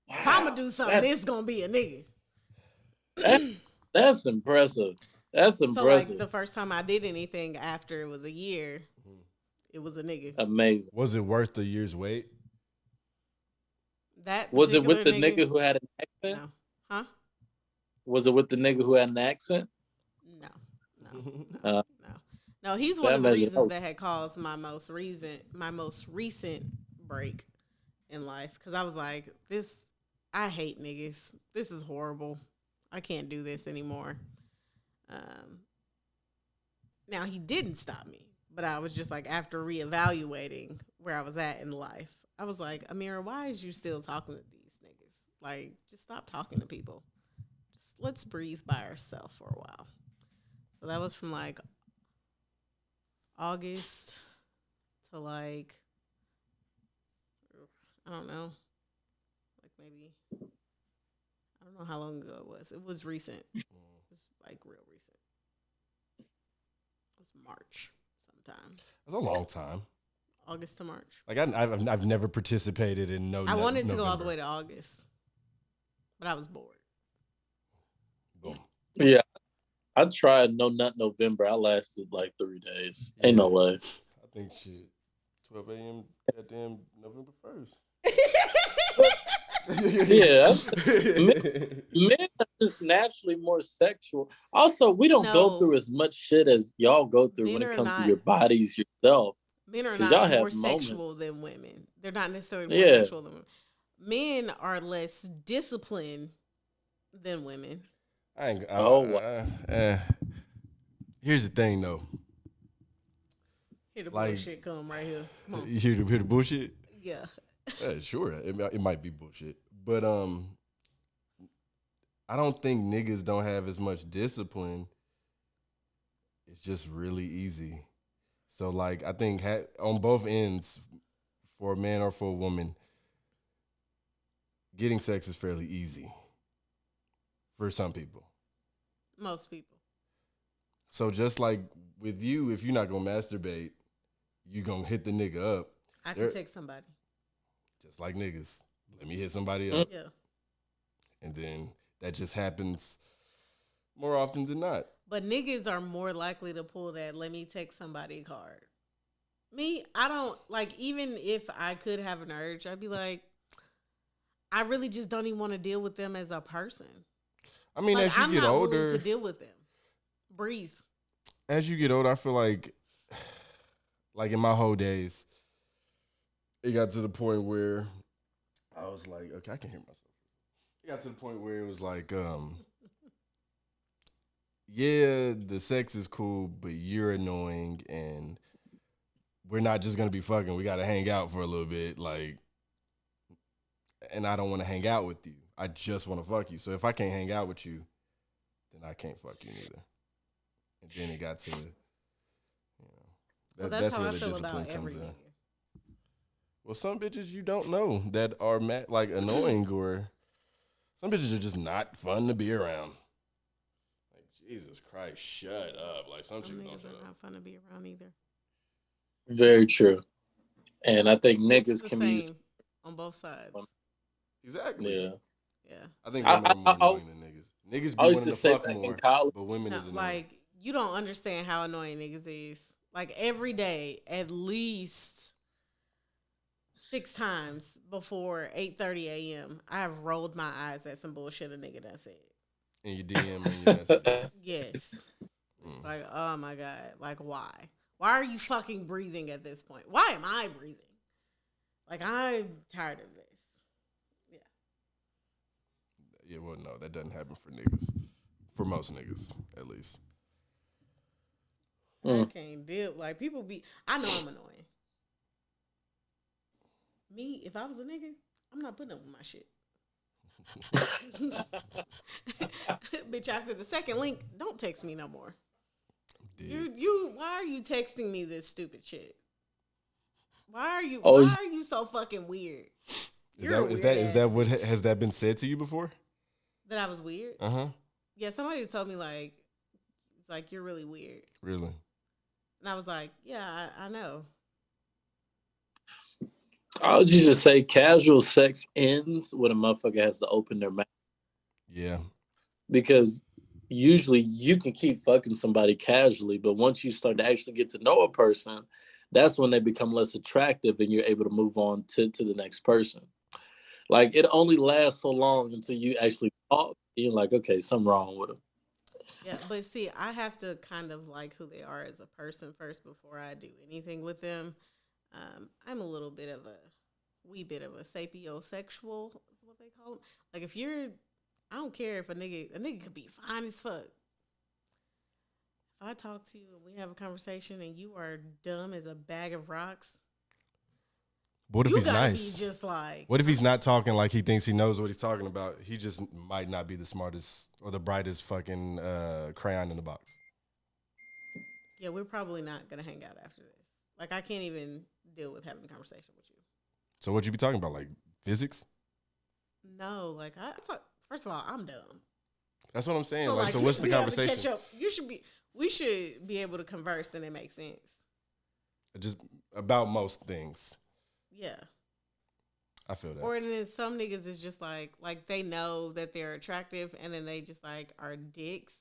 Wow. If I'm gonna do something, it's gonna be a nigga. That's impressive. So like the first time I did anything after it was a year, it was a nigga. Amazing. Was it worth the year's wait? Was it with the nigga who had an accent? No. Huh? Was it with the nigga who had an accent? No. He's one of the reasons that had caused my most recent break in life. Because I was like, I hate niggas. This is horrible. I can't do this anymore. Now, he didn't stop me. But I was just like, after reevaluating where I was at in life, I was like, Ameera, why is you still talking to these niggas? Like, just stop talking to people. Just let's breathe by ourselves for a while. So that was from like August to like, I don't know, like maybe, I don't know how long ago it was. It was recent. It was like real recent. It was March sometime. It was a long time. August to March. Like I've never participated in I wanted to go all the way to August, but I was bored. Boom. Yeah. I tried No Nut November. I lasted like 3 days. Ain't no way. I think shit. 12 a.m. goddamn November 1st. Yeah. Men are just naturally more sexual. Also, we don't go through as much shit as y'all go through when it comes to your bodies yourself. Men are not more sexual than women. They're not necessarily more sexual than women. Men are less disciplined than women. Here's the thing, though. Hear the bullshit come right here. Come on. You hear the bullshit? Yeah. Sure. It might be bullshit. But I don't think niggas don't have as much discipline. It's just really easy. So, like, I think on both ends, for a man or for a woman, getting sex is fairly easy for some people. Most people. So just like with you, if you're not going to masturbate, you going to hit the nigga up. I can text somebody. Just like niggas. Let me hit somebody up. Yeah. And then that just happens more often than not. But niggas are more likely to pull that let me text somebody card. Me, I don't, like, even if I could have an urge, I'd be like, I really just don't even want to deal with them as a person. I mean, like, as you get older, willing to deal with them. Breathe. As you get older, I feel like in my whole days, it got to the point where I was like, okay, I can hear myself. It got to the point where it was like, yeah, the sex is cool, but you're annoying, and we're not just gonna be fucking. We gotta hang out for a little bit, like, and I don't want to hang out with you. I just want to fuck you. So if I can't hang out with you, then I can't fuck you neither. And then it got to, that's where the discipline comes in. Well, some bitches you don't know that are like annoying, or some bitches are just not fun to be around. Like, Jesus Christ, shut up. Like, some chicks don't shut up. Not fun to be around either. Very true. And I think niggas can be on both sides. Exactly. Yeah. Yeah. I think women are more annoying than niggas. Niggas I be used wanting to to say fuck back in more, college. but women No, is annoying. like you don't understand how annoying niggas is. Like every day, at least 6 times before 8:30 a.m., I have rolled my eyes at some bullshit a nigga done said. In your DM and your message. Yes. It's like, oh my God. Like, why? Why are you fucking breathing at this point? Why am I breathing? Like, I'm tired of this. Yeah, well, no, that doesn't happen for niggas. For most niggas, at least. I can't deal. Like, people be, I know I'm annoying. Me, if I was a nigga, I'm not putting up with my shit. Bitch, after the second link, don't text me no more. Why are you texting me this stupid shit? Why are you so fucking weird? Is that what has that been said to you before? That I was weird? Uh-huh. Yeah, somebody told me like, it's like you're really weird. Really? And I was like, yeah, I know. I would just say casual sex ends when a motherfucker has to open their mouth. Yeah. Because usually you can keep fucking somebody casually, but once you start to actually get to know a person, that's when they become less attractive and you're able to move on to the next person. Like, it only lasts so long until you actually talk. You're like, okay, something wrong with them. Yeah, but see, I have to kind of like who they are as a person first before I do anything with them. I'm a little bit of wee bit of a sapiosexual, is what they call them. Like, if you're, I don't care if a nigga could be fine as fuck. If I talk to you and we have a conversation and you are dumb as a bag of rocks, what if he's nice? Be just like, what if he's not talking like he thinks he knows what he's talking about? He just might not be the smartest or the brightest fucking crayon in the box. Yeah, we're probably not gonna hang out after this. Like, I can't even deal with having a conversation with you. So what you be talking about, like physics? No, like first of all, I'm dumb. That's what I'm saying. So, so what's the conversation? Catch up. We should be able to converse and it makes sense. Just about most things. Yeah. I feel that. Or then some niggas is just like they know that they're attractive and then they just like are dicks.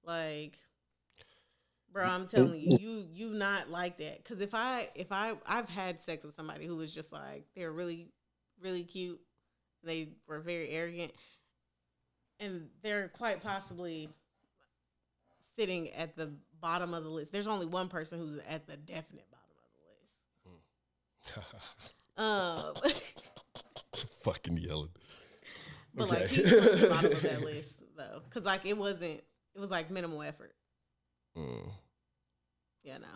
Like, bro, I'm telling you not like that. Because if I've had sex with somebody who was just like, they're really, really cute. They were very arrogant. And they're quite possibly sitting at the bottom of the list. There's only one person who's at the definite bottom of the list. Fucking yelling. But okay. like, he's at the bottom of that list though, because like it was like minimal effort. Yeah, no.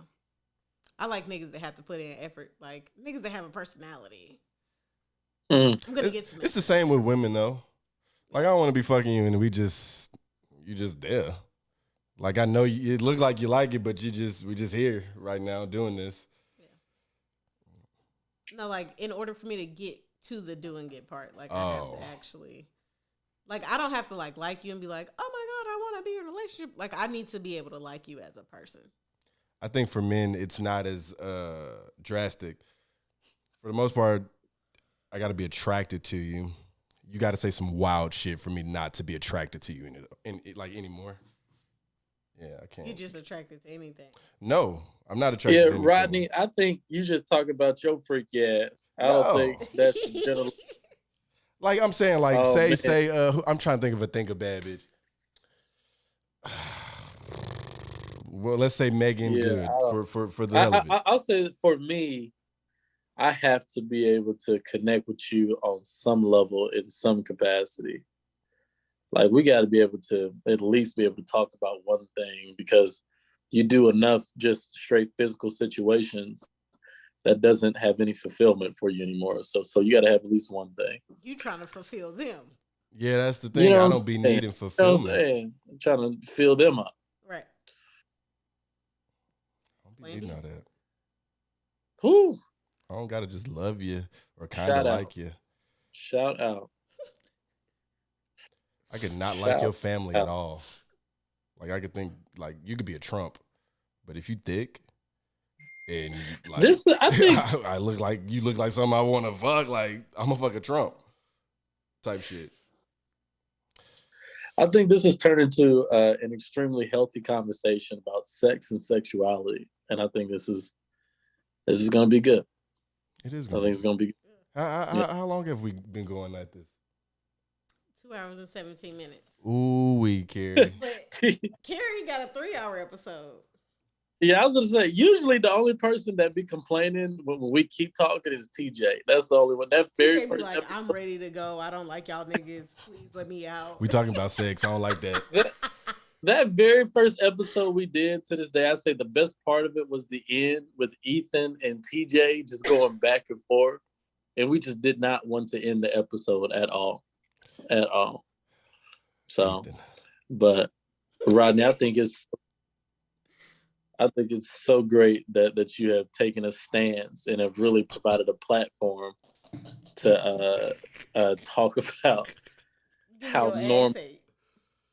I like niggas that have to put in effort, like niggas that have a personality. I'm gonna get some. It's the same with women though. Like, I don't want to be fucking you and you just there. Like, I know it look like you like it, but we just here right now doing this. Yeah. No, like, in order for me to get to the doing it part, like, I have to actually, like, I don't have to like you and be like, oh my God, I want to be in a relationship. Like, I need to be able to like you as a person. I think for men, it's not as drastic. For the most part, I got to be attracted to you. You got to say some wild shit for me not to be attracted to you anymore. Yeah, I can't. You're just attracted to anything. No, I'm not attracted to anything. Rodney, I think you just talk about your freaky ass. I don't think that's general. Like, I'm saying, like, say, I'm trying to think of a bad bitch. Well, let's say Megan Good for the hell of it. I'll say for me, I have to be able to connect with you on some level in some capacity. Like, we got to be able to at least be able to talk about one thing, because you do enough just straight physical situations that doesn't have any fulfillment for you anymore. So you got to have at least one thing. You trying to fulfill them. Yeah, that's the thing. You know, I don't be needing fulfillment. You know what I'm saying? I'm trying to fill them up. Right. I don't be needing all that. Who? I don't got to just love you or kind of like you. Shout out. I could not like your family at all. Like, I could think, like, you could be a Trump, but if you thick and like, this, I think I look like you look like something I want to fuck, like, I'm a fucking Trump type shit. I think this has turned into an extremely healthy conversation about sex and sexuality, and I think this is going to be good. It is. I think it's going to be. How long have we been going at this? 2 hours and 17 minutes. Ooh, Carey. But Carey got a 3-hour episode. Yeah, I was gonna say. Usually, the only person that be complaining when we keep talking is TJ. That's the only one. That very TJ be first like, episode, I'm ready to go. I don't like y'all niggas. Please let me out. We talking about sex. I don't like that. that very first episode we did to this day, I say the best part of it was the end with Ethan and TJ just going back and forth, and we just did not want to end the episode at all. So, Ethan. but Rodney, I think it's so great that you have taken a stance and have really provided a platform to talk about how normal.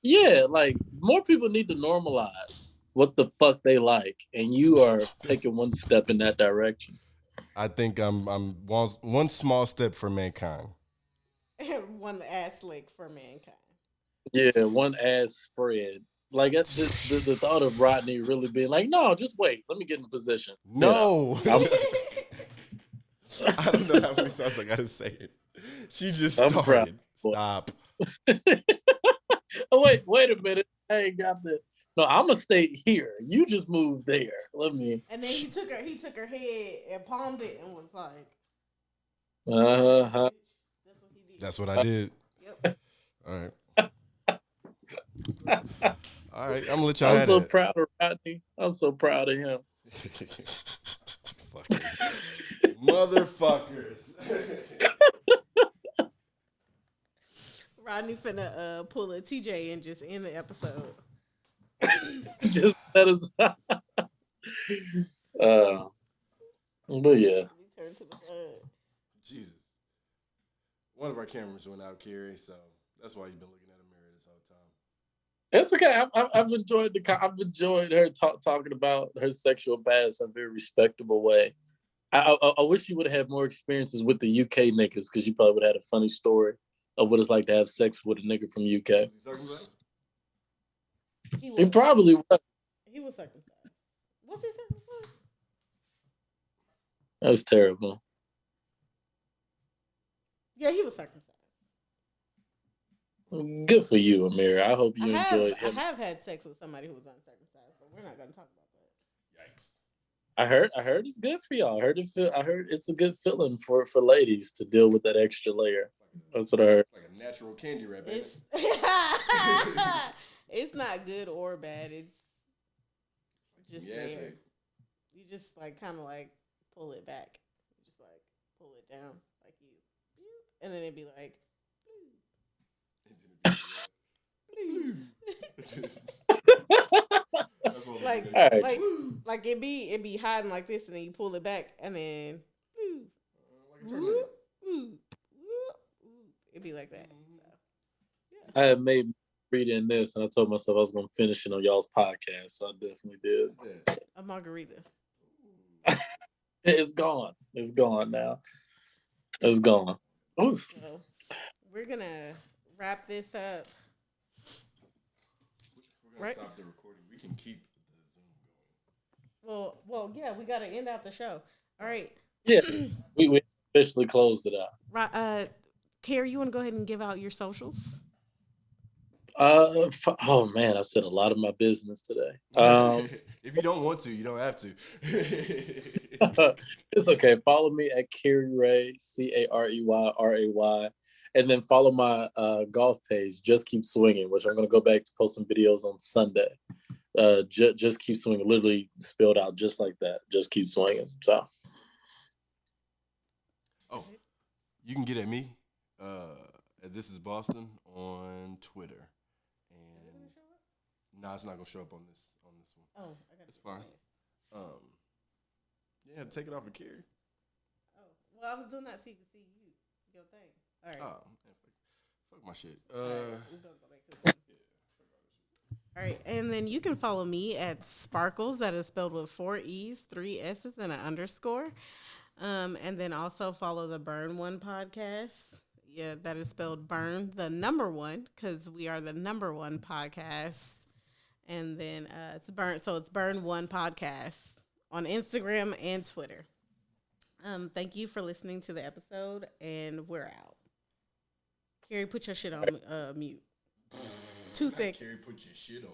Yeah, like more people need to normalize what the fuck they like, and you are taking one step in that direction. I think I'm one small step for mankind. One ass lick for mankind. Yeah, one ass spread. Like the thought of Rodney really being like, no, just wait, let me get in position. No, You know, I don't know how many times I gotta say it. She just I'm started. proud. Stop. Oh wait a minute. I ain't got the. No, I'm gonna stay here. You just moved there. Let me. And then he took her head and palmed it and was like, Uh-huh. That's what I did. Yep. All right. All right. I'm gonna let y'all. I'm have so that. proud of Rodney. I'm so proud of him. Fucking motherfuckers. Rodney finna pull a TJ and just end the episode. Just let us. But yeah. Turn to the side. Jesus. One of our cameras went out, Carey, so that's why you've been looking at Ameera this whole time. It's okay. I've enjoyed her talking about her sexual past in a very respectable way. I wish you would have had more experiences with the UK niggas, because you probably would have had a funny story of what it's like to have sex with a nigga from UK. He probably was. He was circumcised. Was he circumcised? That's terrible. Yeah, he was circumcised. Good for you, Ameera. I hope you enjoyed him. I have had sex with somebody who was uncircumcised, but we're not going to talk about that. Yikes. I heard it's good for y'all. I heard it's a good feeling for ladies to deal with that extra layer. That's what I heard. Like a natural candy wrap, baby. It's not good or bad. It's just Yes, there. hey. You just like kind of like pull it back. You just like pull it down like you, and then it'd be like, like, Right. like it'd be hiding like this, and then you pull it back, and then it'd be like that. So, I had made read in this, and I told myself I was going to finish it on y'all's podcast, so I definitely did. a margarita. It's gone. It's gone now. It's gone. Ooh. So we're gonna wrap this up. We're gonna stop the recording. We can keep the Zoom going. Well, yeah, we gotta end out the show. All right. Yeah, we officially closed it out. Right. Carey, you want to go ahead and give out your socials? Oh man, I've said a lot of my business today. If you don't want to, you don't have to. It's okay. Follow me at Carey Ray, CareyRay, and then follow my golf page, Just Keep Swinging, which I'm going to go back to post some videos on Sunday. Just Keep Swinging, literally spelled out just like that. Just Keep Swinging. So, You can get at me. This is Boston on Twitter. And no, it's not gonna show up on this one. Oh, I got It's fine. Yeah, take it off of Carey. Oh, well, I was doing that so you could see your thing. All right. Oh, fuck my shit. All right, we're gonna go back to the thing. All right, and then you can follow me at Sparkles, that is spelled with 4 E's, 3 S's, and an underscore. And then also follow the Burn One podcast. media. That is spelled Burn, the number one, because we are the number one podcast. And then it's Burn. So it's Burn One Podcast on Instagram and Twitter. Thank you for listening to the episode, and we're out. Carey, put your shit on mute. 2 seconds. Carey, put your shit on